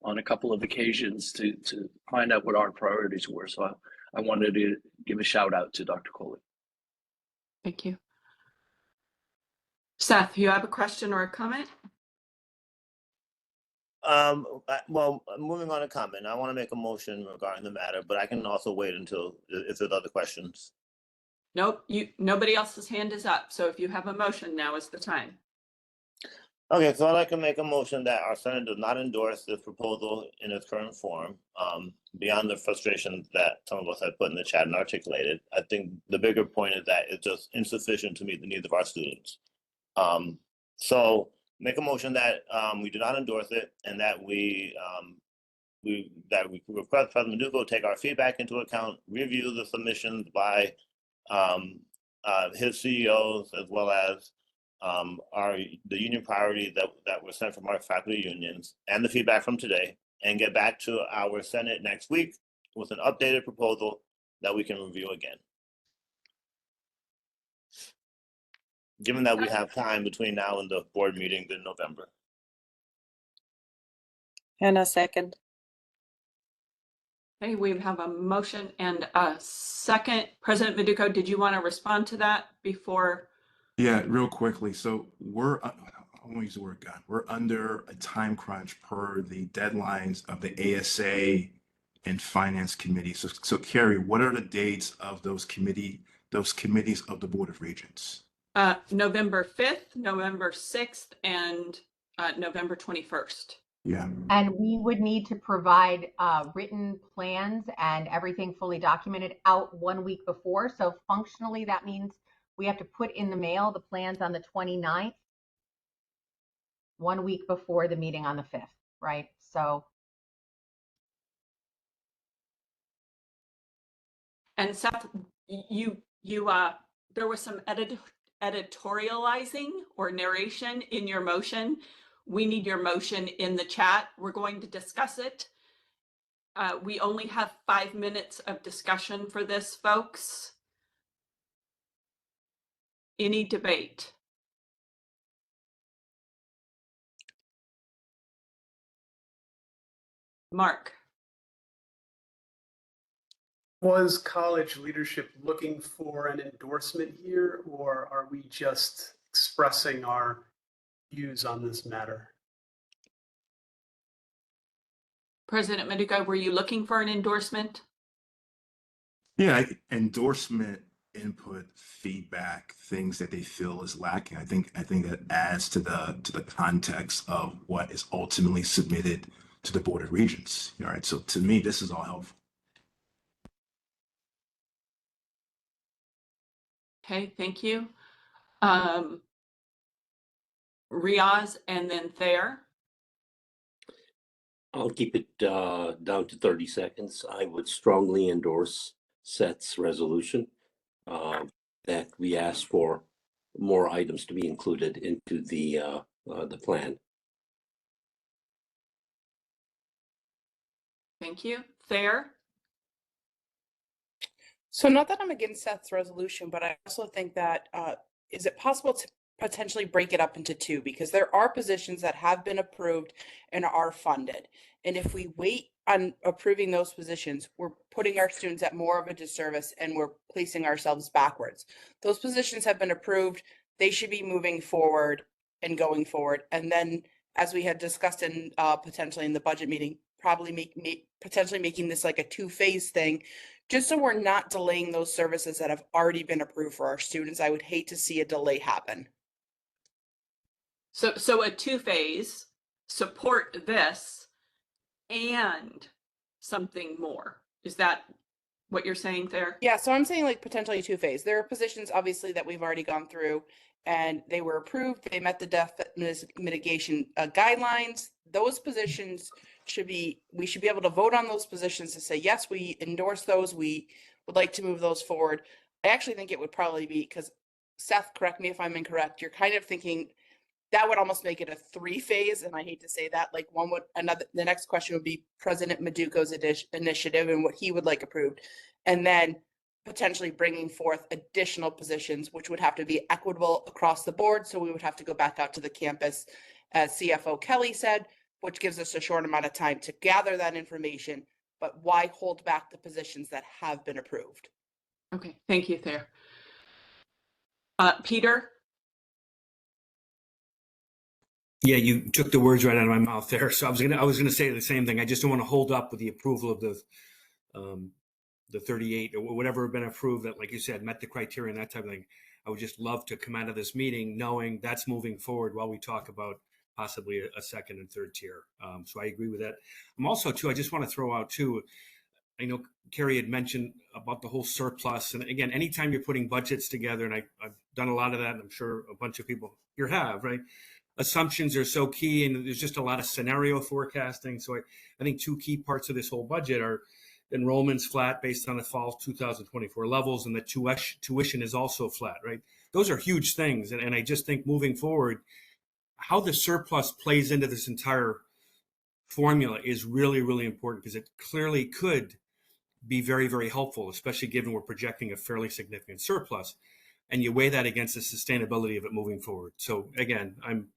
on a couple of occasions to find out what our priorities were. So I wanted to give a shout out to Dr. Coley. Thank you. Seth, you have a question or a comment? Well, moving on to comment, I want to make a motion regarding the matter, but I can also wait until if there's other questions. Nope, nobody else's hand is up. So if you have a motion, now is the time. Okay, so I'd like to make a motion that our Senate does not endorse this proposal in its current form. Beyond the frustration that some of us have put in the chat and articulated, I think the bigger point is that it's just insufficient to meet the needs of our students. So make a motion that we do not endorse it and that we request President Duco take our feedback into account, review the submissions by his CEOs as well as the union priorities that were sent from our faculty unions and the feedback from today, and get back to our Senate next week with an updated proposal that we can review again. Given that we have time between now and the board meetings in November. And a second. Okay, we have a motion and a second. President Meduco, did you want to respond to that before? Yeah, real quickly. So I won't use the word gun. We're under a time crunch per the deadlines of the ASA and Finance Committee. So Carrie, what are the dates of those committees of the Board of Regents? November 5th, November 6th, and November 21st. Yeah. And we would need to provide written plans and everything fully documented out 1 week before. So functionally, that means we have to put in the mail the plans on the 29th, 1 week before the meeting on the 5th, right? So. And Seth, there was some editorializing or narration in your motion. We need your motion in the chat. We're going to discuss it. We only have 5 minutes of discussion for this, folks. Any debate? Mark. Was college leadership looking for an endorsement here, or are we just expressing our views on this matter? President Meduco, were you looking for an endorsement? Yeah, endorsement, input, feedback, things that they feel is lacking. I think that adds to the context of what is ultimately submitted to the Board of Regents. All right. So to me, this is all helpful. Okay, thank you. Riaz and then Thayer. I'll keep it down to 30 seconds. I would strongly endorse Seth's resolution that we ask for more items to be included into the plan. Thank you. Thayer. So not that I'm against Seth's resolution, but I also think that is it possible to potentially break it up into two? Because there are positions that have been approved and are funded. And if we wait on approving those positions, we're putting our students at more of a disservice and we're placing ourselves backwards. Those positions have been approved. They should be moving forward and going forward. And then, as we had discussed in potentially in the budget meeting, probably potentially making this like a two-phase thing, just so we're not delaying those services that have already been approved for our students. I would hate to see a delay happen. So a two-phase, support this and something more. Is that what you're saying there? Yeah, so I'm saying like potentially two-phase. There are positions obviously that we've already gone through and they were approved. They met the deficit mitigation guidelines. Those positions we should be able to vote on those positions to say, yes, we endorse those. We would like to move those forward. I actually think it would probably be, because Seth, correct me if I'm incorrect, you're kind of thinking that would almost make it a three-phase, and I hate to say that. Like the next question would be President Meduco's initiative and what he would like approved, and then potentially bringing forth additional positions, which would have to be equitable across the board. So we would have to go back out to the campus, as CFO Kelly said, which gives us a short amount of time to gather that information. But why hold back the positions that have been approved? Okay, thank you, Thayer. Peter? Yeah, you took the words right out of my mouth there. So I was gonna say the same thing. I just don't want to hold up with the approval of the 38 or whatever had been approved that, like you said, met the criteria and that type of thing. I would just love to come out of this meeting knowing that's moving forward while we talk about possibly a second and third tier. So I agree with that. I'm also too, I just want to throw out too, I know Carrie had mentioned about the whole surplus. And again, anytime you're putting budgets together, and I've done a lot of that, and I'm sure a bunch of people here have, right? Assumptions are so key, and there's just a lot of scenario forecasting. So I think two key parts of this whole budget are enrollments flat based on the fall 2024 levels, and the tuition is also flat, right? Those are huge things. And I just think moving forward, how the surplus plays into this entire formula is really, really important, because it clearly could be very, very helpful, especially given we're projecting a fairly significant surplus. And you weigh that against the sustainability of it moving forward. So again, I'm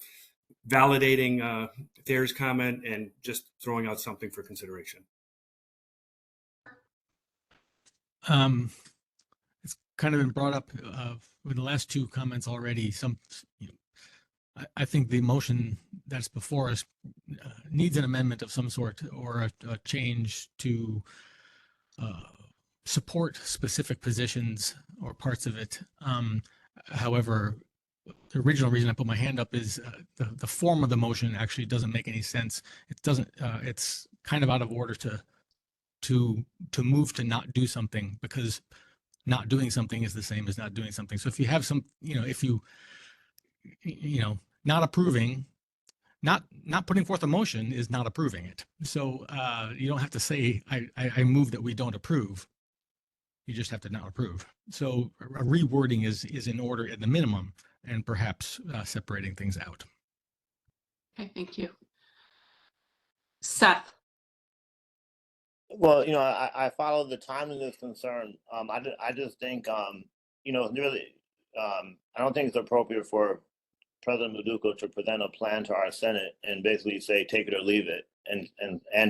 validating Thayer's comment and just throwing out something for consideration. It's kind of been brought up with the last two comments already. I think the motion that's before us needs an amendment of some sort, or a change to support specific positions or parts of it. However, the original reason I put my hand up is the form of the motion actually doesn't make any sense. It doesn't. It's kind of out of order to move to not do something, because not doing something is the same as not doing something. So if you have some, if you not approving, not putting forth a motion is not approving it. So you don't have to say I move that we don't approve. You just have to not approve. So a rewording is in order at the minimum, and perhaps separating things out. Okay, thank you. Seth? Well, I follow the timeliness concern. I just think, really, I don't think it's appropriate for President Maduka to present a plan to our Senate and basically say, take it or leave it. And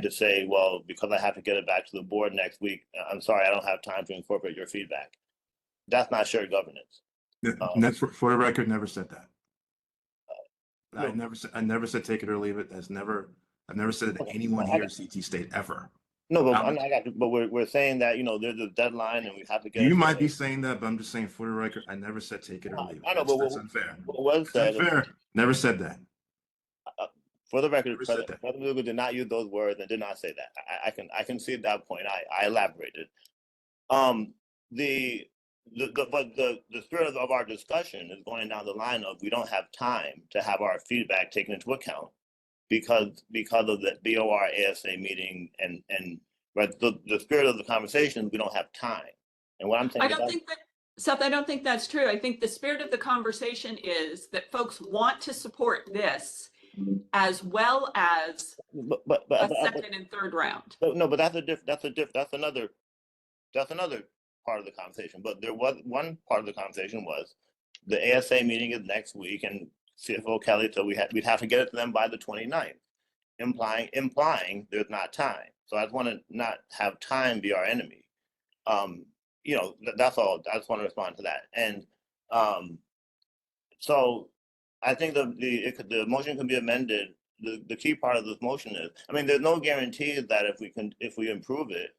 to say, well, because I have to get it back to the board next week, I'm sorry, I don't have time to incorporate your feedback. That's not shared governance. For the record, never said that. I never said take it or leave it. I've never said it to anyone here at CT State ever. No, but we're saying that, there's a deadline and we have to get. You might be saying that, but I'm just saying for the record, I never said take it or leave it. I know, but that's unfair. What was said? Unfair. Never said that. For the record, President Maduka did not use those words and did not say that. I can see at that point. I elaborated. The spirit of our discussion is going down the line of, we don't have time to have our feedback taken into account because of the BOR ASA meeting and the spirit of the conversation, we don't have time. And what I'm saying, Seth, I don't think that's true. I think the spirit of the conversation is that folks want to support this, as well as a second and third round. No, but that's another part of the conversation. But there was one part of the conversation was the ASA meeting is next week, and CFO Kelly said we'd have to get it to them by the 29th, implying there's not time. So I just want to not have time be our enemy. That's all. I just want to respond to that. And so I think the motion can be amended. The key part of this motion is, there's no guarantee that if we improve it,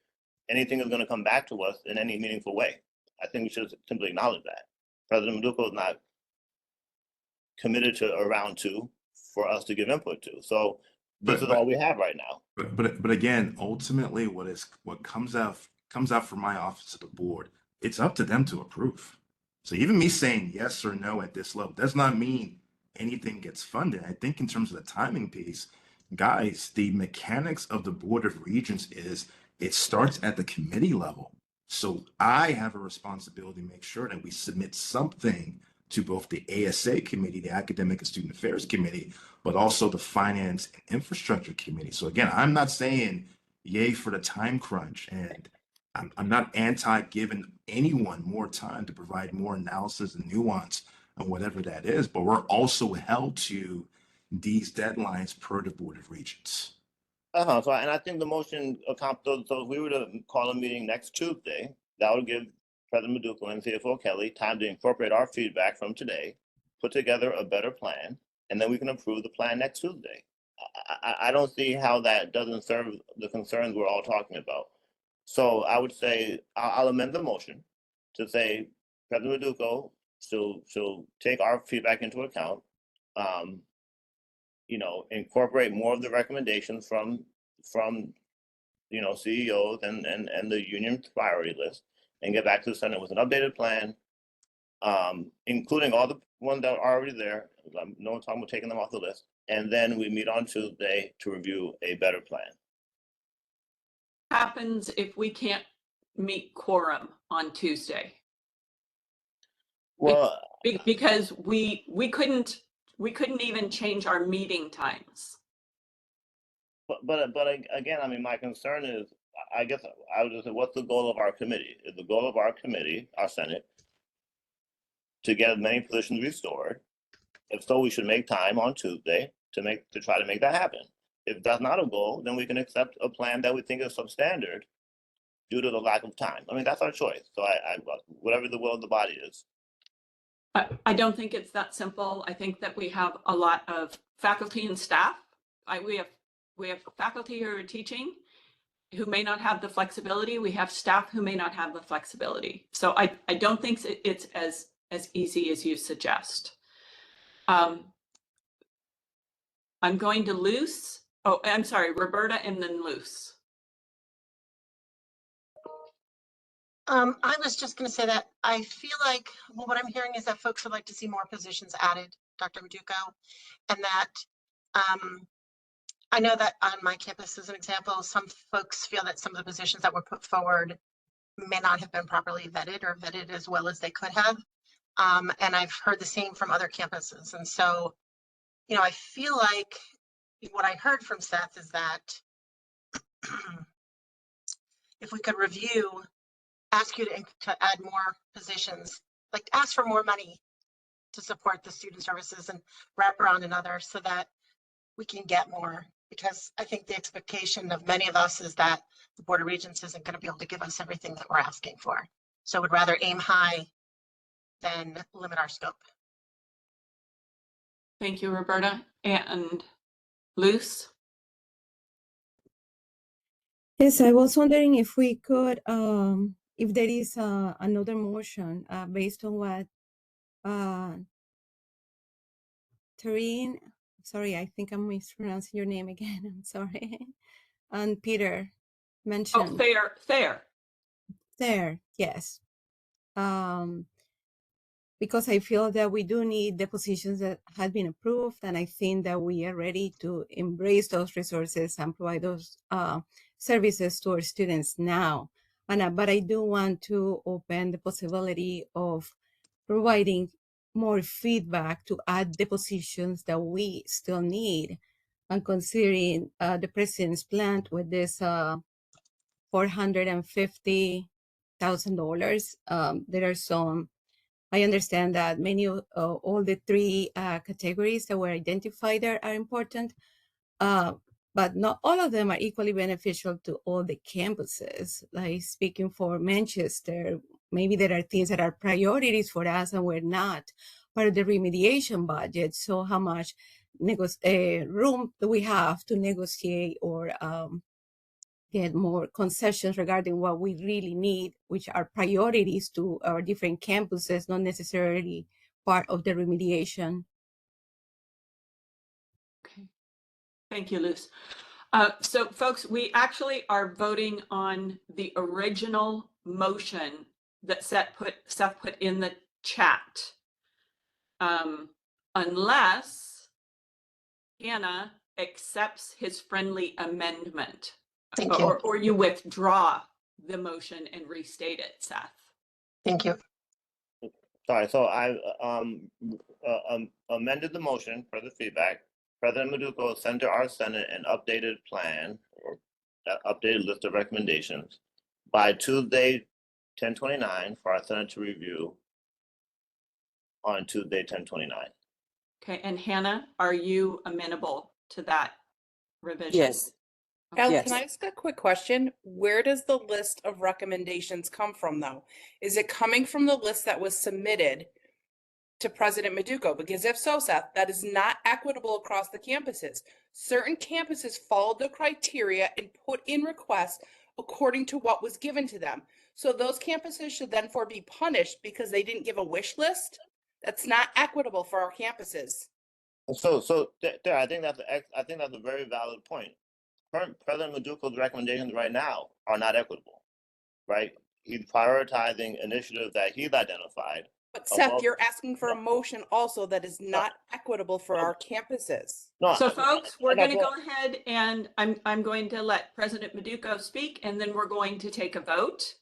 anything is going to come back to us in any meaningful way. I think we should simply acknowledge that. President Maduka is not committed to a round two for us to give input to. So this is all we have right now. But again, ultimately, what comes out from my office to the board, it's up to them to approve. So even me saying yes or no at this level does not mean anything gets funded. I think in terms of the timing piece, guys, the mechanics of the Board of Regents is it starts at the committee level. So I have a responsibility to make sure that we submit something to both the ASA committee, the Academic and Student Affairs Committee, but also the Finance and Infrastructure Committee. So again, I'm not saying yay for the time crunch. And I'm not anti giving anyone more time to provide more analysis and nuance on whatever that is, but we're also held to these deadlines per the Board of Regents. So, and I think the motion accomplished, so if we were to call a meeting next Tuesday, that would give President Maduka and CFO Kelly time to incorporate our feedback from today, put together a better plan, and then we can approve the plan next Tuesday. I don't see how that doesn't serve the concerns we're all talking about. So I would say, I'll amend the motion to say President Maduka, she'll take our feedback into account, incorporate more of the recommendations from CEOs and the union priority list, and get back to the Senate with an updated plan, including all the ones that are already there. No one's talking about taking them off the list. And then we meet on Tuesday to review a better plan. Happens if we can't meet quorum on Tuesday? Well, because we couldn't even change our meeting times. But again, I mean, my concern is, I guess I would just say, what's the goal of our committee? Is the goal of our committee, our Senate, to get as many positions restored? If so, we should make time on Tuesday to try to make that happen. If that's not a goal, then we can accept a plan that we think is substandard due to the lack of time. I mean, that's our choice. So whatever the will of the body is. I don't think it's that simple. I think that we have a lot of faculty and staff. We have faculty who are teaching who may not have the flexibility. We have staff who may not have the flexibility. So I don't think it's as easy as you suggest. I'm going to Luce. Oh, I'm sorry, Roberta and then Luce. I was just going to say that I feel like, well, what I'm hearing is that folks would like to see more positions added, Dr. Maduka, and that I know that on my campus, as an example, some folks feel that some of the positions that were put forward may not have been properly vetted or vetted as well as they could have. And I've heard the same from other campuses. And so, I feel like what I heard from Seth is that if we could review, ask you to add more positions, like ask for more money to support the student services and wrap around another so that we can get more, because I think the expectation of many of us is that the Board of Regents isn't going to be able to give us everything that we're asking for. So we'd rather aim high than limit our scope. Thank you, Roberta. And Luce? Yes, I was wondering if we could, if there is another motion based on what Tareen, sorry, I think I'm mispronouncing your name again, I'm sorry, and Peter mentioned. Oh, Thayer. There, yes. Because I feel that we do need the positions that have been approved, and I think that we are ready to embrace those resources and provide those services to our students now. But I do want to open the possibility of providing more feedback to add the positions that we still need, and considering the president's plan with this $450,000. There are some, I understand that many of all the three categories that were identified there are important, but not all of them are equally beneficial to all the campuses. Like speaking for Manchester, maybe there are things that are priorities for us and we're not part of the remediation budget. So how much room do we have to negotiate or get more concessions regarding what we really need, which are priorities to our different campuses, not necessarily part of the remediation. Okay. Thank you, Luce. So folks, we actually are voting on the original motion that Seth put in the chat. Unless Hannah accepts his friendly amendment. Thank you. Or you withdraw the motion and restate it, Seth. Thank you. Sorry, so I amended the motion for the feedback. President Maduka sent to our Senate an updated plan or updated list of recommendations by Tuesday, 10/29, for our Senate to review on Tuesday, 10/29. Okay, and Hannah, are you amenable to that revision? Yes. Al, Yes. can I ask a quick question? Where does the list of recommendations come from, though? Is it coming from the list that was submitted to President Meduco? Because if so, Seth, that is not equitable across the campuses. Certain campuses followed the criteria and put in requests according to what was given to them. So those campuses should then be punished because they didn't give a wish list. That's not equitable for our campuses. There, I think that's a very valid point. President Meduco's recommendations right now are not equitable, right? He's prioritizing initiatives that he's identified. But Seth, above- you're asking for a motion also that is not equitable for our campuses. No, So folks, we're I'm not going to go ahead and I'm going to let President Meduco speak, and then we're going to take a vote.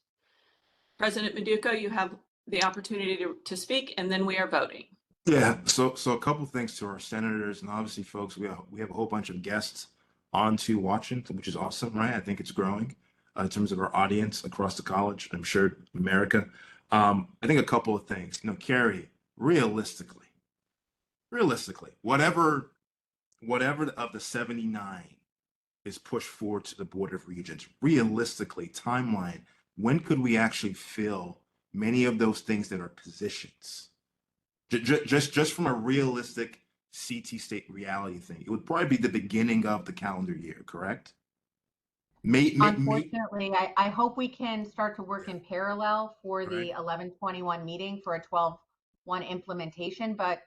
President Meduco, you have the opportunity to speak, and then we are voting. Yeah, so a couple things to our senators, and obviously, folks, we have a whole bunch of guests on to watching, which is awesome, right? I think it's growing in terms of our audience across the college, I'm sure America. I think a couple of things, Carrie, realistically, whatever of the 79 is pushed forward to the Board of Regents, realistically, timeline, when could we actually fill many of those things that are positions? Just from a realistic CT State reality thing, it would probably be the beginning of the calendar year, correct? Unfortunately, I hope we can start to work in parallel for the Right. 11/21 meeting for a 12/1 implementation, but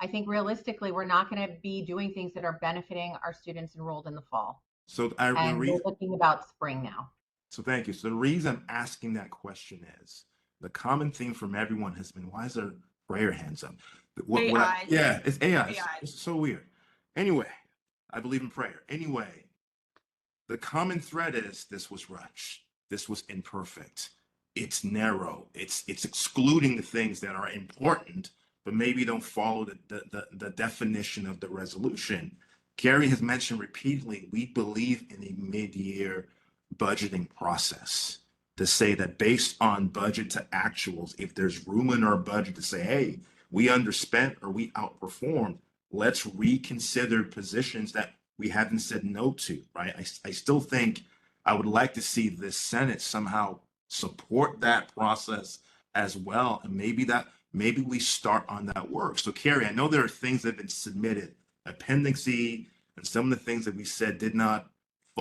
I think realistically, we're not going to be doing things that are benefiting our students enrolled in the fall. So And we're looking about spring now. So thank you. So the reason I'm asking that question is the common theme from everyone has been, why is there prayer hands up? AI. Yeah, it's AI. AI. It's so weird. Anyway, I believe in prayer. Anyway, the common thread is this was rushed. This was imperfect. It's narrow. It's excluding the things that are important, but maybe don't follow the definition of the resolution. Gary has mentioned repeatedly, we believe in a mid-year budgeting process to say that based on budget to actuals, if there's room in our budget to say, hey, we underspent or we outperformed, let's reconsider positions that we haven't said no to, right? I still think I would like to see the Senate somehow support that process as well. And maybe we start on that work. So Carrie, I know there are things that have been submitted, appendice, and some of the things that we said did not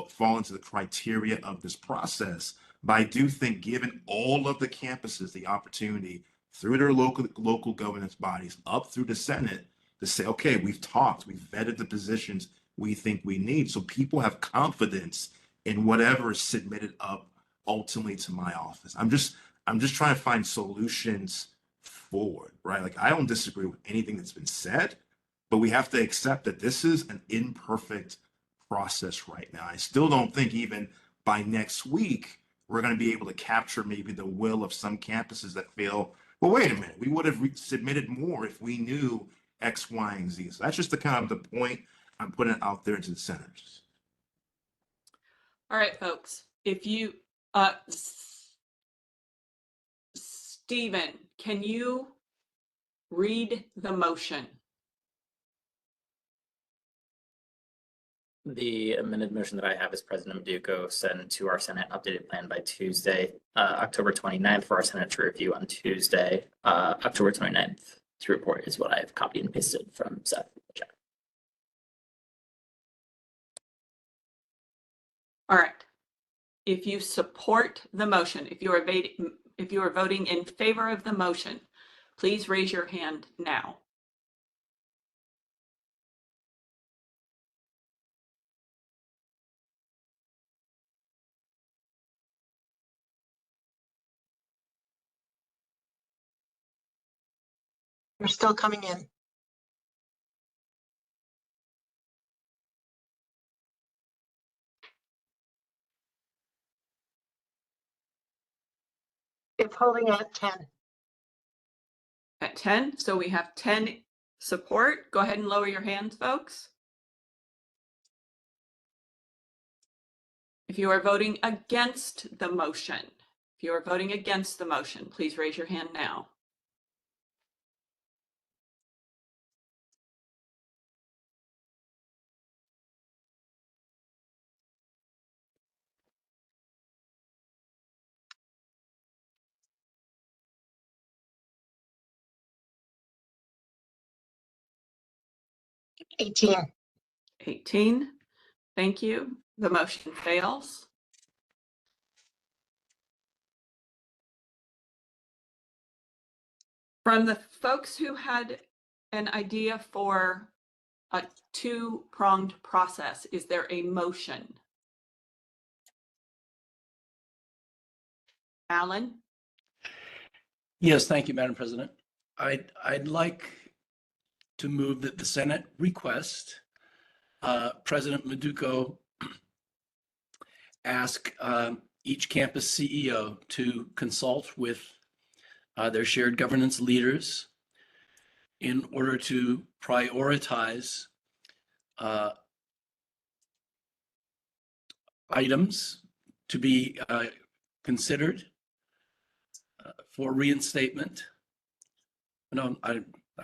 fall into the criteria of this process. But I do think given all of the campuses the opportunity through their local governance bodies up through the Senate to say, okay, we've talked, we've vetted the positions we think we need. So people have confidence in whatever is submitted up ultimately to my office. I'm just trying to find solutions forward, right? Like I don't disagree with anything that's been said, but we have to accept that this is an imperfect process right now. I still don't think even by next week, we're going to be able to capture maybe the will of some campuses that feel, well, wait a minute, we would have submitted more if we knew X, Y, and Z. So that's just the kind of the point I'm putting out there to the senators. All right, folks, if you, Stephen, can you read the motion? The amended motion that I have is President Meduco send to our Senate updated plan by Tuesday, October 29th for our Senate to review on Tuesday, October 29th to report is what I have copied and pasted from Seth. All right. If you support the motion, if you are voting in favor of the motion, please raise your hand now. You're still coming in. It's holding at 10. At 10, so we have 10 support. Go ahead and lower your hands, folks. If you are voting against the motion, If you are voting against the motion, please raise your hand now. $18. 18. Thank you. The motion fails. From the folks who had an idea for a two-pronged process, is there a motion? Alan? Yes, thank you, Madam President. I'd like to move that the Senate request President Maduco ask each campus CEO to consult with their shared governance leaders in order to prioritize items to be considered for reinstatement. No, I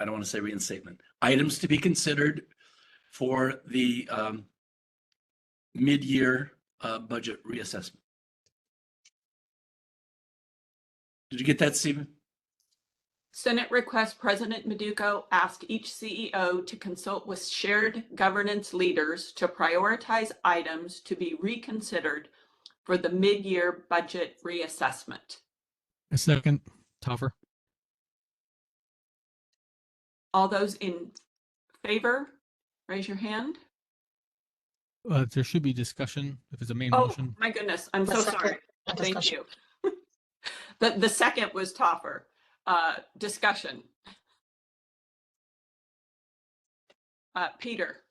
don't want to say reinstatement. Items to be considered for the mid-year budget reassessment. Did you get that, Stephen? Senate requests President Maduco ask each CEO to consult with shared governance leaders to prioritize items to be reconsidered for the mid-year budget reassessment. A second, Toffer. All those in favor, raise your hand. There should be discussion if it's a main Oh, motion. my goodness, I'm so Second, sorry. a Thank discussion. you. The second was Toffer. Discussion. Peter.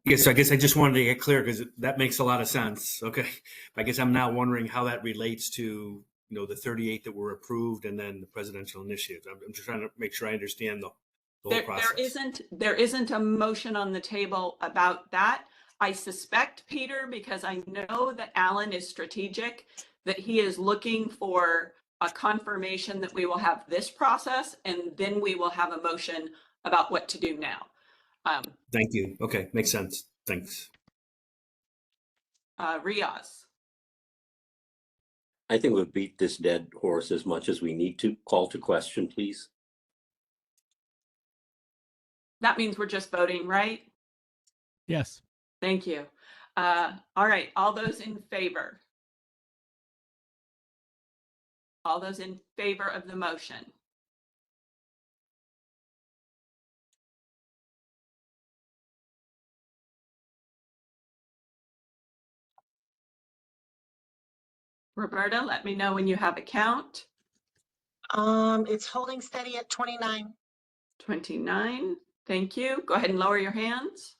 Yes, I guess I just wanted to get clear because that makes a lot of sense. Okay. I guess I'm now wondering how that relates to, the 38 that were approved and then the presidential initiatives. I'm just trying to make sure I understand the whole process. There isn't a motion on the table about that. I suspect, Peter, because I know that Alan is strategic, that he is looking for a confirmation that we will have this process and then we will have a motion about what to do now. Thank you. Okay. Makes sense. Thanks. Riaz. I think we've beat this dead horse as much as we need to. Call to question, please. That means we're just voting, right? Yes. Thank you. All right, all those in favor? All those in favor of the motion? Roberta, let me know when you have a count. It's holding steady at 29. 29. Thank you. Go ahead and lower your hands.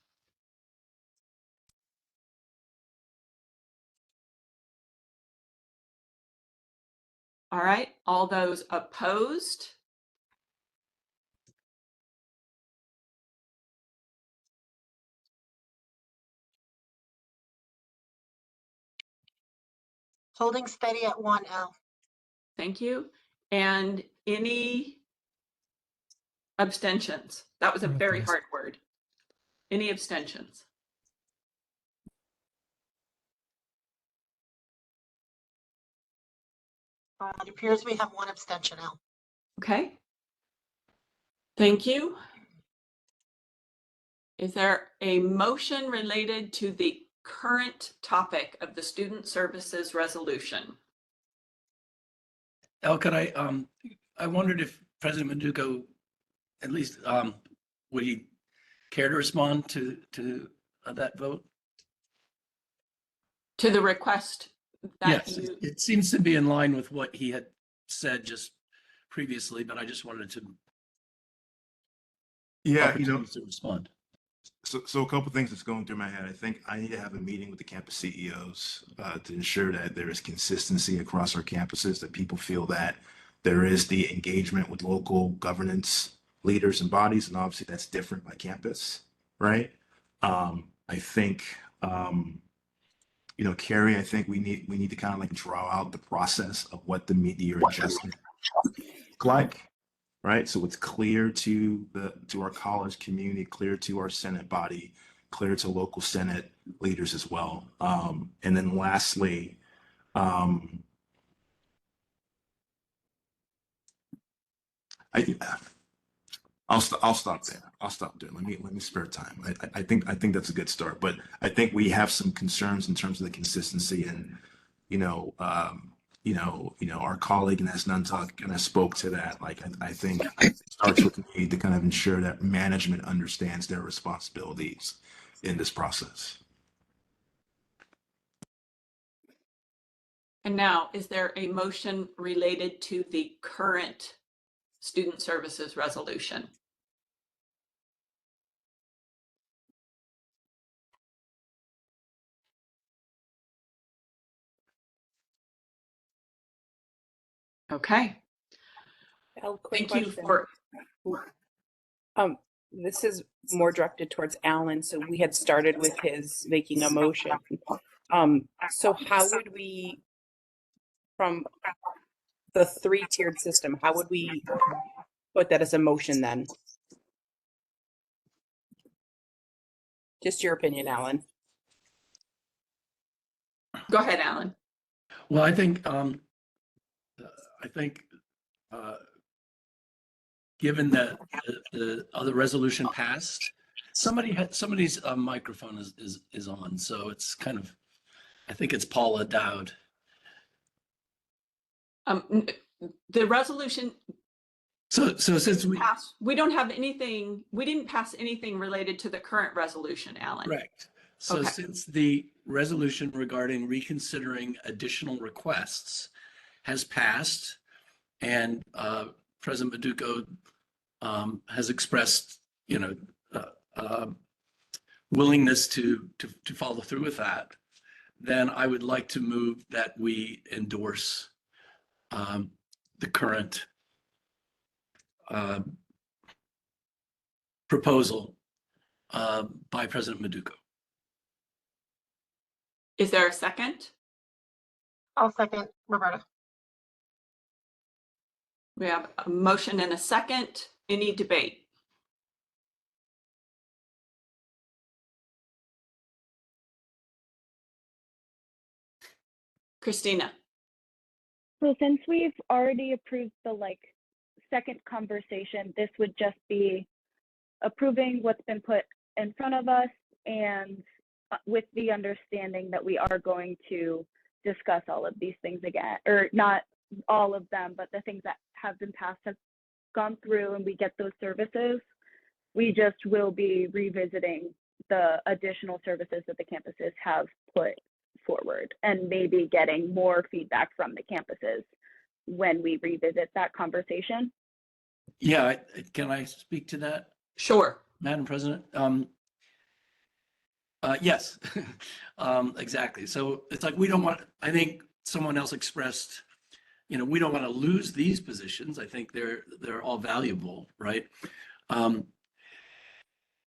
All right, all those opposed? Holding steady at 1, L. Thank you. And any abstentions? That was a very hard word. Any abstentions? It appears we have one abstention, L. Okay. Thank you. Is there a motion related to the current topic of the student services resolution? El, could I wondered if President Maduco, at least, would he care to respond to that vote? To the request that Yes, you, it seems to be in line with what he had said just previously, but I just wanted to opportunities to respond. So a couple things that's going through my head. I think I need to have a meeting with the campus CEOs to ensure that there is consistency across our campuses, that people feel that there is the engagement with local governance leaders and bodies, and obviously that's different by campus, right? I think Carrie, I think we need to kind of like draw out the process of what the mid-year adjustment look like, right? So it's clear to our college community, clear to our Senate body, clear to local Senate leaders as well. And then lastly, I'll stop there. I'll stop there. Let me spare time. I think that's a good start, but I think we have some concerns in terms of the consistency and our colleague Ines Nuntuck kind of spoke to that. Like I think it starts with the need to kind of ensure that management understands their responsibilities in this process. And now, is there a motion related to the current student services resolution? Okay. Quick Thank you question. for, This is more directed towards Alan. So we had started with his making a motion. So how would we, from the 3-tiered system, how would we put that as a motion then? Just your opinion, Alan. go ahead, Alan. Well, I think given that the other resolution passed, somebody's microphone is on, so it's kind of, I think it's Paula Dowd. The resolution So since we passed, we don't have anything, we didn't pass anything related to the current resolution, Alan. correct. So Okay. since the resolution regarding reconsidering additional requests has passed, and President Maduko has expressed, willingness to follow through with that, then I would like to move that we endorse the current proposal by President Maduko. Is there a second? I'll second Roberta. We have a motion and a second. Any debate? Christina. So since we've already approved the second conversation, this would just be approving what's been put in front of us, and with the understanding that we are going to discuss all of these things again, or not all of them, but the things that have been passed have gone through and we get those services. We just will be revisiting the additional services that the campuses have put forward and maybe getting more feedback from the campuses when we revisit that conversation. Yeah, can I speak to that? Sure. Madam President? Yes, exactly. So it's like, I think someone else expressed, we don't want to lose these positions. I think they're all valuable, right?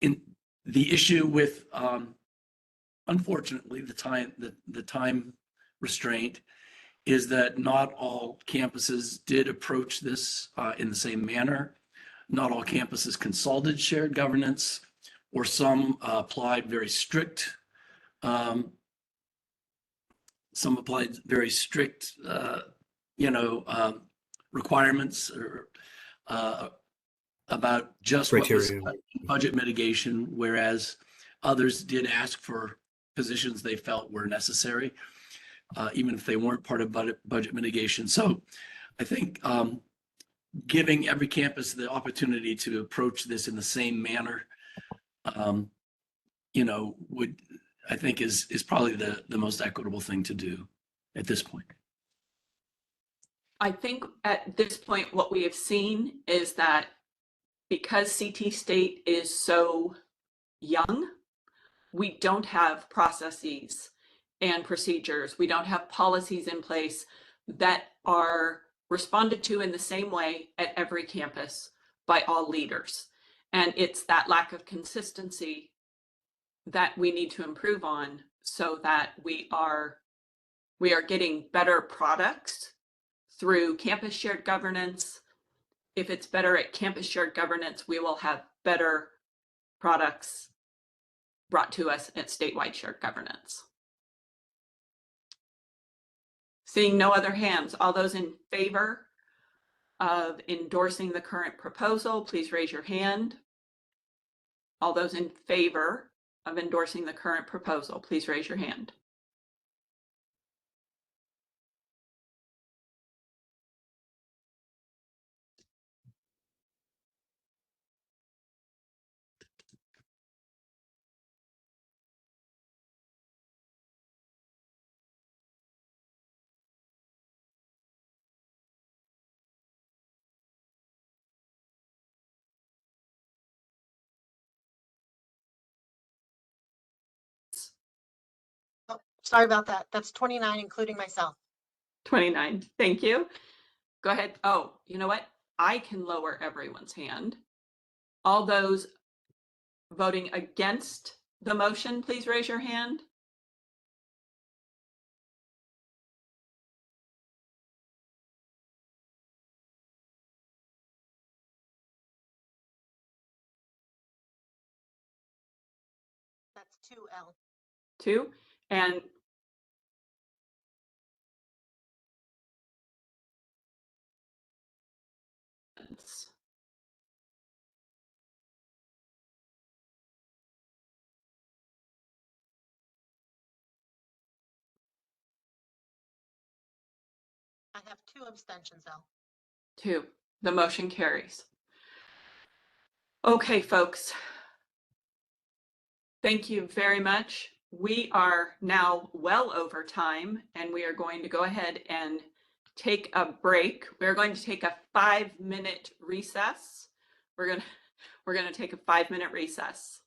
In the issue with, unfortunately, the time restraint is that not all campuses did approach this in the same manner. Not all campuses consulted shared governance, or some applied very strict. Some applied very strict, requirements or about just what was Criteria. budget mitigation, whereas others did ask for positions they felt were necessary, even if they weren't part of budget mitigation. So I think giving every campus the opportunity to approach this in the same manner, would, I think, is probably the most equitable thing to do at this point. I think at this point, what we have seen is that because CT State is so young, we don't have processes and procedures. We don't have policies in place that are responded to in the same way at every campus by all leaders. And it's that lack of consistency that we need to improve on so that we are getting better products through campus shared governance. If it's better at campus shared governance, we will have better products brought to us at statewide shared governance. Seeing no other hands, all those in favor of endorsing the current proposal, please raise your hand. All those in favor of endorsing the current proposal, please raise your hand. Oh, sorry about that. That's 29, including myself. 29, thank you. Go ahead. Oh, you know what? I can lower everyone's hand. All those voting against the motion, please raise your hand. That's 2L. 2. And I have 2 abstentions, L. 2. The motion carries. Okay, folks. Thank you very much. We are now well over time, and we are going to go ahead and take a break. We're going to take a 5-minute recess. We're going to take a 5-minute recess.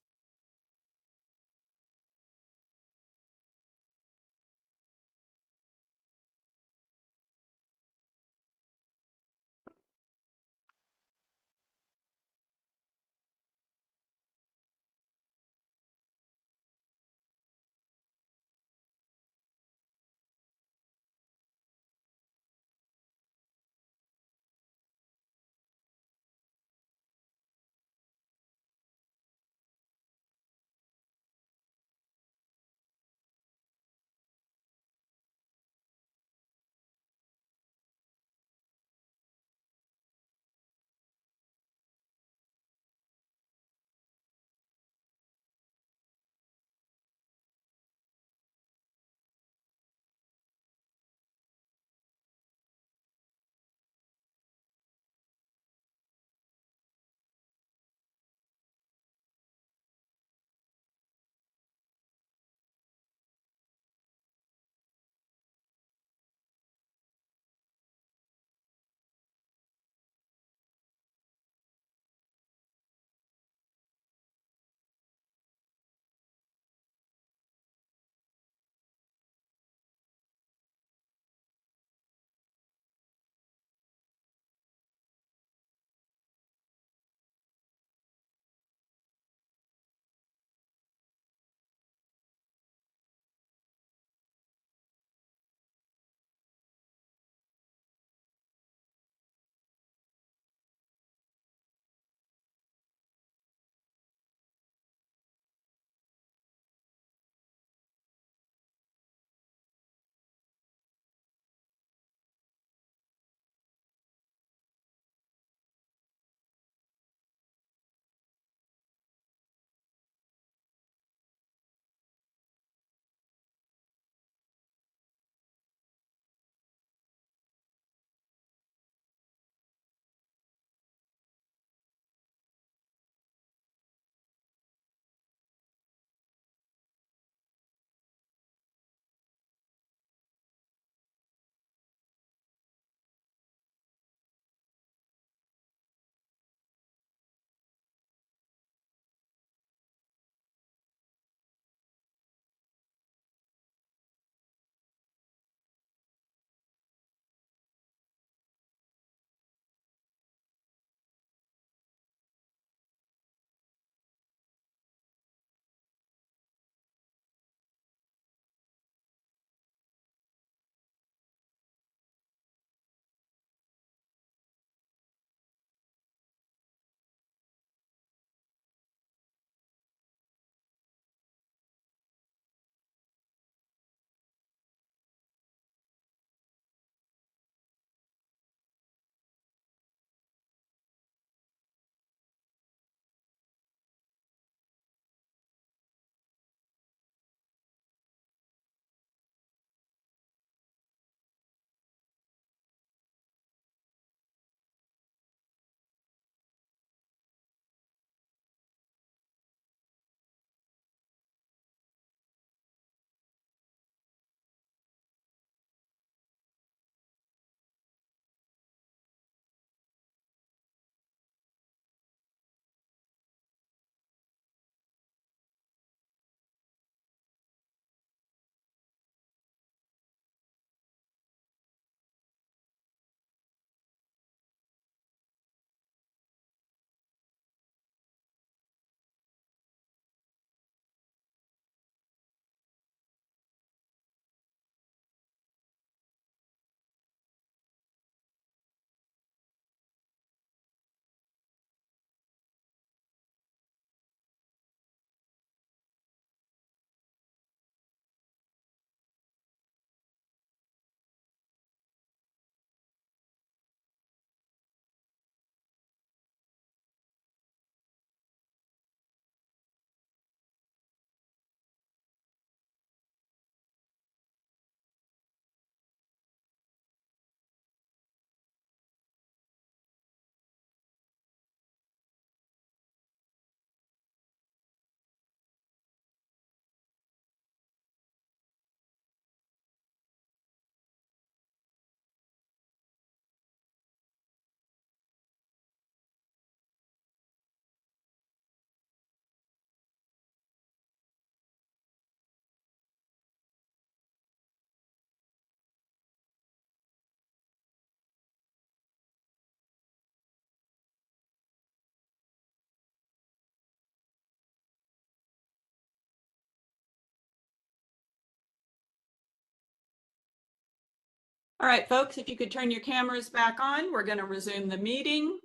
All right, folks, if you could turn your cameras back on, we're going to resume the meeting.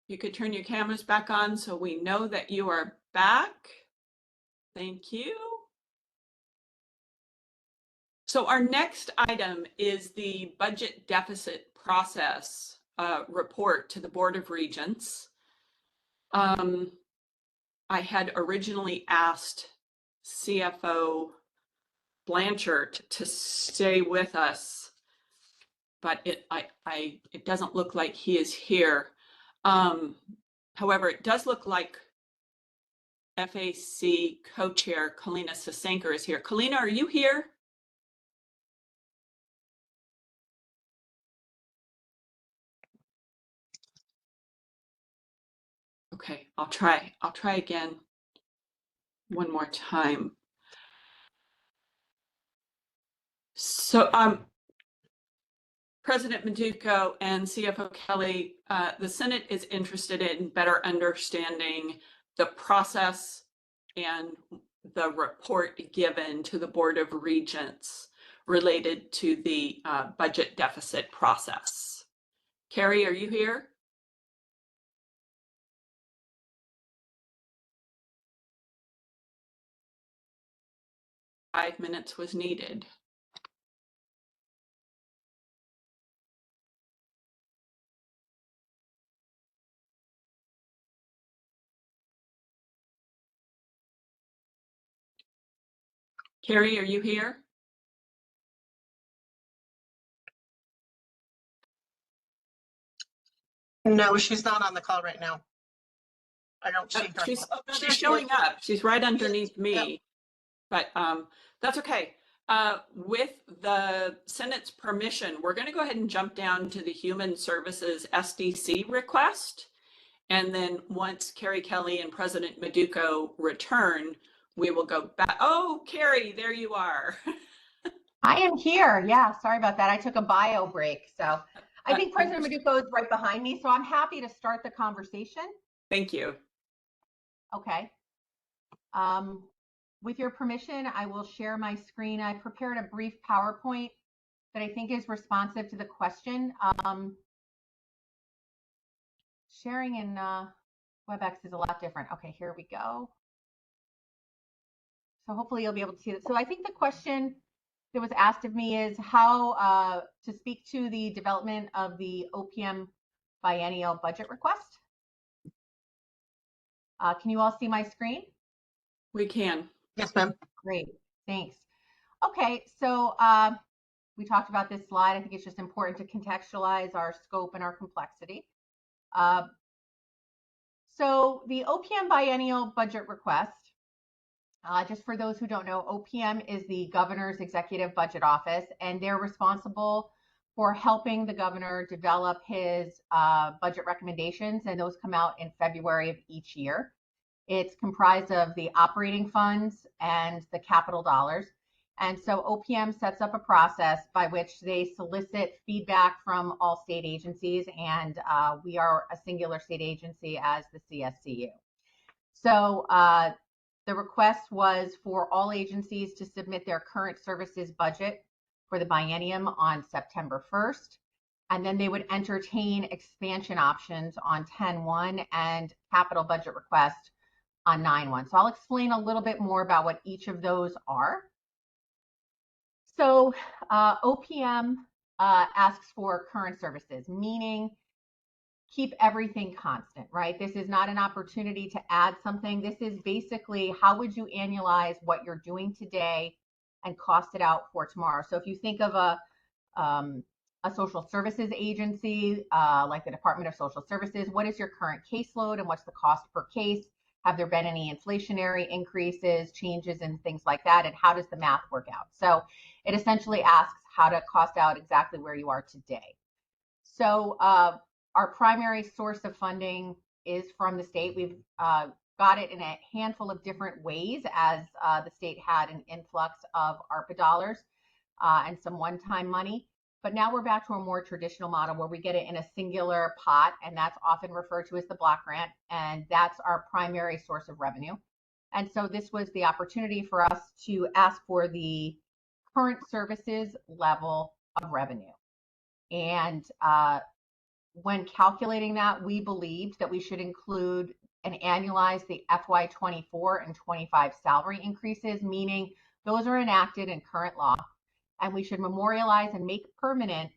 You could turn your cameras back on so we know that you are back. Thank you. So our next item is the budget deficit process report to the Board of Regents. I had originally asked CFO Blanchard to stay with us, but it doesn't look like he is here. However, it does look like FAC co-chair Kalina Sasenker is here. Kalina, are you here? Okay, I'll try again one more time. So, President Maduko and CFO Kelly, the Senate is interested in better understanding the process and the report given to the Board of Regents related to the budget deficit process. Carrie, are you here? Five minutes was needed. Carrie, are you here? No, she's not on the call right now. I don't see her. She's showing up. She's right underneath me, but that's okay. With the Senate's permission, we're going to go ahead and jump down to the Human Services SDC request. And then once Carrie Kelly and President Maduko return, we will go back. Oh, Carrie, there you are. I am here. Yeah, sorry about that. I took a bio break. So I think President Maduko is right behind me. So I'm happy to start the conversation. Thank you. Okay. With your permission, I will share my screen. I prepared a brief PowerPoint that I think is responsive to the question. Sharing in WebEx is a lot different. Okay, here we go. So hopefully you'll be able to see it. So I think the question that was asked of me is how to speak to the development of the OPM biennial budget request. Can you all see my screen? We can. Yes, ma'am. Great, thanks. Okay, so we talked about this slide. I think it's just important to contextualize our scope and our complexity. So the OPM biennial budget request, just for those who don't know, OPM is the governor's executive budget office, and they're responsible for helping the governor develop his budget recommendations, and those come out in February of each year. It's comprised of the operating funds and the capital dollars. And so OPM sets up a process by which they solicit feedback from all state agencies, and we are a singular state agency as the CSCU. So the request was for all agencies to submit their current services budget for the biennium on September 1st, and then they would entertain expansion options on 10/1 and capital budget request on 9/1. So I'll explain a little bit more about what each of those are. So OPM asks for current services, meaning keep everything constant, right? This is not an opportunity to add something. This is basically how would you annualize what you're doing today and cost it out for tomorrow. So if you think of a social services agency, like the Department of Social Services, what is your current caseload and what's the cost per case? Have there been any inflationary increases, changes, and things like that? And how does the math work out? So it essentially asks how to cost out exactly where you are today. So our primary source of funding is from the state. We've got it in a handful of different ways as the state had an influx of ARPA dollars and some one-time money. But now we're back to a more traditional model where we get it in a singular pot, and that's often referred to as the block grant, and that's our primary source of revenue. And so this was the opportunity for us to ask for the current services level of revenue. And when calculating that, we believed that we should include and annualize the FY24 and 25 salary increases, meaning those are enacted in current law, and we should memorialize and make permanent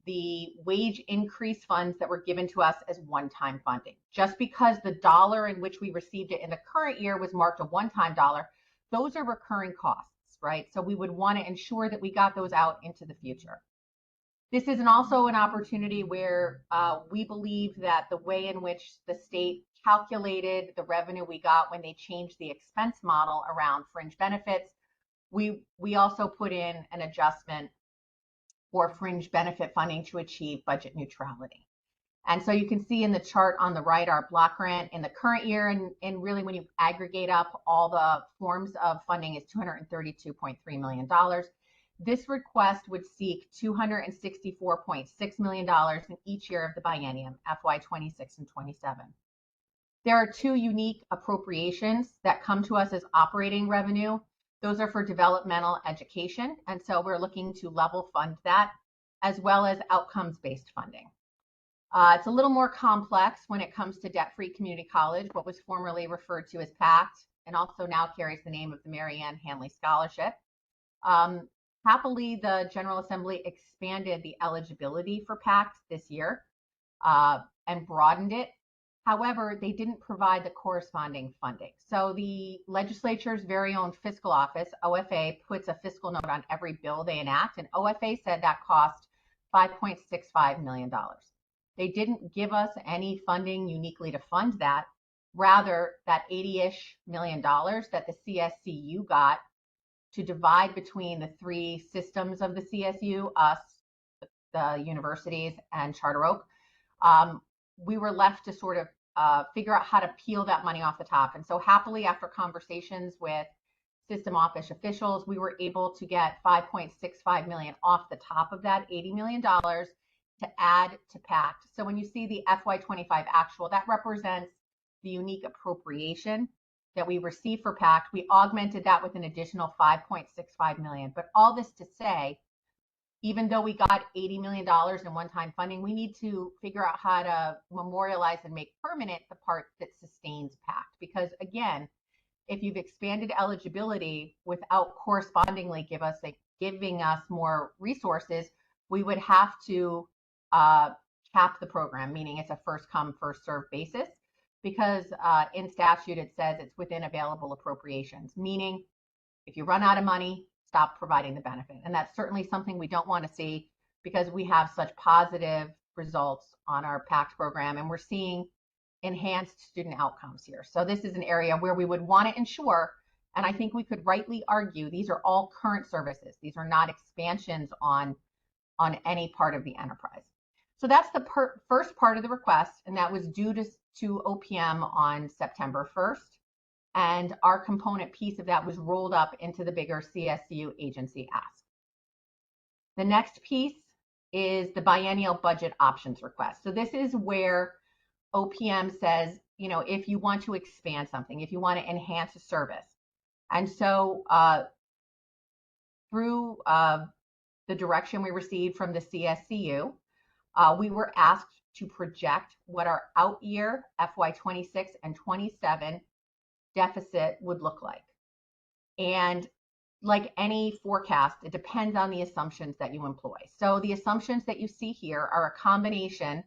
the wage increase funds that were given to us as one-time funding. Just because the dollar in which we received it in the current year was marked a one-time dollar, those are recurring costs, right? So we would want to ensure that we got those out into the future. This is also an opportunity where we believe that the way in which the state calculated the revenue we got when they changed the expense model around fringe benefits, we also put in an adjustment for fringe benefit funding to achieve budget neutrality. And so you can see in the chart on the right, our block grant in the current year, and really when you aggregate up all the forms of funding, is $232.3 million. This request would seek $264.6 million in each year of the biennium, FY26 and 27. There are two unique appropriations that come to us as operating revenue. Those are for developmental education, and so we're looking to level fund that, as well as outcomes-based funding. It's a little more complex when it comes to debt-free community college, what was formerly referred to as PACT, and also now carries the name of the Mary Ann Hanley Scholarship. Happily, the General Assembly expanded the eligibility for PACT this year and broadened it. However, they didn't provide the corresponding funding. So the legislature's very own fiscal office, OFA, puts a fiscal note on every bill they enact, and OFA said that cost $5.65 million. They didn't give us any funding uniquely to fund that. Rather, that $80-ish million that the CSCU got to divide between the three systems of the CSU, us, the universities, and Charter Oak, we were left to sort of figure out how to peel that money off the top. And so happily, after conversations with system office officials, we were able to get $5.65 million off the top of that $80 million to add to PACT. So when you see the FY25 actual, that represents the unique appropriation that we received for PACT. We augmented that with an additional $5.65 million. But all this to say, even though we got $80 million in one-time funding, we need to figure out how to memorialize and make permanent the part that sustains PACT. Because again, if you've expanded eligibility without correspondingly giving us more resources, we would have to cap the program, meaning it's a first come, first served basis. Because in statute, it says it's within available appropriations, meaning if you run out of money, stop providing the benefit. And that's certainly something we don't want to see because we have such positive results on our PACT program, and we're seeing enhanced student outcomes here. So this is an area where we would want to ensure, and I think we could rightly argue, these are all current services. These are not expansions on any part of the enterprise. So that's the first part of the request, and that was due to OPM on September 1st. And our component piece of that was rolled up into the bigger CSU agency ask. The next piece is the biennial budget options request. So this is where OPM says, you know, if you want to expand something, if you want to enhance a service. And so through the direction we received from the CSCU, we were asked to project what our out year FY26 and 27 deficit would look like. And like any forecast, it depends on the assumptions that you employ. So the assumptions that you see here are a combination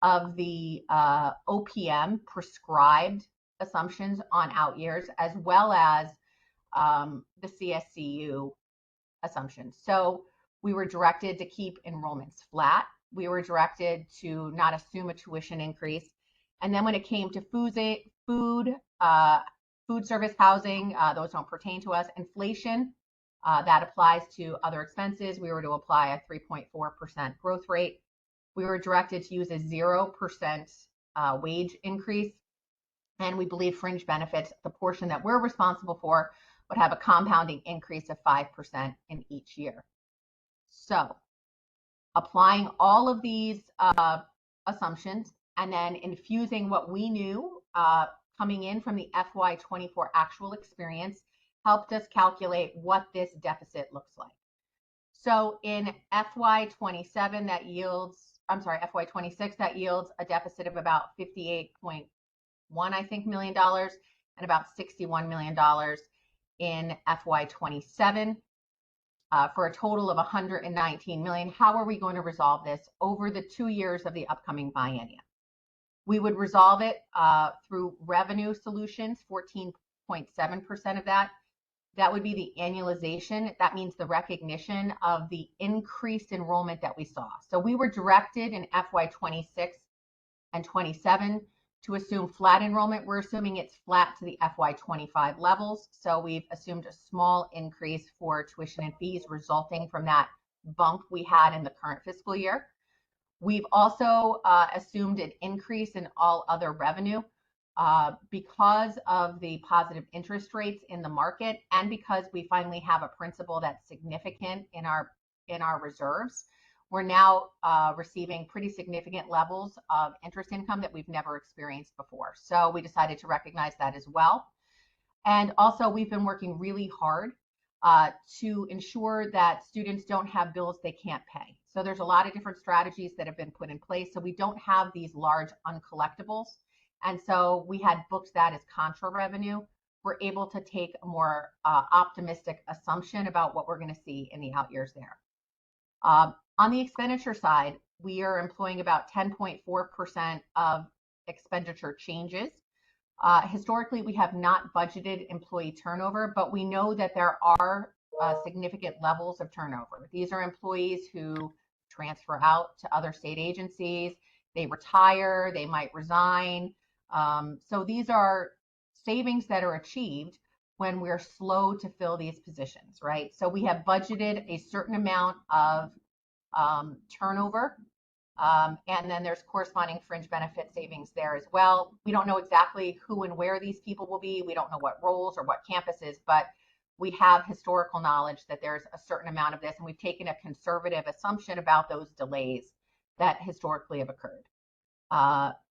of the OPM prescribed assumptions on out years, as well as the CSCU assumptions. So we were directed to keep enrollments flat. We were directed to not assume a tuition increase. And then when it came to food service, housing, those don't pertain to us. Inflation, that applies to other expenses. We were to apply a 3.4% growth rate. We were directed to use a 0% wage increase. And we believe fringe benefits, the portion that we're responsible for, would have a compounding increase of 5% in each year. So applying all of these assumptions and then infusing what we knew coming in from the FY24 actual experience helped us calculate what this deficit looks like. So in FY26 that yields a deficit of about 58.1, I think, $1 million and about $61 million in FY27 for a total of 119 million. How are we going to resolve this over the 2 years of the upcoming biennium? We would resolve it through revenue solutions, 14.7% of that. That would be the annualization. That means the recognition of the increased enrollment that we saw. So we were directed in FY26 and 27 to assume flat enrollment. We're assuming it's flat to the FY25 levels. So we've assumed a small increase for tuition and fees resulting from that bump we had in the current fiscal year. We've also assumed an increase in all other revenue because of the positive interest rates in the market, and because we finally have a principal that's significant in our reserves. We're now receiving pretty significant levels of interest income that we've never experienced before. So we decided to recognize that as well. And also, we've been working really hard to ensure that students don't have bills they can't pay. So there's a lot of different strategies that have been put in place. So we don't have these large uncollectibles. And so we had booked that as contra revenue. We're able to take a more optimistic assumption about what we're going to see in the out years there. On the expenditure side, we are employing about 10.4% of expenditure changes. Historically, we have not budgeted employee turnover, but we know that there are significant levels of turnover. These are employees who transfer out to other state agencies, they retire, they might resign. So these are savings that are achieved when we're slow to fill these positions, right? So we have budgeted a certain amount of turnover, and then there's corresponding fringe benefit savings there as well. We don't know exactly who and where these people will be. We don't know what roles or what campuses, but we have historical knowledge that there's a certain amount of this, and we've taken a conservative assumption about those delays that historically have occurred.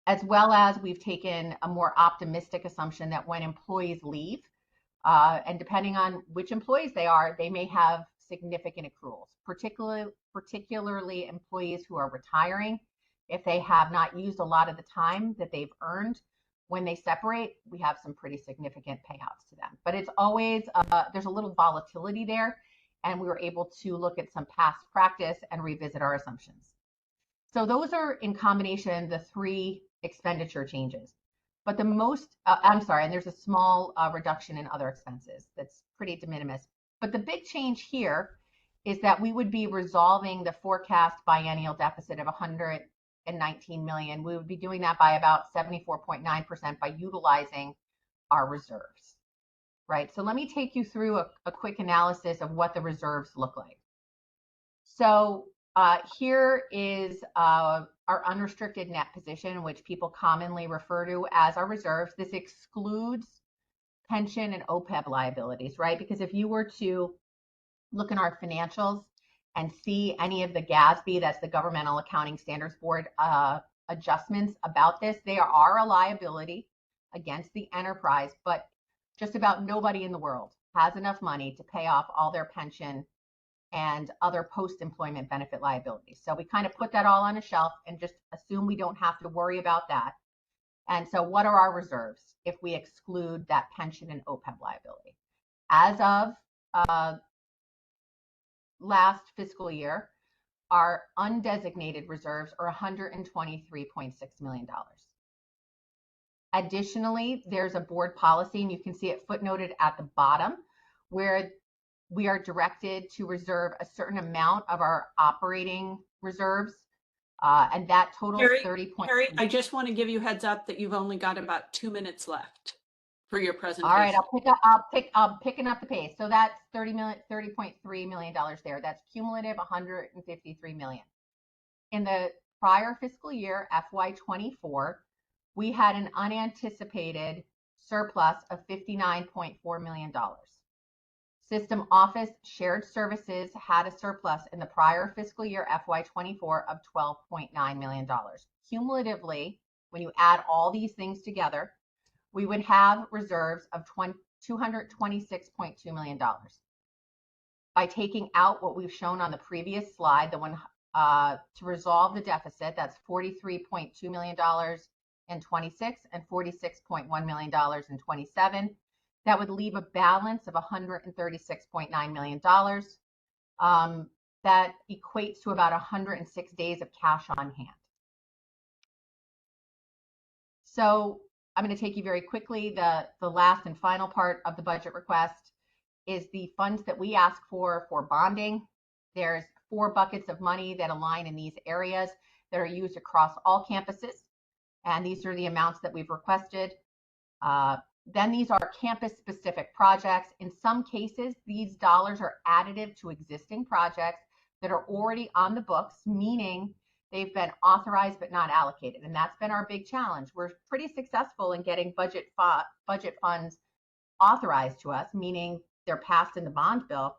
As well as we've taken a more optimistic assumption that when employees leave, and depending on which employees they are, they may have significant accruals, particularly employees who are retiring. If they have not used a lot of the time that they've earned, when they separate, we have some pretty significant payouts to them. But it's always, there's a little volatility there, and we were able to look at some past practice and revisit our assumptions. So those are in combination the three expenditure changes. But the most, and there's a small reduction in other expenses that's pretty de minimis. But the big change here is that we would be resolving the forecast biennial deficit of 119 million. We would be doing that by about 74.9% by utilizing our reserves, right? So let me take you through a quick analysis of what the reserves look like. So here is our unrestricted net position, which people commonly refer to as our reserves. This excludes pension and OPEB liabilities, right? Because if you were to look in our financials and see any of the GASB, that's the Governmental Accounting Standards Board adjustments about this, they are a liability against the enterprise, but just about nobody in the world has enough money to pay off all their pension and other post-employment benefit liabilities. So we kind of put that all on a shelf and just assume we don't have to worry about that. And so what are our reserves if we exclude that pension and OPEB liability? As of last fiscal year, our undesignated reserves are $123.6 million. Additionally, there's a board policy, and you can see it footnoted at the bottom, where we are directed to reserve a certain amount of our operating reserves, and that totals 30. Carrie, I just want to give you heads up that you've only got about 2 minutes left for your presentation. All right, I'm picking up the pace. So that's $30.3 million there. That's cumulative 153 million. In the prior fiscal year, FY24, we had an unanticipated surplus of $59.4 million. System Office Shared Services had a surplus in the prior fiscal year, FY24, of $12.9 million. Cumulatively, when you add all these things together, we would have reserves of $226.2 million. By taking out what we've shown on the previous slide, the one to resolve the deficit, that's $43.2 million in 26 and $46.1 million in 27. That would leave a balance of $136.9 million. That equates to about 106 days of cash on hand. So I'm going to take you very quickly. The last and final part of the budget request is the funds that we ask for bonding. There's 4 buckets of money that align in these areas that are used across all campuses. And these are the amounts that we've requested. Then these are campus-specific projects. In some cases, these dollars are additive to existing projects that are already on the books, meaning they've been authorized but not allocated. And that's been our big challenge. We're pretty successful in getting budget funds authorized to us, meaning they're passed in the bond bill,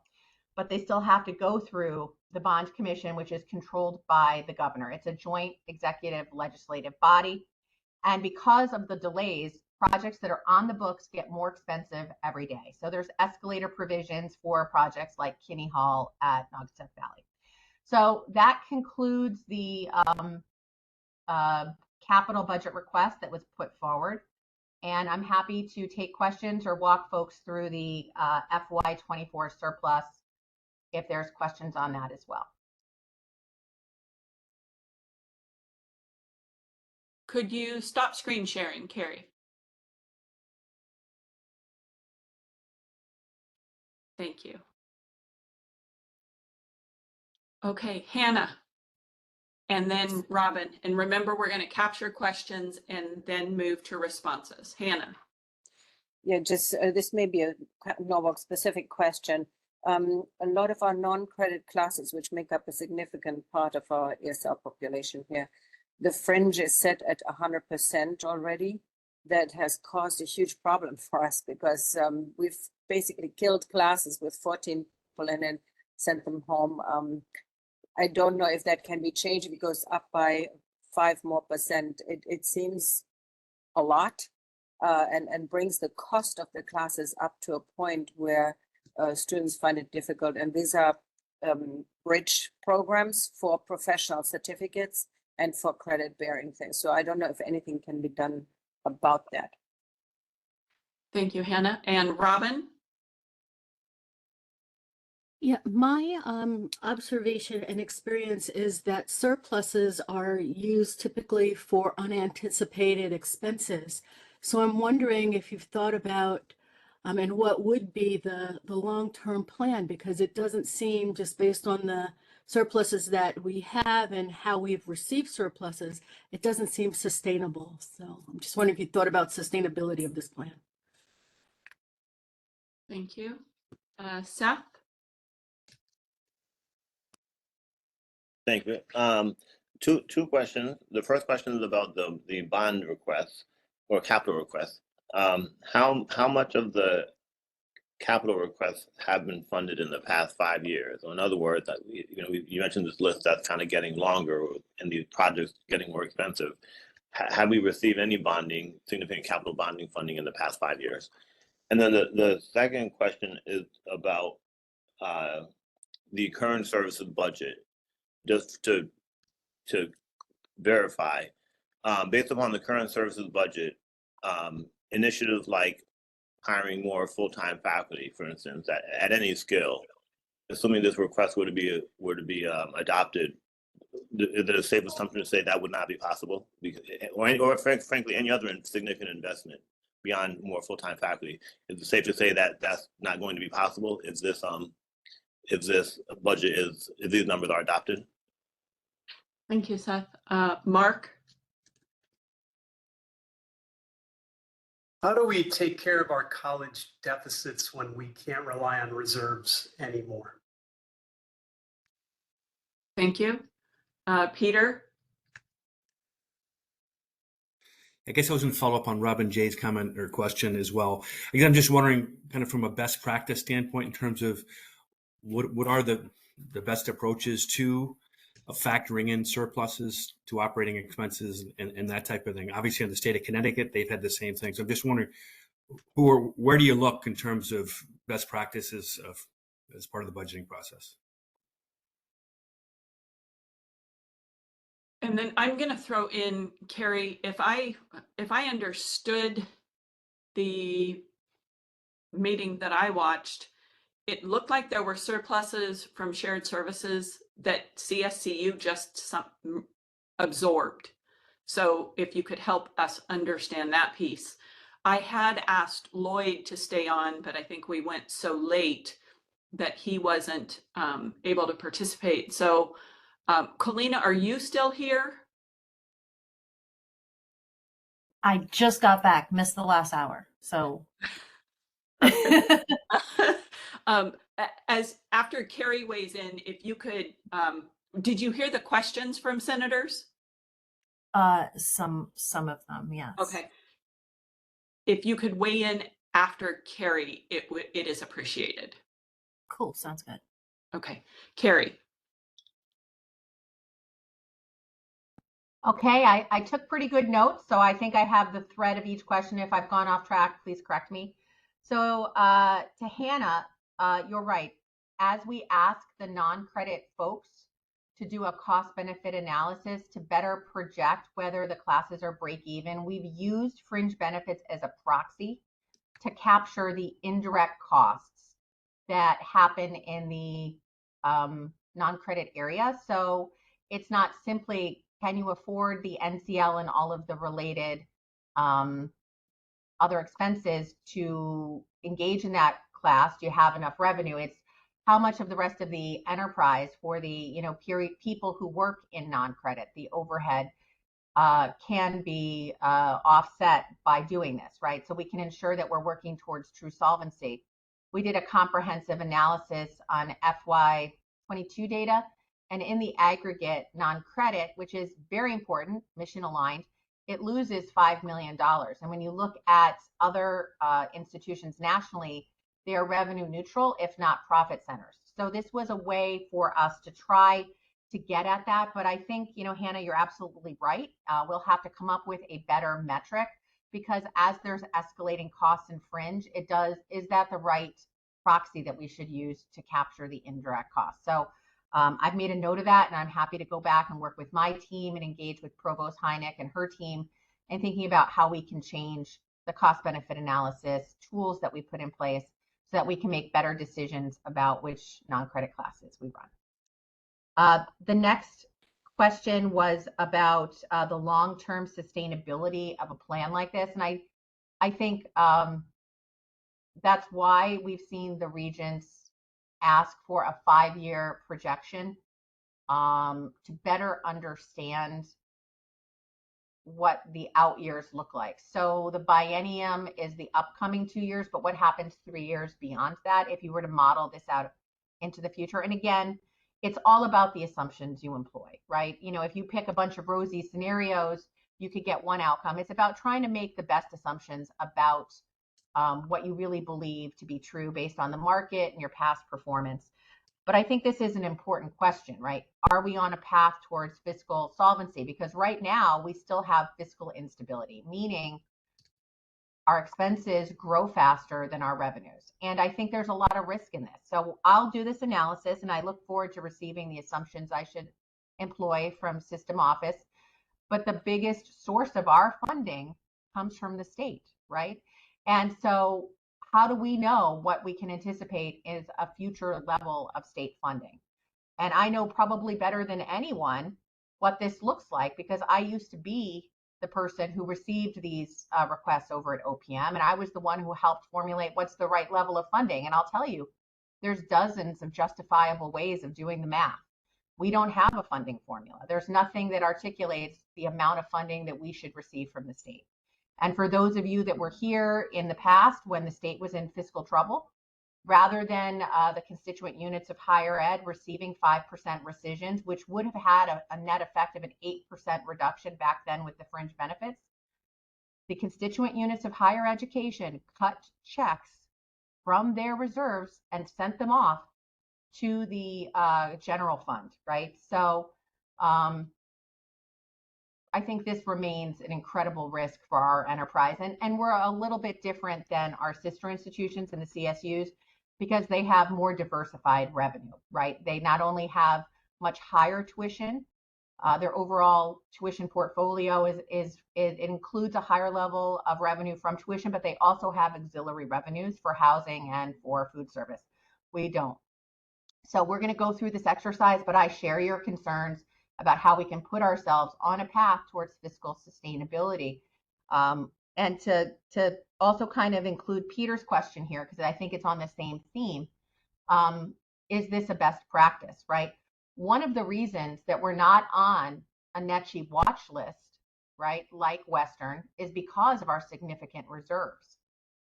but they still have to go through the bond commission, which is controlled by the governor. It's a joint executive legislative body. And because of the delays, projects that are on the books get more expensive every day. So there's escalator provisions for projects like Kinney Hall at Naugatuck Valley. So that concludes the capital budget request that was put forward. And I'm happy to take questions or walk folks through the FY24 surplus if there's questions on that as well. Could you stop screen sharing, Carrie? Thank you. Okay, Hannah, and then Robin. And remember, we're going to capture questions and then move to responses. Hannah. Yeah, just this may be a Norwalk specific question. A lot of our non-credit classes, which make up a significant part of our ESL population here, the fringe is set at 100% already. That has caused a huge problem for us because we've basically killed classes with 14 people and then sent them home. I don't know if that can be changed. If it goes up by 5% more. It seems a lot and brings the cost of the classes up to a point where students find it difficult. And these are bridge programs for professional certificates and for credit bearing things. So I don't know if anything can be done about that. Thank you, Hannah. And Robin? Yeah, my observation and experience is that surpluses are used typically for unanticipated expenses. So I'm wondering if you've thought about and what would be the long-term plan, because it doesn't seem, just based on the surpluses that we have and how we've received surpluses, it doesn't seem sustainable. So I'm just wondering if you thought about sustainability of this plan. Thank you. Seth? Thank you. Two questions. The first question is about the bond request or capital request. How much of the capital requests have been funded in the past 5 years? So in other words, you mentioned this list that's kind of getting longer and these projects getting more expensive. Have we received any bonding, significant capital bonding funding in the past 5 years? And then the second question is about the current services budget. Just to verify, based upon the current services budget, initiatives like hiring more full-time faculty, for instance, at any skill, assuming this request were to be adopted, is it a safe assumption to say that would not be possible? Or frankly, any other significant investment beyond more full-time faculty, is it safe to say that that's not going to be possible if this budget if these numbers are adopted? Thank you, Seth. Mark? How do we take care of our college deficits when we can't rely on reserves anymore? Thank you. Peter? I guess I was going to follow up on Robin Jay's comment or question as well. Again, I'm just wondering, kind of from a best practice standpoint, in terms of what are the best approaches to factoring in surpluses to operating expenses and that type of thing. Obviously, in the state of Connecticut, they've had the same thing. So I'm just wondering, where do you look in terms of best practices as part of the budgeting process? And then I'm going to throw in, Carrie, if I understood the meeting that I watched, it looked like there were surpluses from shared services that CSCU just absorbed. So if you could help us understand that piece. I had asked Lloyd to stay on, but I think we went so late that he wasn't able to participate. So Colina, are you still here? I just got back, missed the last hour. So as after Carrie weighs in, if you could, did you hear the questions from senators? some of them, yes. Okay. If you could weigh in after Carrie, it is appreciated. Cool, sounds good. Okay, Carrie. Okay, I took pretty good notes, so I think I have the thread of each question. If I've gone off track, please correct me. So to Hannah, you're right. As we ask the non-credit folks to do a cost-benefit analysis to better project whether the classes are break even, we've used fringe benefits as a proxy to capture the indirect costs that happen in the non-credit area. So it's not simply, can you afford the NCL and all of the related other expenses to engage in that class? Do you have enough revenue? It's how much of the rest of the enterprise for the people who work in non-credit, the overhead can be offset by doing this, right? So we can ensure that we're working towards true solvency. We did a comprehensive analysis on FY22 data, and in the aggregate non-credit, which is very important, mission aligned, it loses $5 million. And when you look at other institutions nationally, they are revenue neutral, if not profit centers. So this was a way for us to try to get at that. But I think, Hannah, you're absolutely right. We'll have to come up with a better metric, because as there's escalating costs in fringe, is that the right proxy that we should use to capture the indirect costs? So I've made a note of that, and I'm happy to go back and work with my team and engage with Provost Hynek and her team and thinking about how we can change the cost benefit analysis tools that we put in place so that we can make better decisions about which non-credit classes we run. The next question was about the long-term sustainability of a plan like this. And I think that's why we've seen the regents ask for a 5-year projection to better understand what the out years look like. So the biennium is the upcoming 2 years, but what happens 3 years beyond that if you were to model this out into the future? And again, it's all about the assumptions you employ, right? If you pick a bunch of rosy scenarios, you could get one outcome. It's about trying to make the best assumptions about what you really believe to be true based on the market and your past performance. But I think this is an important question, right? Are we on a path towards fiscal solvency? Because right now we still have fiscal instability, meaning our expenses grow faster than our revenues. And I think there's a lot of risk in this. So I'll do this analysis, and I look forward to receiving the assumptions I should employ from System Office. But the biggest source of our funding comes from the state, right? And so how do we know what we can anticipate is a future level of state funding? And I know probably better than anyone what this looks like, because I used to be the person who received these requests over at OPM, and I was the one who helped formulate what's the right level of funding. And I'll tell you, there's dozens of justifiable ways of doing the math. We don't have a funding formula. There's nothing that articulates the amount of funding that we should receive from the state. And for those of you that were here in the past when the state was in fiscal trouble, rather than the constituent units of higher ed receiving 5% rescissions, which would have had a net effect of an 8% reduction back then with the fringe benefits, the constituent units of higher education cut checks from their reserves and sent them off to the general fund, right? So I think this remains an incredible risk for our enterprise. And we're a little bit different than our sister institutions and the CSUs because they have more diversified revenue, right? They not only have much higher tuition, their overall tuition portfolio it includes a higher level of revenue from tuition, but they also have auxiliary revenues for housing and for food service. We don't. So we're going to go through this exercise, but I share your concerns about how we can put ourselves on a path towards fiscal sustainability. And to also kind of include Peter's question here, because I think it's on the same theme, is this a best practice, right? One of the reasons that we're not on a NETCHI watch list, right, like Western, is because of our significant reserves.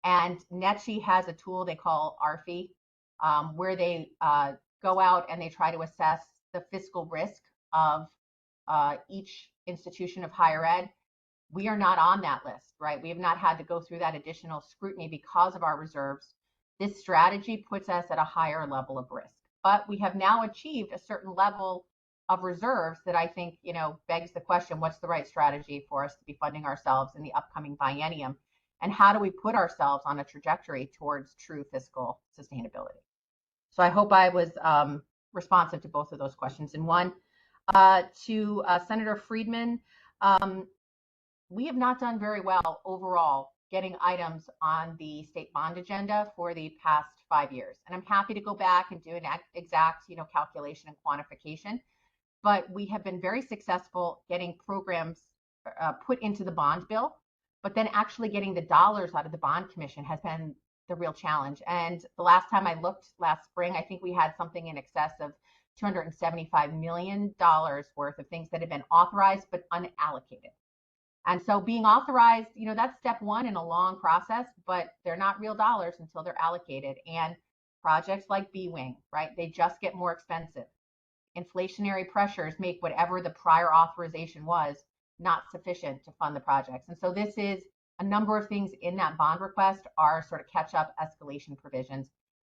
And NETCHI has a tool they call ARFI, where they go out and they try to assess the fiscal risk of each institution of higher ed. We are not on that list, right? We have not had to go through that additional scrutiny because of our reserves. This strategy puts us at a higher level of risk. But we have now achieved a certain level of reserves that I think, begs the question, what's the right strategy for us to be funding ourselves in the upcoming biennium? And how do we put ourselves on a trajectory towards true fiscal sustainability? So I hope I was responsive to both of those questions. And one, to Senator Friedman, we have not done very well overall getting items on the state bond agenda for the past 5 years. And I'm happy to go back and do an exact, calculation and quantification. But we have been very successful getting programs put into the bond bill, but then actually getting the dollars out of the bond commission has been the real challenge. And the last time I looked last spring, I think we had something in excess of $275 million worth of things that had been authorized but unallocated. And so being authorized, that's step one in a long process, but they're not real dollars until they're allocated. And projects like B-Wing, right, they just get more expensive. Inflationary pressures make whatever the prior authorization was not sufficient to fund the projects. And so this is a number of things in that bond request are sort of catch-up escalation provisions,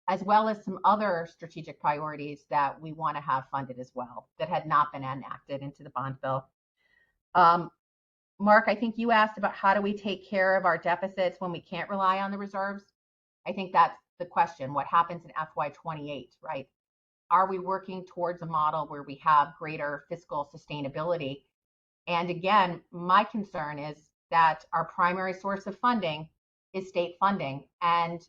as well as some other strategic priorities that we want to have funded as well that had not been enacted into the bond bill. Mark, I think you asked about how do we take care of our deficits when we can't rely on the reserves? I think that's the question. What happens in FY28, right? Are we working towards a model where we have greater fiscal sustainability? And again, my concern is that our primary source of funding is state funding. And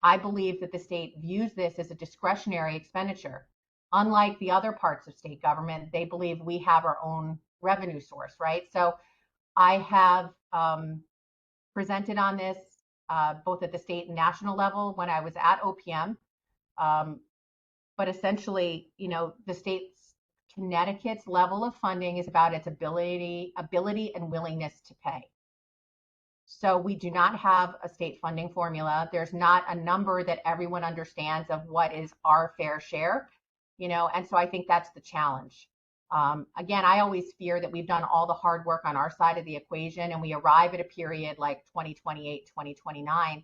I believe that the state views this as a discretionary expenditure. Unlike the other parts of state government, they believe we have our own revenue source, right? So I have presented on this both at the state and national level when I was at OPM. But essentially, the state's Connecticut's level of funding is about its ability and willingness to pay. So we do not have a state funding formula. There's not a number that everyone understands of what is our fair share, and so I think that's the challenge. Again, I always fear that we've done all the hard work on our side of the equation and we arrive at a period like 2028, 2029,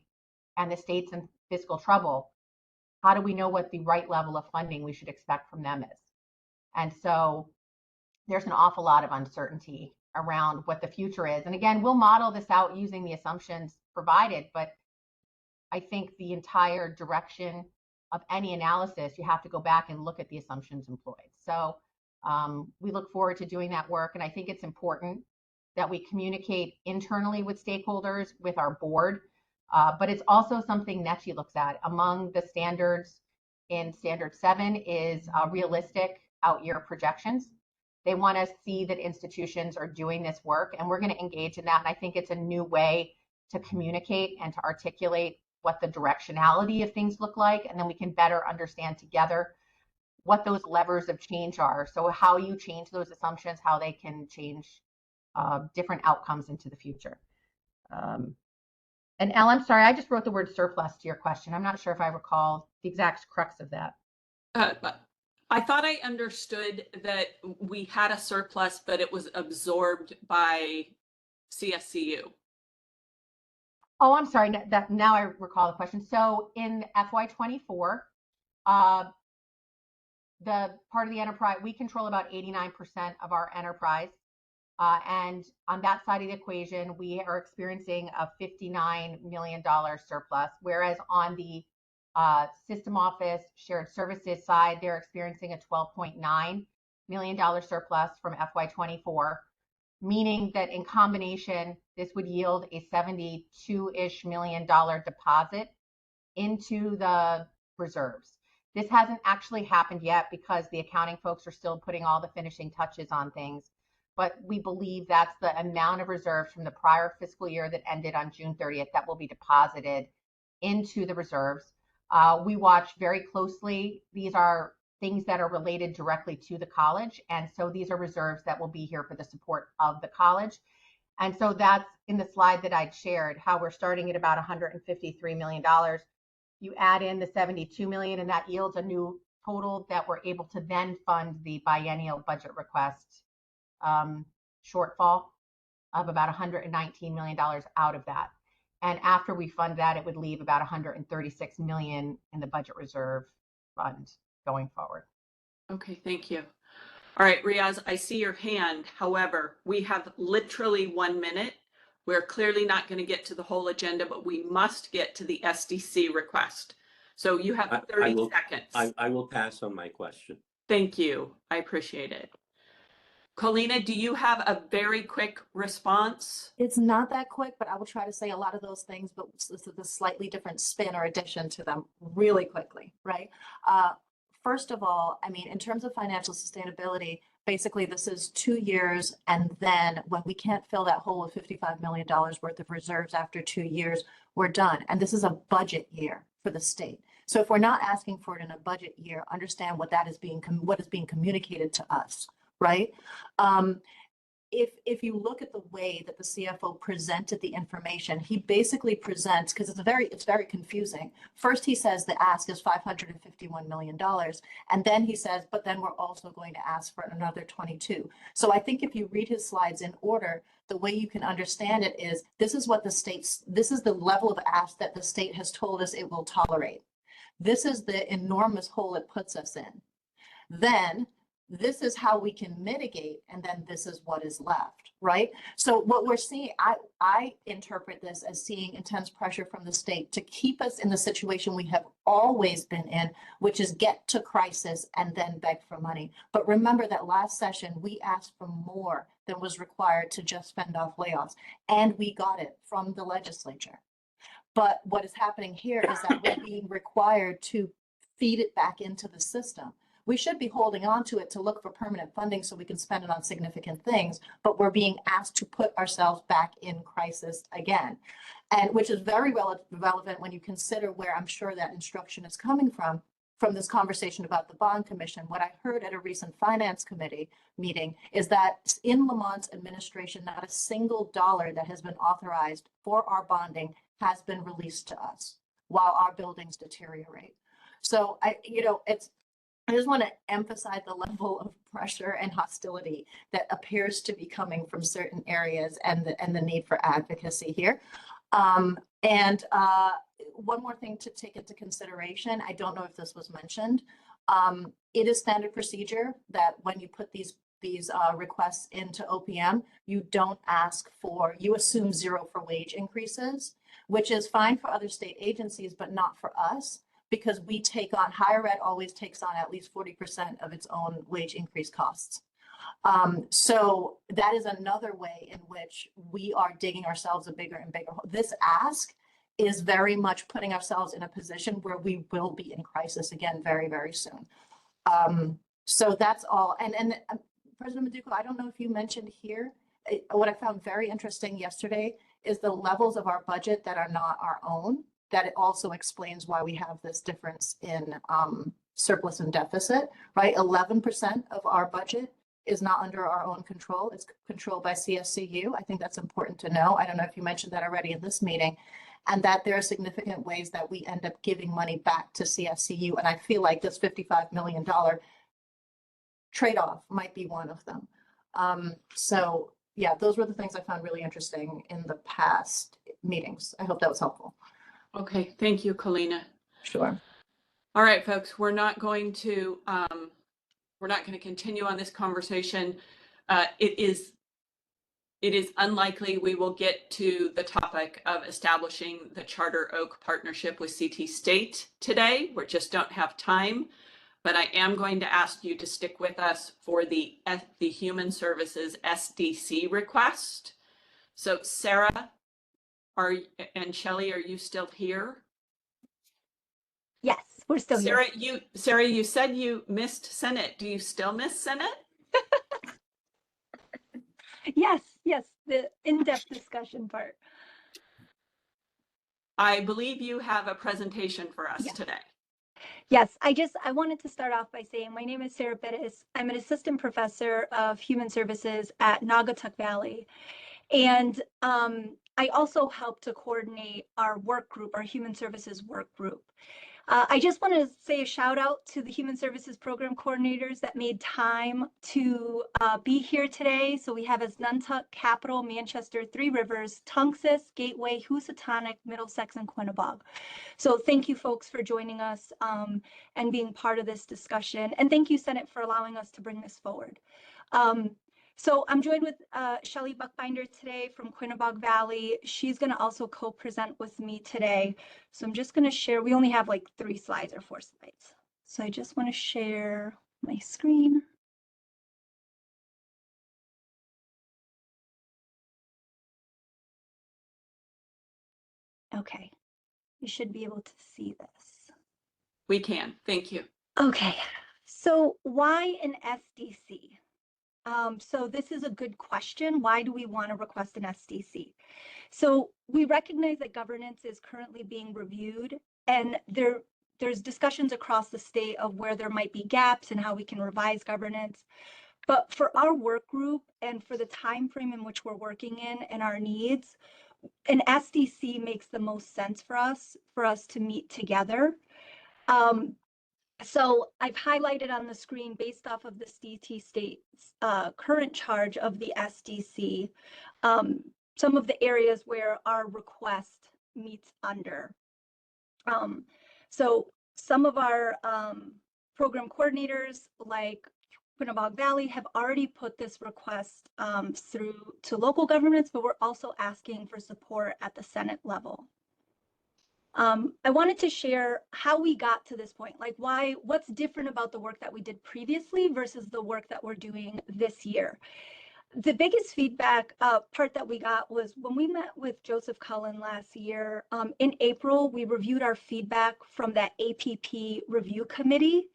and the state's in fiscal trouble. How do we know what the right level of funding we should expect from them is? And so there's an awful lot of uncertainty around what the future is. And again, we'll model this out using the assumptions provided, but I think the entire direction of any analysis, you have to go back and look at the assumptions employed. So we look forward to doing that work. And I think it's important that we communicate internally with stakeholders, with our board, but it's also something NETCHI looks at. Among the standards in Standard 7 is realistic out-year projections. They want to see that institutions are doing this work, and we're going to engage in that. And I think it's a new way to communicate and to articulate what the directionality of things look like, and then we can better understand together what those levers of change are. So how you change those assumptions, how they can change different outcomes into the future. And Elle, I'm sorry, I just wrote the word surplus to your question. I'm not sure if I recall the exact crux of that. I thought I understood that we had a surplus, but it was absorbed by CSCU. Oh, I'm sorry. Now I recall the question. So in FY24, the part of the enterprise, we control about 89% of our enterprise. And on that side of the equation, we are experiencing a $59 million surplus, whereas on the system office shared services side, they're experiencing a $12.9 million surplus from FY24, meaning that in combination, this would yield a $72-ish million deposit into the reserves. This hasn't actually happened yet because the accounting folks are still putting all the finishing touches on things. But we believe that's the amount of reserves from the prior fiscal year that ended on June 30th that will be deposited into the reserves. We watch very closely. These are things that are related directly to the college. And so these are reserves that will be here for the support of the college. And so that's in the slide that I'd shared, how we're starting at about $153 million. You add in the 72 million and that yields a new total that we're able to then fund the biennial budget request shortfall of about $119 million out of that. And after we fund that, it would leave about 136 million in the budget reserve fund going forward. Okay, thank you. All right, Riaz, I see your hand. However, we have literally 1 minute. We're clearly not going to get to the whole agenda, but we must get to the SDC request. So you have 30 seconds. I will pass on my question. Thank you. I appreciate it. Colina, do you have a very quick response? It's not that quick, but I will try to say a lot of those things, but with a slightly different spin or addition to them really quickly, right? First of all, I mean, in terms of financial sustainability, basically this is 2 years. And then when we can't fill that hole of $55 million worth of reserves after 2 years, we're done. And this is a budget year for the state. So if we're not asking for it in a budget year, understand what that is what is being communicated to us, right? If you look at the way that the CFO presented the information, he basically presents, because it's very confusing. First, he says the ask is $551 million. And then he says, but then we're also going to ask for another 22. So I think if you read his slides in order, the way you can understand it is, this is the level of ask that the state has told us it will tolerate. This is the enormous hole it puts us in. Then this is how we can mitigate, and then this is what is left, right? So what we're seeing, I interpret this as seeing intense pressure from the state to keep us in the situation we have always been in, which is get to crisis and then beg for money. But remember that last session, we asked for more than was required to just fend off layoffs, and we got it from the legislature. But what is happening here is that we're being required to feed it back into the system. We should be holding on to it to look for permanent funding so we can spend it on significant things, but we're being asked to put ourselves back in crisis again. And which is very relevant when you consider where I'm sure that instruction is coming from this conversation about the bond commission. What I heard at a recent finance committee meeting is that in Lamont's administration, not a single dollar that has been authorized for our bonding has been released to us while our buildings deteriorate. So I just want to emphasize the level of pressure and hostility that appears to be coming from certain areas and the need for advocacy here. One more thing to take into consideration, I don't know if this was mentioned. It is standard procedure that when you put these requests into OPM, you don't ask for, you assume zero for wage increases, which is fine for other state agencies, but not for us, because we take on, higher ed always takes on at least 40% of its own wage increase costs. So that is another way in which we are digging ourselves a bigger and bigger hole. This ask is very much putting ourselves in a position where we will be in crisis again very, very soon. So that's all. And President Maduka, I don't know if you mentioned here, what I found very interesting yesterday is the levels of our budget that are not our own. That it also explains why we have this difference in surplus and deficit, right? 11% of our budget is not under our own control. It's controlled by CSCU. I think that's important to know. I don't know if you mentioned that already in this meeting, and that there are significant ways that we end up giving money back to CSCU. And I feel like this $55 million trade-off might be one of them. So yeah, those were the things I found really interesting in the past meetings. I hope that was helpful. Okay, thank you, Colina. Sure. All right, folks, we're not going to we're not going to continue on this conversation. It is unlikely we will get to the topic of establishing the Charter Oak partnership with CT State today. We just don't have time, but I am going to ask you to stick with us for the Human Services SDC request. So Sarah and Shelley, are you still here? Yes, we're still Sarah, here. Sarah, you said you missed Senate. Do you still miss Senate? Yes, the in-depth discussion part. I believe you have a presentation for us Yes. today. Yes, I wanted to start off by saying my name is Sarah Bettis. I'm an assistant professor of human services at Naugatuck Valley. And I also help to coordinate our work group, our human services work group. I just want to say a shout out to the human services program coordinators that made time to be here today. So we have as Nantucket, Capital, Manchester, Three Rivers, Tungus, Gateway, Housatonic, Middlesex, and Quinnebog. So thank you folks for joining us and being part of this discussion. And thank you, Senate, for allowing us to bring this forward. So I'm joined with Shelley Buckbinder today from Quinnebog Valley. She's going to also co-present with me today. So I'm just going to share, we only have like 3 slides or 4 slides. So I just want to share my screen. Okay, you should be able to see this. We can, thank you. Okay, so why an SDC? So this is a good question. Why do we want to request an SDC? So we recognize that governance is currently being reviewed, and there's discussions across the state of where there might be gaps and how we can revise governance. But for our work group and for the time frame in which we're working in and our needs, an SDC makes the most sense for us to meet together. So I've highlighted on the screen, based off of the CT State's current charge of the SDC, some of the areas where our request meets under. So some of our program coordinators, like Quinnebog Valley, have already put this request through to local governments, but we're also asking for support at the Senate level. I wanted to share how we got to this point, like what's different about the work that we did previously versus the work that we're doing this year. The biggest feedback part that we got was when we met with Joseph Cullen last year. In April, we reviewed our feedback from that APP review committee.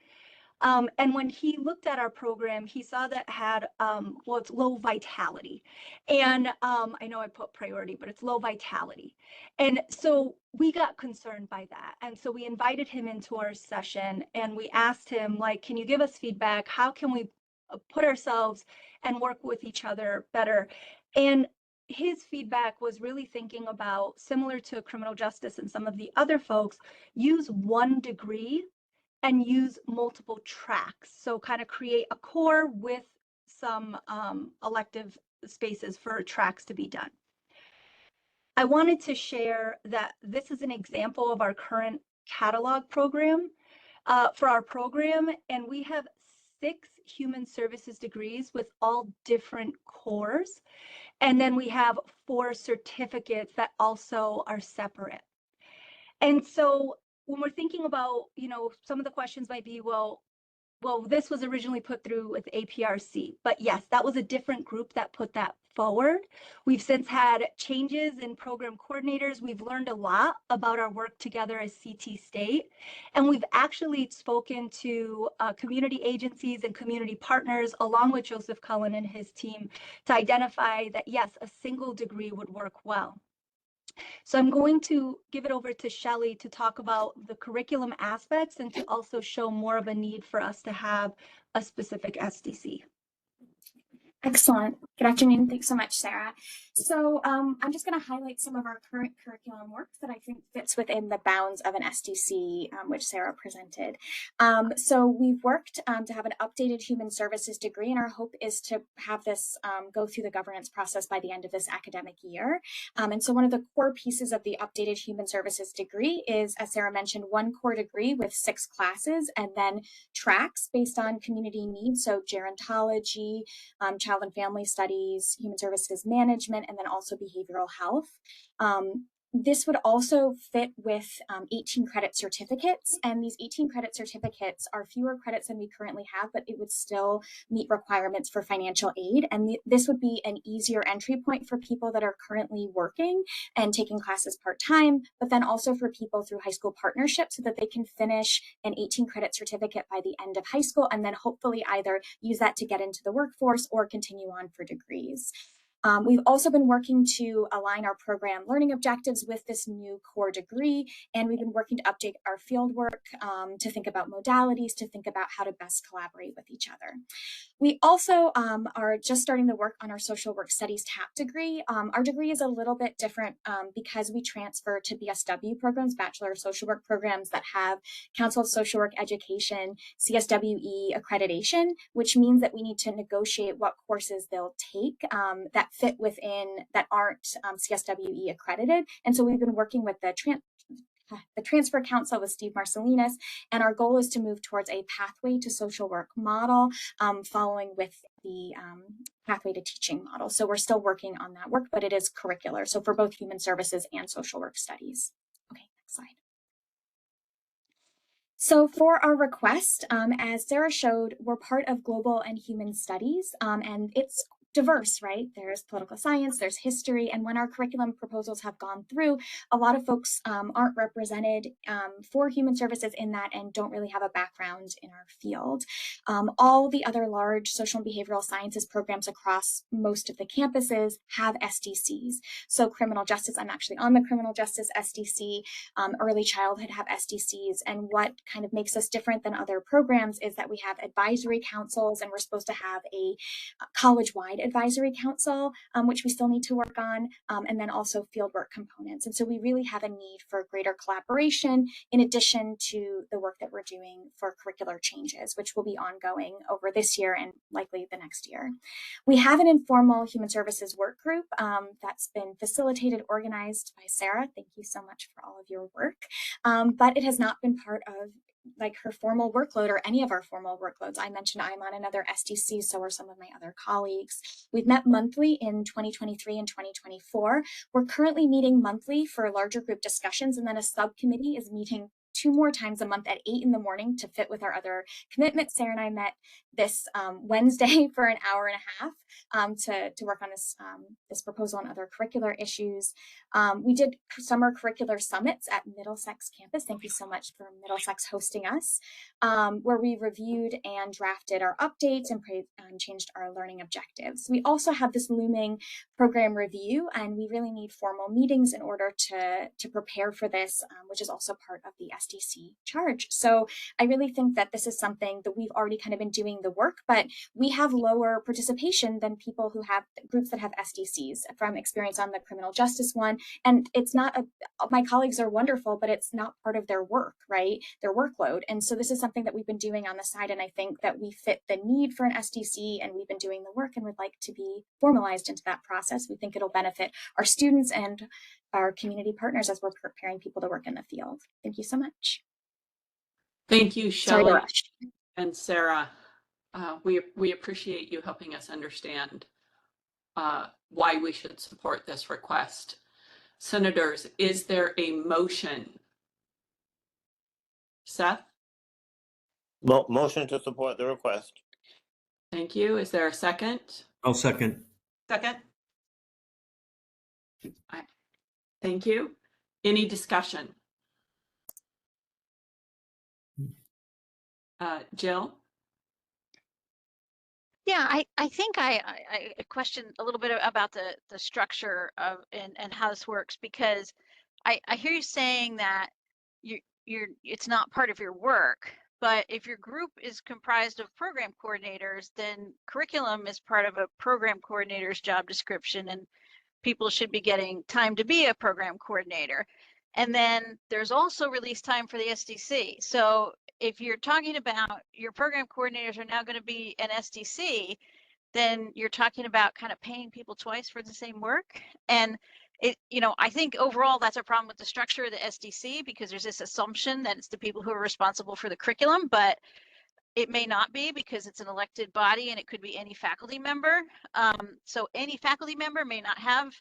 And when he looked at our program, he saw that had, well, it's low vitality. And I know I put priority, but it's low vitality. And so we got concerned by that. And so we invited him into our session and we asked him, like, can you give us feedback? How can we put ourselves and work with each other better? And his feedback was really thinking about, similar to criminal justice and some of the other folks, use one degree and use multiple tracks. So kind of create a core with some elective spaces for tracks to be done. I wanted to share that this is an example of our current catalog program for our program, and we have 6 human services degrees with all different cores. And then we have 4 certificates that also are separate. And so when we're thinking about, some of the questions might be, well, this was originally put through with APRC, but yes, that was a different group that put that forward. We've since had changes in program coordinators. We've learned a lot about our work together as CT State, and we've actually spoken to community agencies and community partners along with Joseph Cullen and his team to identify that, yes, a single degree would work well. So I'm going to give it over to Shelley to talk about the curriculum aspects and to also show more of a need for us to have a specific SDC. Excellent. Good afternoon. Thanks so much, Sarah. So I'm just going to highlight some of our current curriculum work that I think fits within the bounds of an SDC, which Sarah presented. So we've worked to have an updated human services degree, and our hope is to have this go through the governance process by the end of this academic year. And so one of the core pieces of the updated human services degree is, as Sarah mentioned, one core degree with 6 classes and then tracks based on community needs. So gerontology, child and family studies, human services management, and then also behavioral health. This would also fit with 18 credit certificates, and these 18 credit certificates are fewer credits than we currently have, but it would still meet requirements for financial aid. And this would be an easier entry point for people that are currently working and taking classes part-time, but then also for people through high school partnerships so that they can finish an 18 credit certificate by the end of high school and then hopefully either use that to get into the workforce or continue on for degrees. We've also been working to align our program learning objectives with this new core degree, and we've been working to update our field work to think about modalities, to think about how to best collaborate with each other. We also are just starting the work on our social work studies TAP degree. Our degree is a little bit different because we transfer to BSW programs, Bachelor of Social Work programs that have Council of Social Work Education, CSWE accreditation, which means that we need to negotiate what courses they'll take that fit within, that aren't CSWE accredited. And so we've been working with the Transfer Council with Steve Marcellinus, and our goal is to move towards a pathway to social work model following with the pathway to teaching model. So we're still working on that work, but it is curricular. So for both human services and social work studies. Okay, next slide. So for our request, as Sarah showed, we're part of global and human studies, and it's diverse, right? There's political science, there's history, and when our curriculum proposals have gone through, a lot of folks aren't represented for human services in that and don't really have a background in our field. All the other large social and behavioral sciences programs across most of the campuses have SDCs. So criminal justice, I'm actually on the criminal justice SDC, early childhood have SDCs, and what kind of makes us different than other programs is that we have advisory councils, and we're supposed to have a college-wide advisory council, which we still need to work on, and then also fieldwork components. And so we really have a need for greater collaboration in addition to the work that we're doing for curricular changes, which will be ongoing over this year and likely the next year. We have an informal human services work group that's been facilitated, organized by Sarah. Thank you so much for all of your work, but it has not been part of like her formal workload or any of our formal workloads. I mentioned I'm on another SDC, so are some of my other colleagues. We've met monthly in 2023 and 2024. We're currently meeting monthly for larger group discussions, and then a subcommittee is meeting 2 more times a month at 8 in the morning to fit with our other commitments. Sarah and I met this Wednesday for an hour and a half to work on this proposal and other curricular issues. We did summer curricular summits at Middlesex campus. Thank you so much for Middlesex hosting us, where we reviewed and drafted our updates and changed our learning objectives. We also have this looming program review, and we really need formal meetings in order to prepare for this, which is also part of the SDC charge. So I really think that this is something that we've already kind of been doing the work, but we have lower participation than people who have groups that have SDCs from experience on the criminal justice one. And it's not, my colleagues are wonderful, but it's not part of their work, right? Their workload. And so this is something that we've been doing on the side. And I think that we fit the need for an SDC, and we've been doing the work and would like to be formalized into that process. We think it'll benefit our students and our community partners as we're preparing people to work in the field. Thank you so much. Thank you, Sorry to Shelley rush. and Sarah. We appreciate you helping us understand why we should support this request. Senators, is there a motion? Seth? Motion to support the request. Thank you. Is there a second? I'll second. Second. Thank you. Any discussion? Jill? Yeah, I think I question a little bit about the structure of and how this works, because I hear you saying that it's not part of your work, But if your group is comprised of program coordinators, then curriculum is part of a program coordinator's job description, and people should be getting time to be a program coordinator. And then there's also release time for the SDC. So if you're talking about your program coordinators are now going to be an SDC, then you're talking about kind of paying people twice for the same work. And it, I think overall that's a problem with the structure of the SDC, because there's this assumption that it's the people who are responsible for the curriculum, but it may not be, because it's an elected body and it could be any faculty member. So any faculty member may not have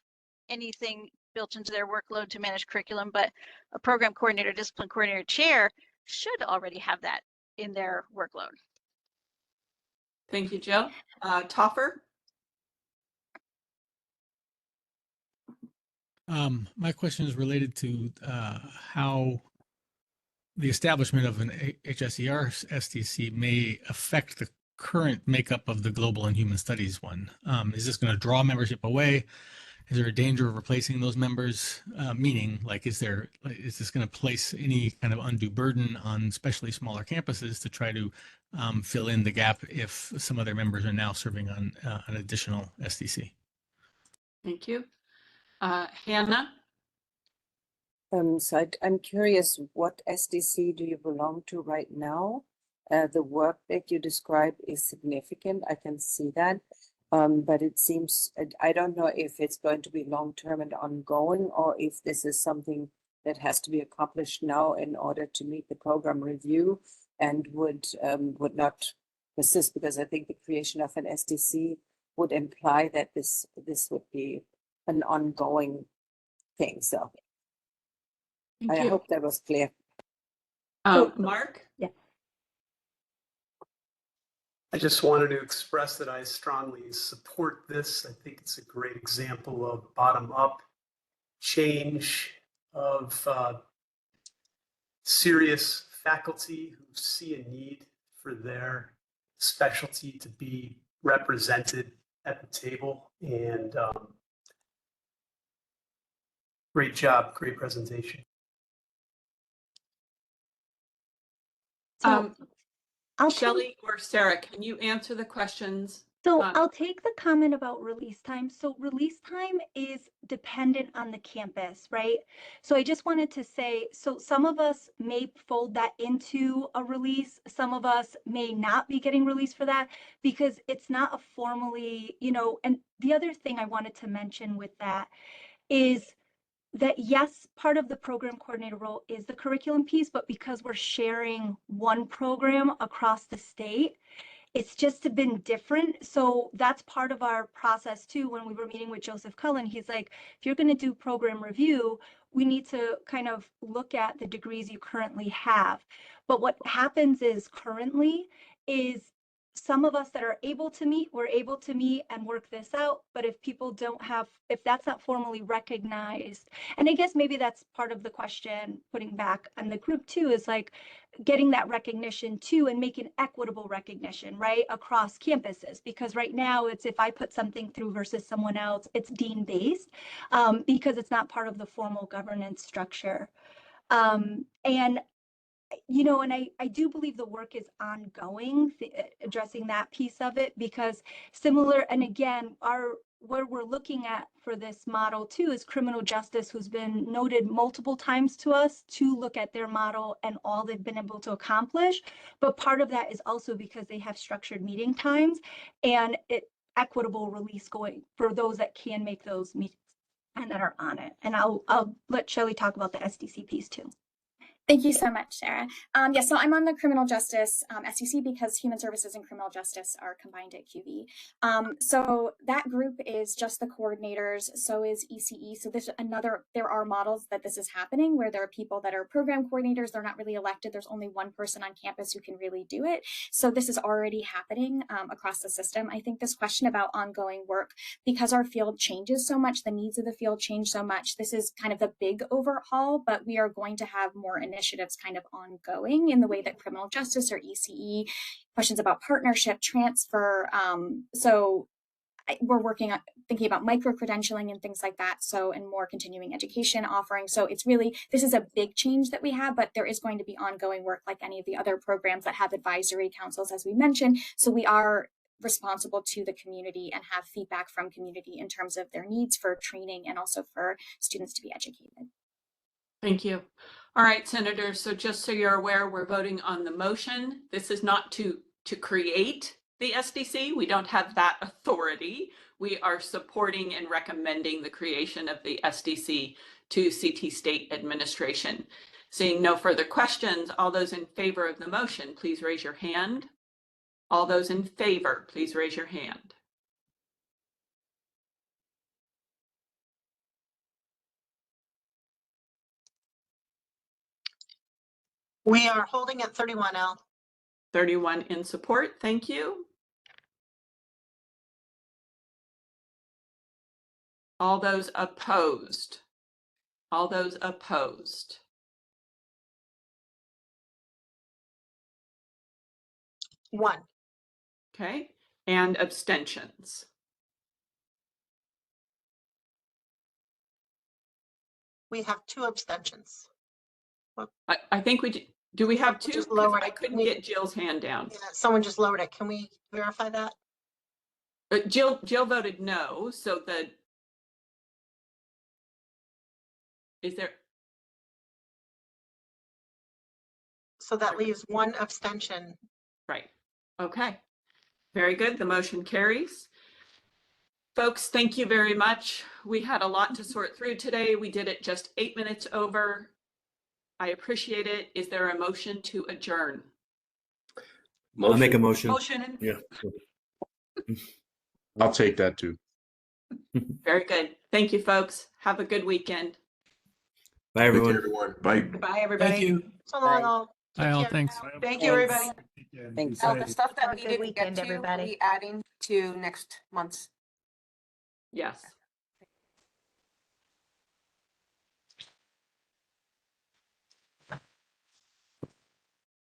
anything built into their workload to manage curriculum, but a program coordinator, discipline coordinator, chair should already have that in their workload. Thank you, Jill. Toffer? My question is related to how the establishment of an HSER SDC may affect the current makeup of the Global and Human Studies one. Is this going to draw membership away? Is there a danger of replacing those members? Meaning, like, is this going to place any kind of undue burden on especially smaller campuses to try to fill in the gap if some of their members are now serving on an additional SDC? Thank you. Hannah? So I'm curious, what SDC do you belong to right now? The work that you describe is significant. I can see that. But it seems, I don't know if it's going to be long-term and ongoing, or if this is something that has to be accomplished now in order to meet the program review and would not persist, because I think the creation of an SDC would imply that this would be an ongoing thing. So Thank I you. hope that was clear. Mark? Yeah. I just wanted to express that I strongly support this. I think it's a great example of bottom-up change of serious faculty who see a need for their specialty to be represented at the table. And great job, great presentation. Shelley or Sarah, can you answer the questions? So I'll take the comment about release time. So release time is dependent on the campus, right? So I just wanted to say, so some of us may fold that into a release. Some of us may not be getting released for that because it's not a formally, and the other thing I wanted to mention with that is that yes, part of the program coordinator role is the curriculum piece, but because we're sharing one program across the state, it's just been different. So that's part of our process too. When we were meeting with Joseph Cullen, he's like, if you're going to do program review, we need to kind of look at the degrees you currently have. But what happens is currently is some of us that are able to meet, we're able to meet and work this out. But if people don't have, if that's not formally recognized, and I guess maybe that's part of the question putting back on the group too, is like getting that recognition too and making equitable recognition, right, across campuses. Because right now it's if I put something through versus someone else, it's dean based because it's not part of the formal governance structure. And I do believe the work is ongoing, addressing that piece of it, because similar, and again, where we're looking at for this model too is criminal justice, who's been noted multiple times to us to look at their model and all they've been able to accomplish. But part of that is also because they have structured meeting times and equitable release going for those that can make those meetings and that are on it. And I'll let Shelley talk about the SDC piece too. Thank you so much, Sarah. So I'm on the criminal justice SDC because human services and criminal justice are combined at QV. So that group is just the coordinators, so is ECE. So there are models that this is happening where there are people that are program coordinators, they're not really elected, there's only one person on campus who can really do it. So this is already happening across the system. I think this question about ongoing work, because our field changes so much, the needs of the field change so much, this is kind of the big overhaul, but we are going to have more initiatives kind of ongoing in the way that criminal justice or ECE, questions about partnership, transfer. So we're working on thinking about micro-credentialing and things like that. So, and more continuing education offering. So it's really, this is a big change that we have, but there is going to be ongoing work like any of the other programs that have advisory councils, as we mentioned. So we are responsible to the community and have feedback from community in terms of their needs for training and also for students to be educated. Thank you. All right, Senators. So just so you're aware, we're voting on the motion. This is not to create the SDC. We don't have that authority. We are supporting and recommending the creation of the SDC to CT State administration. Seeing no further questions, all those in favor of the motion, please raise your hand. All those in favor, please raise your hand. We are holding at 31, Al. 31 in support. Thank you. All those opposed. All those opposed. One. Okay. And abstentions. We have 2 abstentions. I think do we have 2? Just 'Cause lowered I it. couldn't get Jill's hand down. Yeah, someone just lowered it. Can we verify that? Jill voted no, so So that leaves 1 abstention. right. Okay. Very good. The motion carries. Folks, thank you very much. We had a lot to sort through today. We did it just 8 minutes over. I appreciate it. Is there a motion to adjourn? I'll make a motion. Motion. Yeah. I'll take that too. Very good. Thank you, folks. Have a good weekend. Bye, everyone. Take care, everyone. Bye. Bye, everybody. Thank you. So long, all. Bye, all. Take care. Thanks. Thank you, everybody. Thanks. The stuff that Have a we good didn't weekend, get to, everybody. we adding to next month's. Yes.